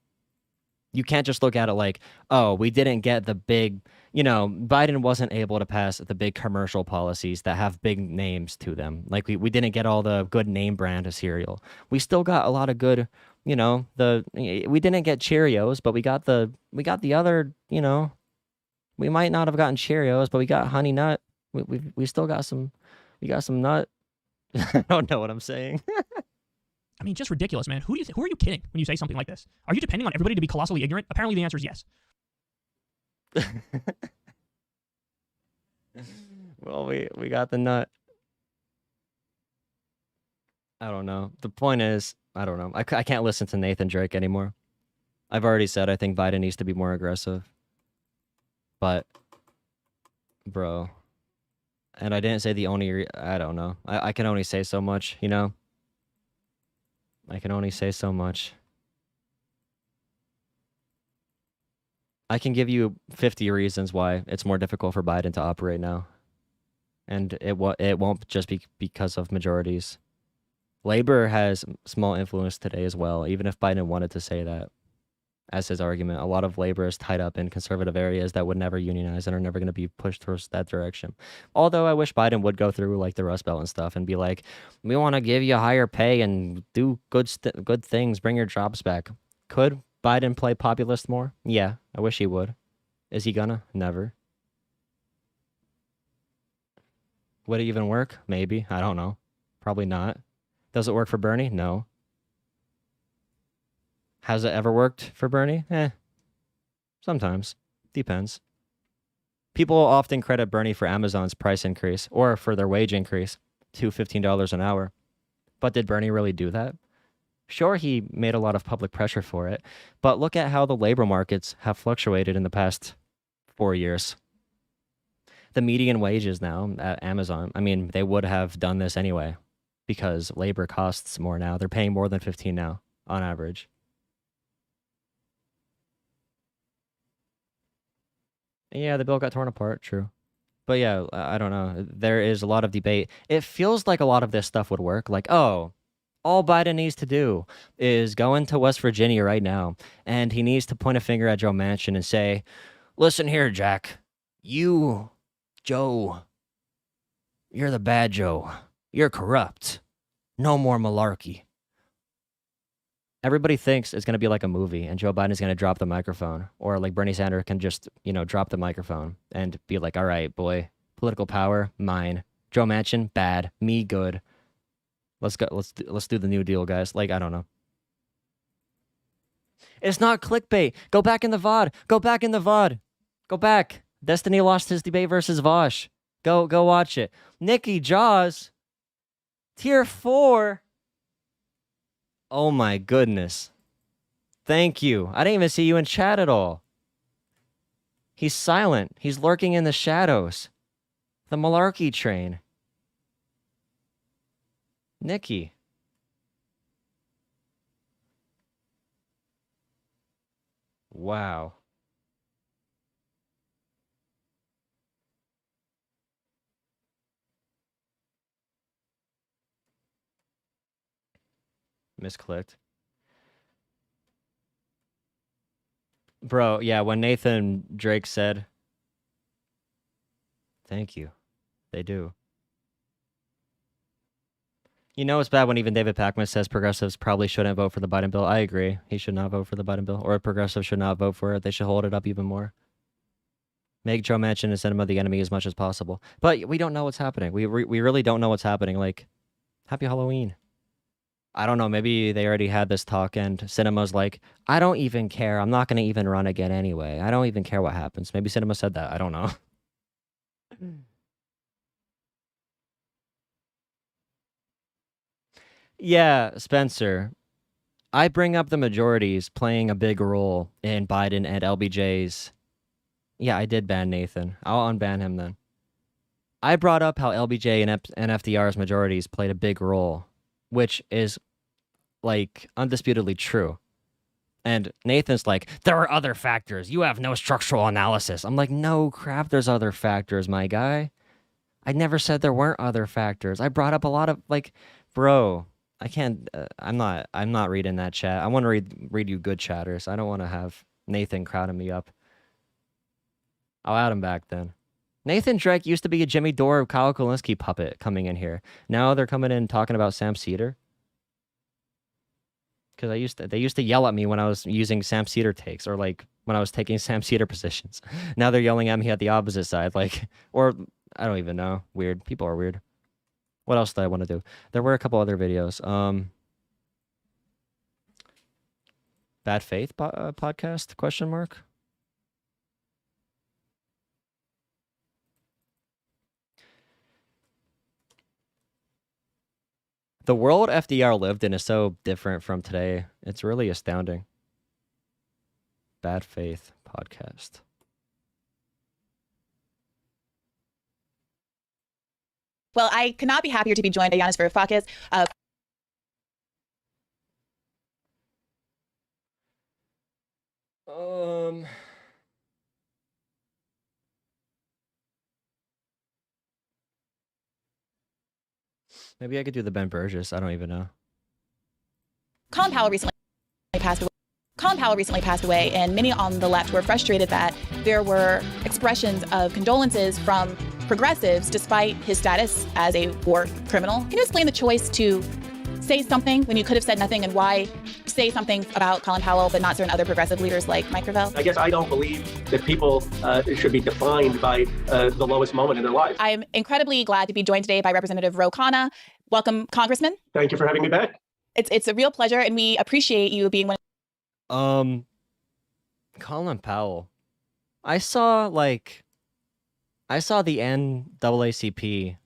Speaker 1: You can't just look at it like, oh, we didn't get the big, Biden wasn't able to pass the big commercial policies that have big names to them. Like we didn't get all the good name brand of cereal. We still got a lot of good, we didn't get Cheerios, but we got the other, we might not have gotten Cheerios, but we got Honey Nut. We still got some, we got some nut. I don't know what I'm saying.
Speaker 11: I mean, just ridiculous, man. Who are you kidding when you say something like this? Are you depending on everybody to be colossally ignorant? Apparently the answer is yes.
Speaker 1: Well, we got the nut. I don't know. The point is, I don't know. I can't listen to Nathan Drake anymore. I've already said I think Biden needs to be more aggressive. But, bro. And I didn't say the only... I don't know. I can only say so much, I can only say so much. I can give you 50 reasons why it's more difficult for Biden to operate now. And it won't just be because of majorities. Labor has small influence today as well, even if Biden wanted to say that as his argument. A lot of labor is tied up in conservative areas that would never unionize and are never going to be pushed towards that direction. Although I wish Biden would go through like the Rust Belt and stuff and be like, we want to give you higher pay and do good things, bring your jobs back. Could Biden play populist more? Yeah, I wish he would. Is he gonna? Never. Would it even work? Maybe. I don't know. Probably not. Does it work for Bernie? No. Has it ever worked for Bernie? Sometimes. Depends. People often credit Bernie for Amazon's price increase or for their wage increase to $15 an hour. But did Bernie really do that? Sure, he made a lot of public pressure for it, but look at how the labor markets have fluctuated in the past 4 years. The median wages now at Amazon, I mean, they would have done this anyway because labor costs more now. They're paying more than 15 now on average. Yeah, the bill got torn apart, true. But yeah, I don't know. There is a lot of debate. It feels like a lot of this stuff would work. Like, oh, all Biden needs to do is go into West Virginia right now, and he needs to point a finger at Joe Manchin and say, listen here, Jack. You, Joe, you're the bad Joe. You're corrupt. No more malarkey. Everybody thinks it's going to be like a movie and Joe Biden's going to drop the microphone, or like Bernie Sanders can just, drop the microphone and be like, all right, boy, political power, mine. Joe Manchin, bad. Me, good. Let's go. Let's do the New Deal, guys. Like, I don't know. It's not clickbait. Go back in the VOD. Go back in the VOD. Go back. Destiny lost his debate versus Vaush. Go watch it. Nikki Jaws, tier 4. Oh my goodness. Thank you. I didn't even see you in chat at all. He's silent. He's lurking in the shadows. The malarkey train. Nikki. Wow. Misclicked. Bro, yeah, when Nathan Drake said, thank you, they do. You know it's bad when even David Pakman says progressives probably shouldn't vote for the Biden bill. I agree. He should not vote for the Biden bill, or progressives should not vote for it. They should hold it up even more. Make Joe Manchin and Sinema the enemy as much as possible. But we don't know what's happening. We really don't know what's happening. Like, happy Halloween. I don't know, maybe they already had this talk and Cinema's like, I don't even care. I'm not going to even run again anyway. I don't even care what happens. Maybe Cinema said that. I don't know. Yeah, Spencer. I bring up the majorities playing a big role in Biden and LBJ's. Yeah, I did ban Nathan. I'll unban him then. I brought up how LBJ and FDR's majorities played a big role, which is like undisputedly true. And Nathan's like, there are other factors. You have no structural analysis. I'm like, no crap, there's other factors, my guy. I never said there weren't other factors. I brought up a lot of like, bro, I can't, I'm not reading that chat. I want to read you good chatters. I don't want to have Nathan crowding me up. I'll add him back then. Nathan Drake used to be a Jimmy Dore Kyle Kulinski puppet coming in here. Now they're coming in talking about Sam Cedar. Because they used to yell at me when I was using Sam Cedar takes, or like when I was taking Sam Cedar positions. Now they're yelling at me at the opposite side, like, or I don't even know. Weird. People are weird. What else did I want to do? There were a couple other videos. Bad Faith podcast? Question mark. The world FDR lived in is so different from today. It's really astounding. Bad Faith podcast.
Speaker 12: Well, I could not be happier to be joined by Yanis Varoufakis.
Speaker 1: Maybe I could do the Ben Burgess. I don't even know.
Speaker 12: Colin Powell recently passed away, and many on the left were frustrated that there were expressions of condolences from progressives despite his status as a war criminal. Can you explain the choice to say something when you could have said nothing, and why say something about Colin Powell but not certain other progressive leaders like Mike Gravel?
Speaker 13: I guess I don't believe that people should be defined by the lowest moment in their life.
Speaker 12: I am incredibly glad to be joined today by Representative Ro Khanna. Welcome, Congressman.
Speaker 13: Thank you for having me back.
Speaker 12: It's a real pleasure, and we appreciate you being one.
Speaker 1: Colin Powell. I saw the NAACP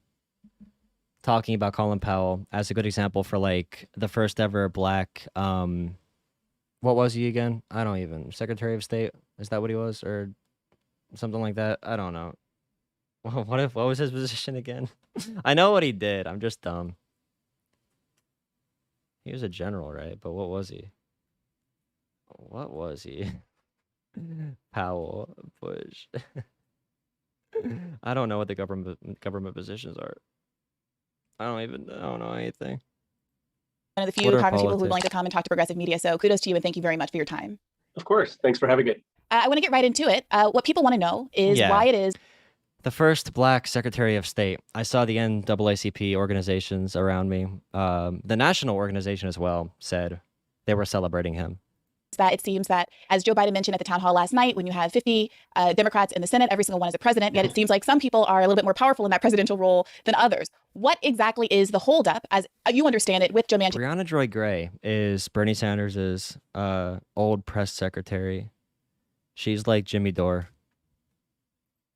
Speaker 1: talking about Colin Powell as a good example for like the first ever black what was he again? I don't even. Secretary of State? Is that what he was? Or something like that? I don't know. What was his position again? I know what he did. I'm just dumb. He was a general, right? But what was he? What was he? Powell, Bush. I don't know what the government positions are. I don't know anything.
Speaker 12: One of the
Speaker 1: What
Speaker 12: few
Speaker 1: are
Speaker 12: Congress people who would like to
Speaker 1: politics?
Speaker 12: come and talk to progressive media. So kudos to you and thank you very much for your time.
Speaker 13: Of course. Thanks for having it.
Speaker 12: I want to get right into it. What people want to know is
Speaker 1: Yeah.
Speaker 12: why it is
Speaker 1: The first black Secretary of State. I saw the NAACP organizations around me. The national organization as well said they were celebrating him.
Speaker 12: that it seems that, as Joe Biden mentioned at the town hall last night, when you have 50 Democrats in the Senate, every single one is a president, yet it seems like some people are a little bit more powerful in that presidential role than others. What exactly is the holdup, as you understand it, with Joe Manchin?
Speaker 1: Brianna Joy Gray is Bernie Sanders' old press secretary. She's like Jimmy Dore.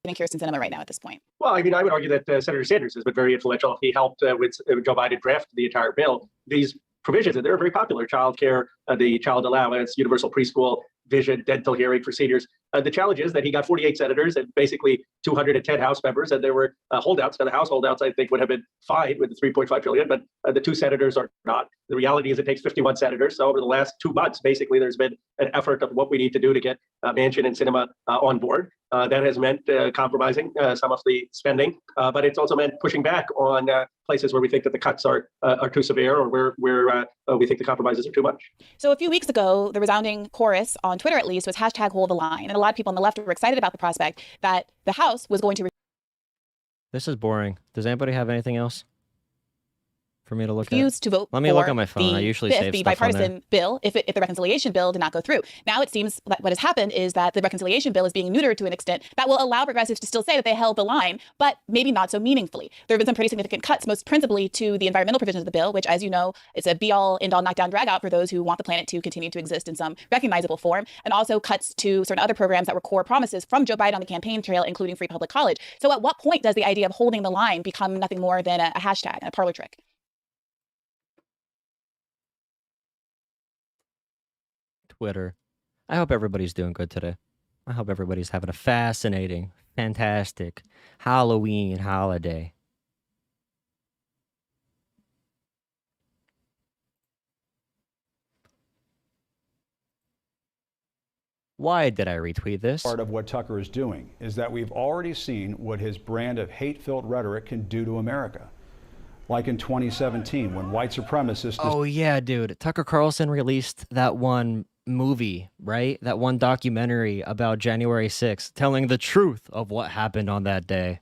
Speaker 12: And Kirsten Sinema right now at this point.
Speaker 13: Well, I mean, I would argue that Senator Sanders has been very influential. He helped with Joe Biden draft the entire bill. These provisions, and they're very popular: child care, the child allowance, universal preschool, vision, dental hearing for seniors. The challenge is that he got 48 senators and basically 210 House members, and there were holdouts. Now, the House holdouts, I think, would have been fine with the 3.5 trillion, but the two senators are not. The reality is it takes 51 senators. So over the last 2 months, basically, there's been an effort of what we need to do to get Manchin and Sinema on board. That has meant compromising some of the spending, but it's also meant pushing back on places where we think that the cuts are too severe, or where we think the compromises are too much.
Speaker 12: So a few weeks ago, the resounding chorus on Twitter, at least, was hashtag hold the line. And a lot of people on the left were excited about the prospect that the House was going to
Speaker 1: This is boring. Does anybody have anything else for me to look
Speaker 12: refuse
Speaker 1: at?
Speaker 12: to vote
Speaker 1: Let me
Speaker 12: for
Speaker 1: look on my phone. I
Speaker 12: the
Speaker 1: usually
Speaker 12: fifth,
Speaker 1: save
Speaker 12: the
Speaker 1: stuff on there.
Speaker 12: bipartisan bill if the reconciliation bill did not go through. Now it seems that what has happened is that the reconciliation bill is being neutered to an extent that will allow progressives to still say that they held the line, but maybe not so meaningfully. There have been some pretty significant cuts, most principally to the environmental provisions of the bill, which, as you know, is a be-all, end-all, knockdown, drag-out for those who want the planet to continue to exist in some recognizable form, and also cuts to certain other programs that were core promises from Joe Biden on the campaign trail, including free public college. So at what point does the idea of holding the line become nothing more than a hashtag and a parlor trick?
Speaker 1: Twitter. I hope everybody's doing good today. I hope everybody's having a fascinating, fantastic Halloween holiday. Why did I retweet this?
Speaker 14: Part of what Tucker is doing is that we've already seen what his brand of hate-filled rhetoric can do to America. Like in 2017, when white supremacists...
Speaker 1: Oh, yeah, dude. Tucker Carlson released that one movie, right? That one documentary about January 6th, telling the truth of what happened on that day.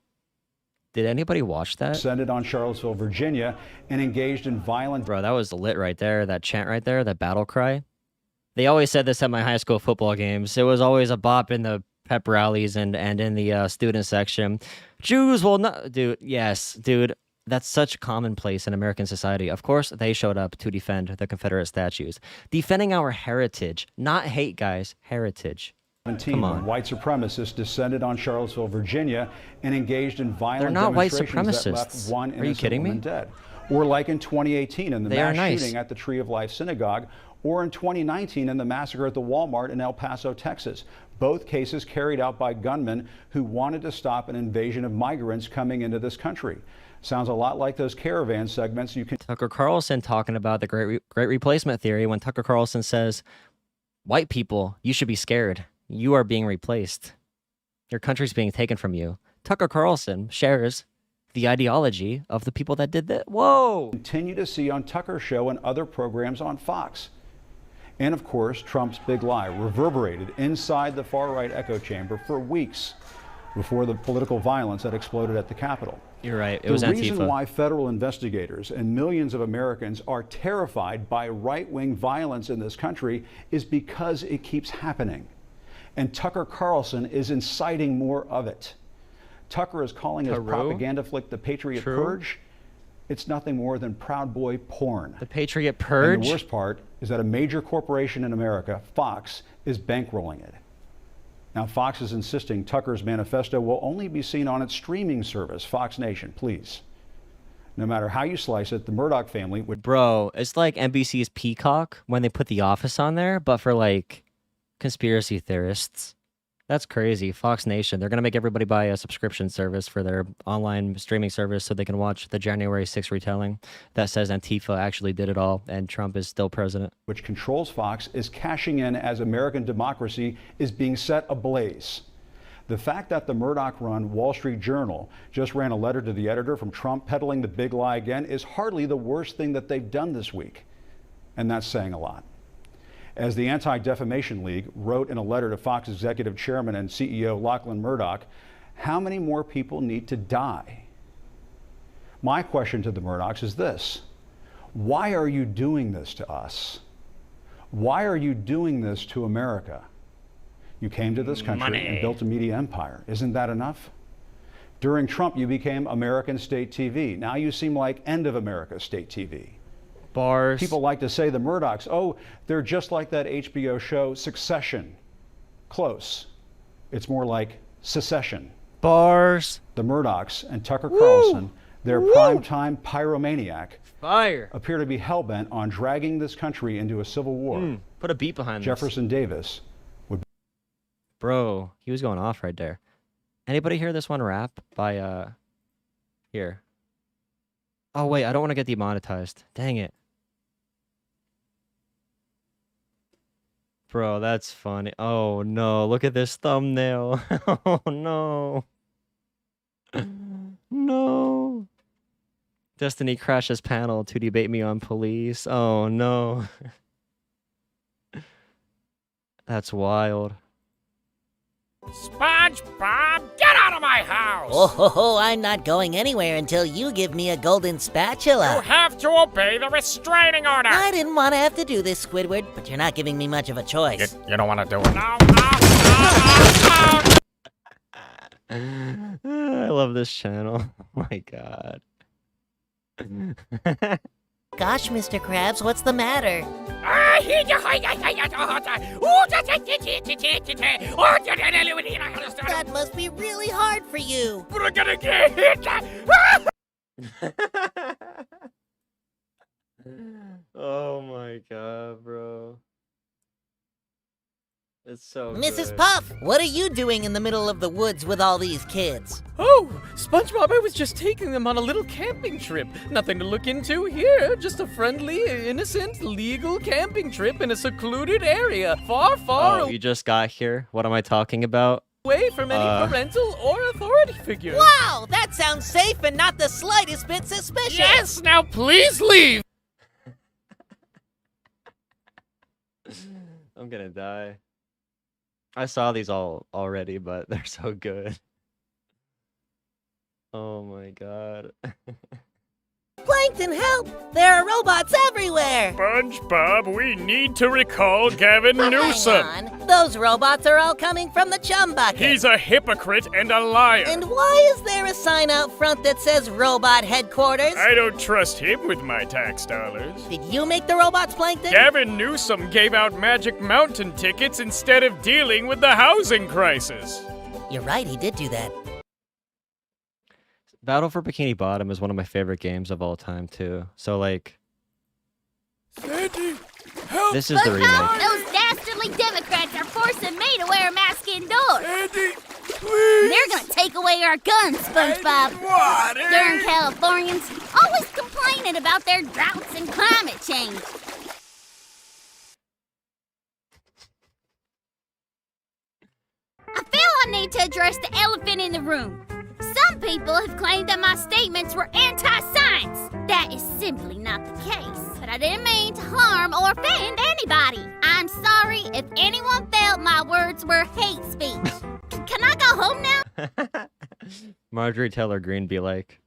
Speaker 1: Did anybody watch that?
Speaker 14: Descended on Charlottesville, Virginia, and engaged in violent...
Speaker 1: Bro, that was lit right there. That chant right there, that battle cry. They always said this at my high school football games. It was always a bop in the pep rallies and in the student section. Jews will not... Dude, yes, dude. That's such commonplace in American society. Of course, they showed up to defend the Confederate statues. Defending our heritage. Not hate, guys. Heritage. Come on.
Speaker 14: When white supremacists descended on Charlottesville, Virginia, and engaged in violent
Speaker 1: They're not white
Speaker 14: demonstrations that left
Speaker 1: supremacists.
Speaker 14: one
Speaker 1: Are you
Speaker 14: innocent
Speaker 1: kidding me?
Speaker 14: woman dead. Or like in 2018 in the
Speaker 1: They are
Speaker 14: mass
Speaker 1: nice.
Speaker 14: shooting at the Tree of Life Synagogue, or in 2019 in the massacre at the Walmart in El Paso, Texas. Both cases carried out by gunmen who wanted to stop an invasion of migrants coming into this country. Sounds a lot like those caravan segments you can...
Speaker 1: Tucker Carlson talking about the great replacement theory when Tucker Carlson says, white people, you should be scared. You are being replaced. Your country's being taken from you. Tucker Carlson shares the ideology of the people that did that. Whoa!
Speaker 14: Continue to see on Tucker Show and other programs on Fox. And of course, Trump's big lie reverberated inside the far-right echo chamber for weeks before the political violence that exploded at the Capitol.
Speaker 1: You're right. It was
Speaker 14: the
Speaker 1: Antifa.
Speaker 14: reason why federal investigators and millions of Americans are terrified by right-wing violence in this country is because it keeps happening. And Tucker Carlson is inciting more of it. Tucker is calling his propaganda flick the Patriot Purge. It's nothing more than Proud Boy porn.
Speaker 1: The Patriot Purge?
Speaker 14: And the worst part is that a major corporation in America, Fox, is bankrolling it. Now, Fox is insisting Tucker's manifesto will only be seen on its streaming service, Fox Nation, please. No matter how you slice it, the Murdoch family would...
Speaker 1: Bro, it's like NBC's Peacock when they put The Office on there, but for like conspiracy theorists. That's crazy. Fox Nation, they're going to make everybody buy a subscription service for their online streaming service so they can watch the January 6th retelling that says Antifa actually did it all and Trump is still president.
Speaker 14: Which controls Fox, is cashing in as American democracy is being set ablaze. The fact that the Murdoch-run Wall Street Journal just ran a letter to the editor from Trump peddling the big lie again is hardly the worst thing that they've done this week. And that's saying a lot. As the Anti-Defamation League wrote in a letter to Fox executive chairman and CEO Lachlan Murdoch, how many more people need to die? My question to the Murdochs is this: why are you doing this to us? Why are you doing this to America? You came to this country and built a media empire. Isn't that enough? During Trump, you became American State TV. Now you seem like end of America State TV.
Speaker 1: Bars.
Speaker 14: People like to say the Murdochs, oh, they're just like that HBO show Succession. Close. It's more like secession.
Speaker 1: Bars.
Speaker 14: The Murdochs and Tucker Carlson, their primetime pyromaniac,
Speaker 1: Fire.
Speaker 14: appear to be hell-bent on dragging this country into a civil war.
Speaker 1: Put a beat behind
Speaker 14: Jefferson Davis would.
Speaker 1: Bro, he was going off right there. Anybody hear this one rap by, here? Oh, wait, I don't want to get demonetized. Dang it. Bro, that's funny. Oh, no. Look at this thumbnail. Oh, no. No. Destiny crashes panel to debate me on police. Oh, no. That's wild.
Speaker 15: SpongeBob, get out of my house!
Speaker 16: Oh, ho, ho, I'm not going anywhere until you give me a golden spatula.
Speaker 15: You have to obey the restraining order!
Speaker 16: I didn't want to have to do this, Squidward, but you're not giving me much of a choice.
Speaker 15: You don't want to do it? No,
Speaker 1: I love this channel. Oh my god.
Speaker 16: Gosh, Mr. Krabs, what's the matter? That must be really hard for you.
Speaker 15: We're gonna get hit!
Speaker 1: Oh my god, bro. It's so
Speaker 16: Mrs.
Speaker 1: good.
Speaker 16: Puff, what are you doing in the middle of the woods with all these kids?
Speaker 17: Oh, SpongeBob, I was just taking them on a little camping trip. Nothing to look into here, just a friendly, innocent, legal camping trip in a secluded area, far, far
Speaker 1: Oh, you just got here? What am I talking about?
Speaker 17: away from any parental or authority figure.
Speaker 16: Wow, that sounds safe and not the slightest bit suspicious.
Speaker 17: Yes, now please leave!
Speaker 1: I'm gonna die. I saw these all already, but they're so good. Oh my god.
Speaker 16: Plankton, help! There are robots everywhere!
Speaker 15: SpongeBob, we need to recall Gavin Newsom.
Speaker 16: Hang on. Those robots are all coming from the chum bucket.
Speaker 15: He's a hypocrite and a liar.
Speaker 16: And why is there a sign out front that says Robot Headquarters?
Speaker 15: I don't trust him with my tax dollars.
Speaker 16: Did you make the robots, Plankton?
Speaker 15: Gavin Newsom gave out Magic Mountain tickets instead of dealing with the housing crisis.
Speaker 16: You're right, he did do that.
Speaker 1: Battle for Bikini Bottom is one of my favorite games of all time, too. So, like,
Speaker 15: Sandy, help!
Speaker 1: this is the remake.
Speaker 18: Those dastardly Democrats are forcing me to wear a mask indoors.
Speaker 15: Sandy, please!
Speaker 18: They're gonna take away our guns, SpongeBob.
Speaker 15: Water!
Speaker 18: Darn Californians, always complaining about their droughts and climate change. I feel I need to address the elephant in the room. Some people have claimed that my statements were anti-science. That is simply not the case. But I didn't mean to harm or offend anybody. I'm sorry if anyone felt my words were hate speech. Can I go home now?
Speaker 1: Marjorie Taylor Greene be like,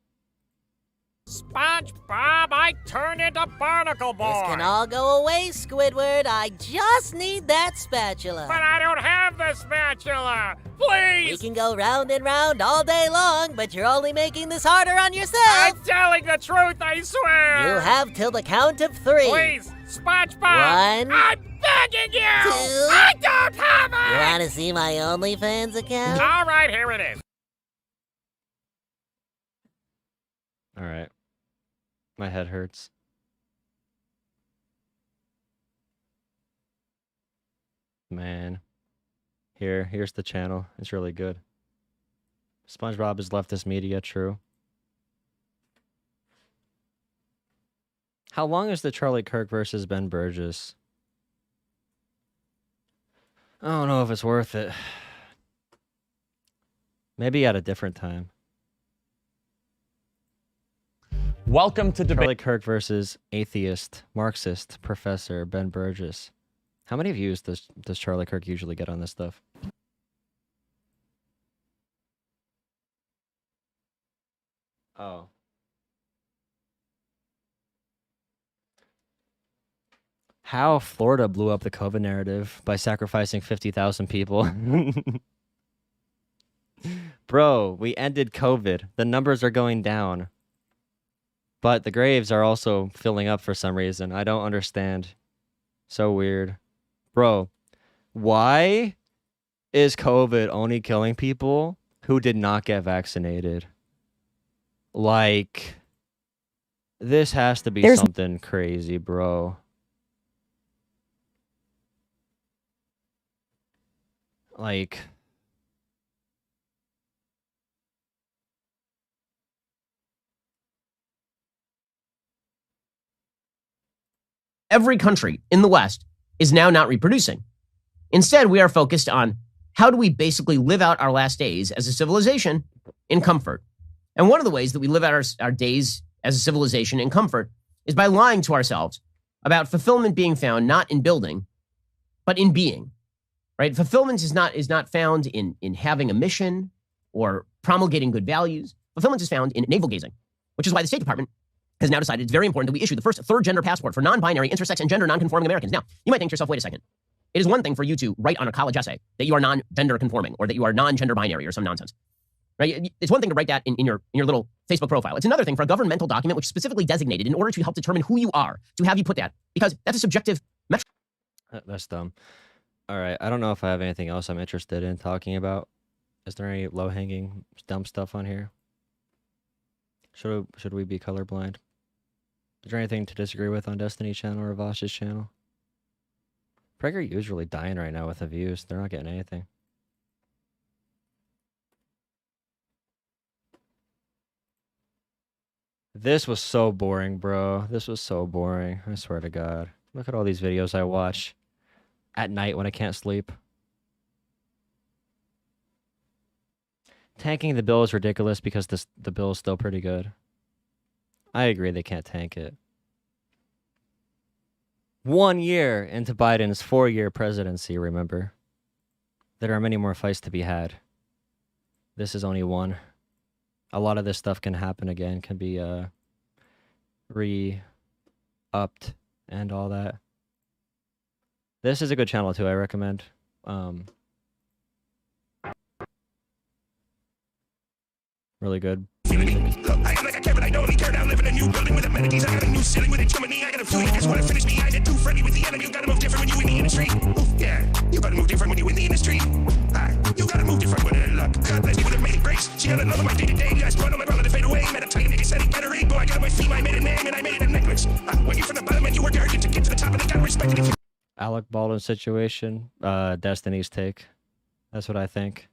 Speaker 15: SpongeBob, I turned into Barnacle Boy.
Speaker 16: This can all go away, Squidward. I just need that spatula.
Speaker 15: But I don't have the spatula. Please.
Speaker 16: We can go round and round all day long, but you're only making this harder on yourself.
Speaker 15: I'm telling the truth, I swear.
Speaker 16: You have till the count of 3.
Speaker 15: Please, SpongeBob.
Speaker 16: 1.
Speaker 15: I'm begging you.
Speaker 16: 2.
Speaker 15: I don't have it.
Speaker 16: You want to see my OnlyFans account?
Speaker 15: All right, here it is.
Speaker 1: all right. My head hurts. Man. Here's the channel. It's really good. SpongeBob is leftist media, true. How long is the Charlie Kirk versus Ben Burgess? I don't know if it's worth it. Maybe at a different time.
Speaker 19: Welcome to debate.
Speaker 1: Charlie Kirk versus atheist, Marxist, Professor Ben Burgess. How many views does Charlie Kirk usually get on this stuff? Oh. How Florida blew up the COVID narrative by sacrificing 50,000 people. Bro, we ended COVID. The numbers are going down. But the graves are also filling up for some reason. I don't understand. So weird. Bro, why is COVID only killing people who did not get vaccinated? Like, this has to be something crazy, bro. Like,
Speaker 19: every country in the West is now not reproducing. Instead, we are focused on how do we basically live out our last days as a civilization in comfort. And one of the ways that we live out our days as a civilization in comfort is by lying to ourselves about fulfillment being found not in building, but in being. Right? Fulfillment is not found in having a mission or promulgating good values. Fulfillment is found in navel gazing, which is why the State Department has now decided it's very important that we issue the first third gender passport for non-binary, intersex, and gender non-conforming Americans. Now, you might think to yourself, wait a second. It is one thing for you to write on a college essay that you are non-gender conforming or that you are non-gender binary or some nonsense. Right? It's one thing to write that in your little Facebook profile. It's another thing for a governmental document which is specifically designated in order to help determine who you are, to have you put that, because that's a subjective metric.
Speaker 1: that's dumb. All right, I don't know if I have anything else I'm interested in talking about. Is there any low-hanging dumb stuff on here? Should we be colorblind? Is there anything to disagree with on Destiny channel or Vaush's channel? PragerU's really dying right now with the views. They're not getting anything. This was so boring, bro. This was so boring. I swear to God. Look at all these videos I watch at night when I can't sleep. Tanking the bill is ridiculous because the bill is still pretty good. I agree they can't tank it. 1 year into Biden's 4-year presidency, remember. There are many more fights to be had. This is only one. A lot of this stuff can happen again, can be re-upped and all that. This is a good channel too, I recommend. Really good.
Speaker 20: I am like a carrot, I don't care. Now living in a new building with amenities. I got a new ceiling with a chimney. I got a feeling that's wanna finish me. I get too friendly with the enemy. You gotta move different when you in the industry. Oof, yeah, you gotta move different when you in the industry. You gotta move different when it luck. God bless me with amazing grace. She got another my day to day. I sprung on my brother to fade away. Met a tiny nigga said he better eat. Boy, I got on my feet, I made a name and I made it a necklace. When you from the bottom and you work hard to get to the top and they gotta respect it if you.
Speaker 1: Alec Baldwin situation, Destiny's take. That's what I think.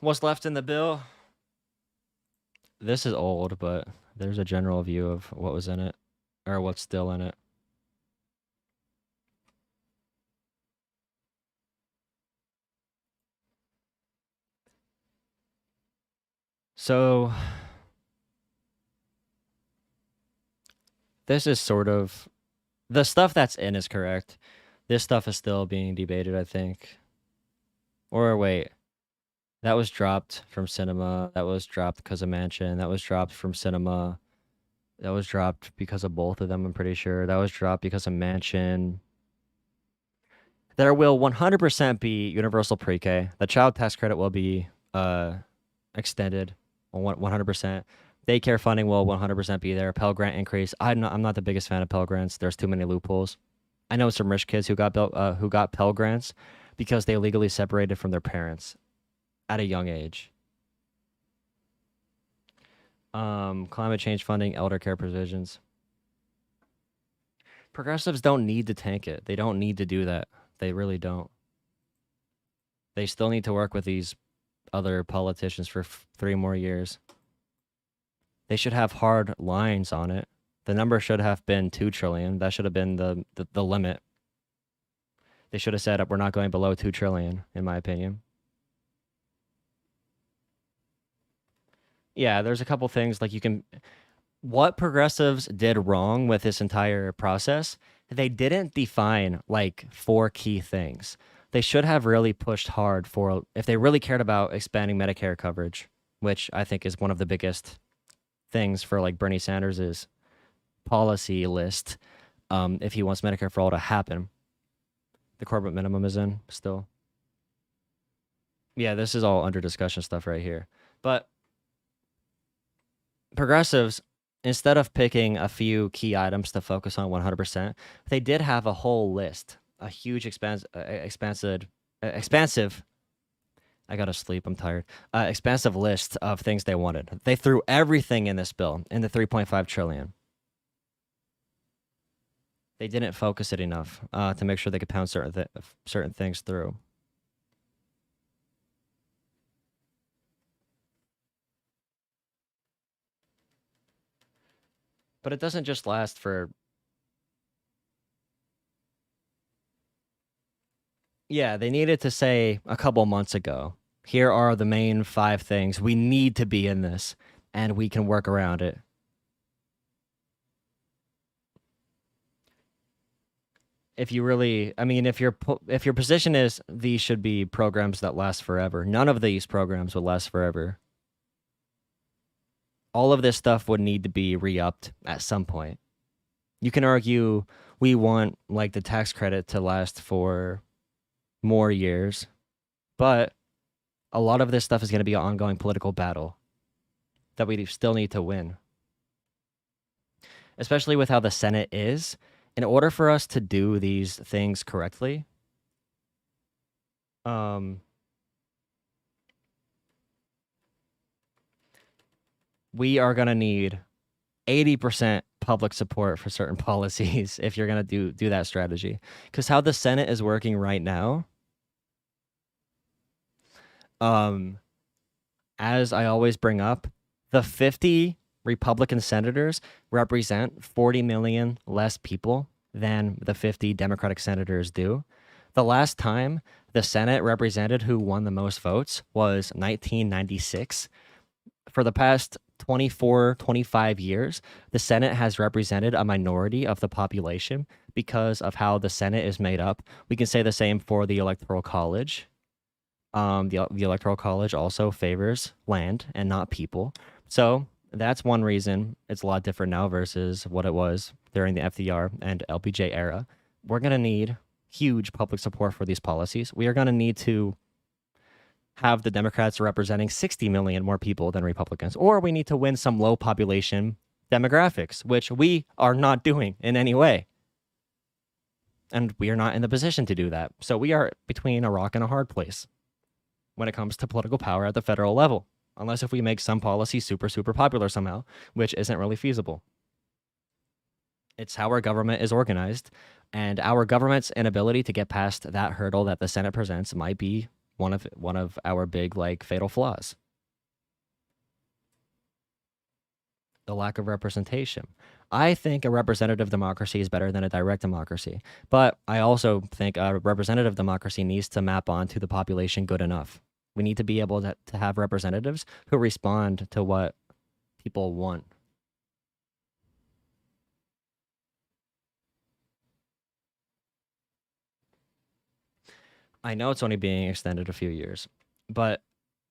Speaker 1: What's left in the bill? This is old, but there's a general view of what was in it, or what's still in it. So, this is sort of, the stuff that's in is correct. This stuff is still being debated, I think. Or wait. That was dropped from cinema. That was dropped because of Mansion. That was dropped from cinema. That was dropped because of both of them, I'm pretty sure. That was dropped because of Mansion. There will 100% be universal pre-K. The child tax credit will be extended 100%. Daycare funding will 100% be there. Pell Grant increase. I'm not the biggest fan of Pell Grants. There's too many loopholes. I know some rich kids who got Pell Grants because they legally separated from their parents at a young age. Climate change funding, elder care provisions. Progressives don't need to tank it. They don't need to do that. They really don't. They still need to work with these other politicians for 3 more years. They should have hard lines on it. The number should have been 2 trillion. That should have been the limit. They should have said we're not going below 2 trillion, in my opinion. Yeah, there's a couple things like what progressives did wrong with this entire process, they didn't define like 4 key things. They should have really pushed hard for, if they really cared about expanding Medicare coverage, which I think is one of the biggest things for like Bernie Sanders' policy list, if he wants Medicare for all to happen. The corporate minimum is in still. Yeah, this is all under discussion stuff right here. But progressives, instead of picking a few key items to focus on 100%, they did have a whole list, a huge expansive, I gotta sleep, I'm tired, expansive list of things they wanted. They threw everything in this bill, in the 3.5 trillion. They didn't focus it enough to make sure they could pound certain things through. But it doesn't just last for... Yeah, they needed to say a couple months ago, here are the main 5 things. We need to be in this, and we can work around it. If you really, I mean, if your position is these should be programs that last forever, none of these programs would last forever. All of this stuff would need to be re-upped at some point. You can argue we want like the tax credit to last for more years, but a lot of this stuff is going to be an ongoing political battle that we still need to win. Especially with how the Senate is. In order for us to do these things correctly, we are going to need 80% public support for certain policies if you're going to do that strategy. Because how the Senate is working right now, as I always bring up, the 50 Republican senators represent 40 million less people than the 50 Democratic senators do. The last time the Senate represented who won the most votes was 1996. For the past 24, 25 years, the Senate has represented a minority of the population because of how the Senate is made up. We can say the same for the Electoral College. The Electoral College also favors land and not people. So that's one reason it's a lot different now versus what it was during the FDR and LBJ era. We're going to need huge public support for these policies. We are going to need to have the Democrats representing 60 million more people than Republicans, or we need to win some low population demographics, which we are not doing in any way. And we are not in the position to do that. So we are between a rock and a hard place when it comes to political power at the federal level, unless if we make some policy super, super popular somehow, which isn't really feasible. It's how our government is organized, and our government's inability to get past that hurdle that the Senate presents might be one of our big, like, fatal flaws. The lack of representation. I think a representative democracy is better than a direct democracy, but I also think a representative democracy needs to map onto the population good enough. We need to be able to have representatives who respond to what people want. I know it's only being extended a few years, but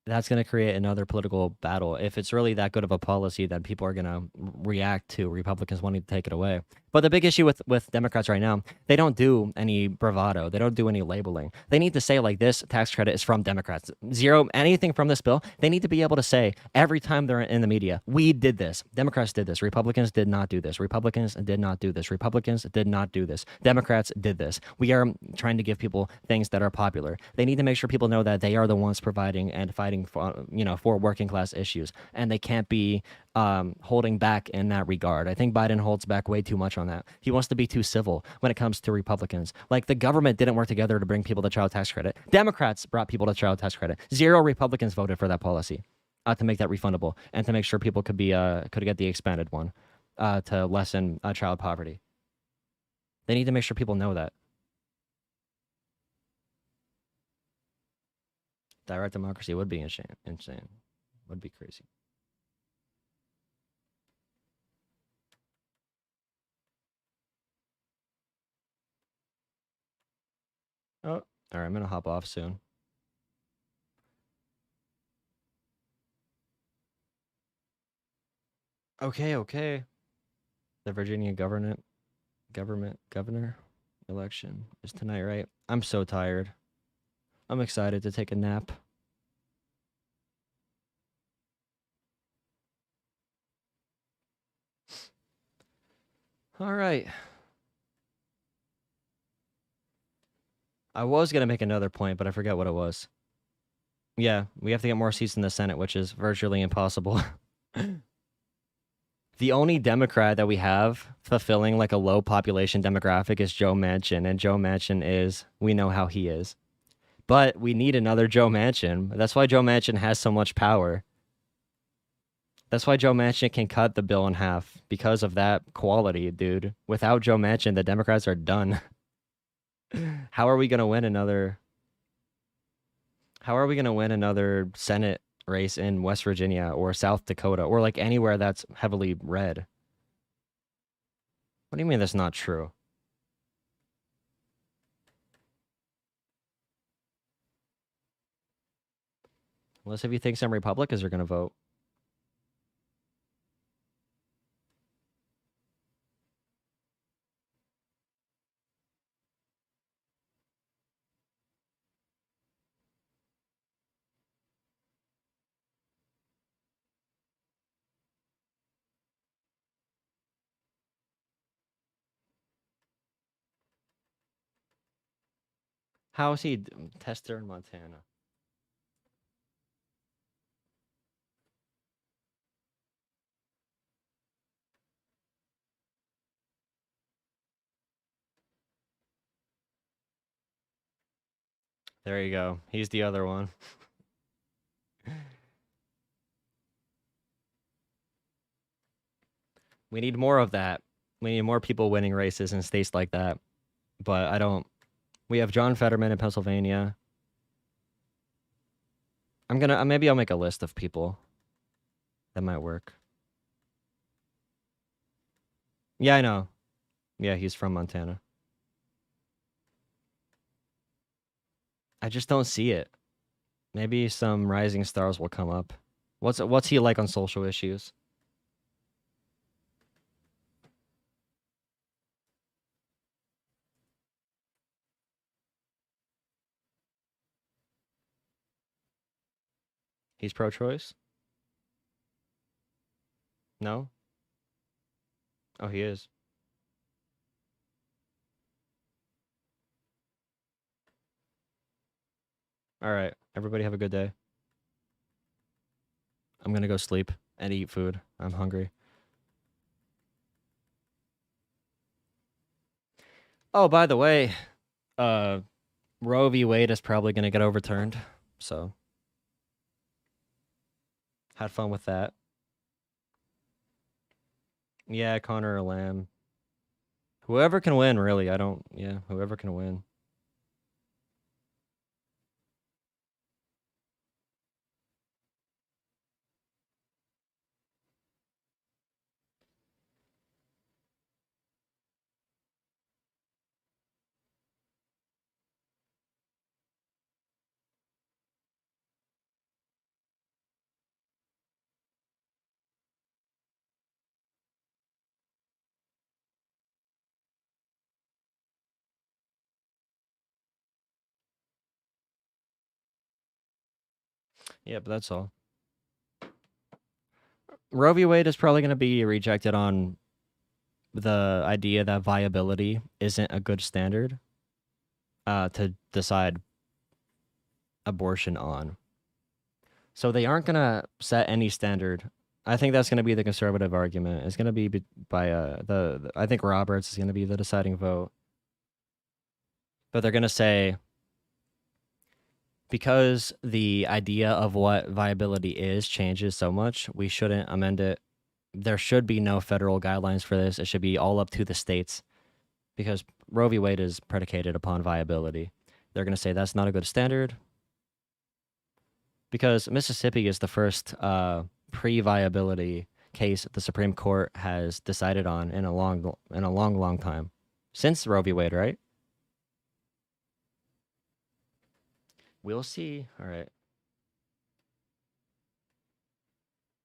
Speaker 1: that's going to create another political battle. If it's really that good of a policy, then people are going to react to Republicans wanting to take it away. But the big issue with Democrats right now, they don't do any bravado. They don't do any labeling. They need to say, like, this tax credit is from Democrats. Zero, anything from this bill, they need to be able to say every time they're in the media, we did this. Democrats did this. Republicans did not do this. Republicans did not do this. Republicans did not do this. Democrats did this. We are trying to give people things that are popular. They need to make sure people know that they are the ones providing and fighting fighting for, for working class issues, and they can't be holding back in that regard. I think Biden holds back way too much on that. He wants to be too civil when it comes to Republicans. Like, the government didn't work together to bring people to child tax credit. Democrats brought people to child tax credit. 0 Republicans voted for that policy to make that refundable and to make sure people could get the expanded one to lessen child poverty. They need to make sure people know that. Direct democracy would be insane. Would be crazy. Oh, all right, I'm gonna hop off soon. Okay. The Virginia governor election is tonight, right? I'm so tired. I'm excited to take a nap. All right. I was going to make another point, but I forgot what it was. Yeah, we have to get more seats in the Senate, which is virtually impossible. The only Democrat that we have fulfilling like a low population demographic is Joe Manchin, and Joe Manchin we know how he is. But we need another Joe Manchin. That's why Joe Manchin has so much power. That's why Joe Manchin can cut the bill in half, because of that quality, dude. Without Joe Manchin, the Democrats are done. How are we going to win another Senate race in West Virginia or South Dakota or like anywhere that's heavily red? What do you mean that's not true? Unless if you think some Republicans are going to vote. How is he tester in Montana? There you go. He's the other one. We need more of that. We need more people winning races in states like that. But I don't. We have John Fetterman in Pennsylvania. Maybe I'll make a list of people that might work. Yeah, I know. Yeah, he's from Montana. I just don't see it. Maybe some rising stars will come up. What's he like on social issues? He's pro-choice? No? Oh, he is. All right. Everybody have a good day. I'm going to go sleep and eat food. I'm hungry. Oh, by the way, Roe v. Wade is probably going to get overturned. So, had fun with that. Yeah, Connor or Lamb. Whoever can win, really. Yeah, whoever can win. Yeah, but that's all. Roe v. Wade is probably going to be rejected on the idea that viability isn't a good standard to decide abortion on. So they aren't going to set any standard. I think that's going to be the conservative argument. It's going to be by I think Roberts is going to be the deciding vote. But they're going to say, because the idea of what viability is changes so much, we shouldn't amend it. There should be no federal guidelines for this. It should be all up to the states, because Roe v. Wade is predicated upon viability. They're going to say that's not a good standard, because Mississippi is the first pre-viability case the Supreme Court has decided on in a long time, since Roe v. Wade, right? We'll see. All right.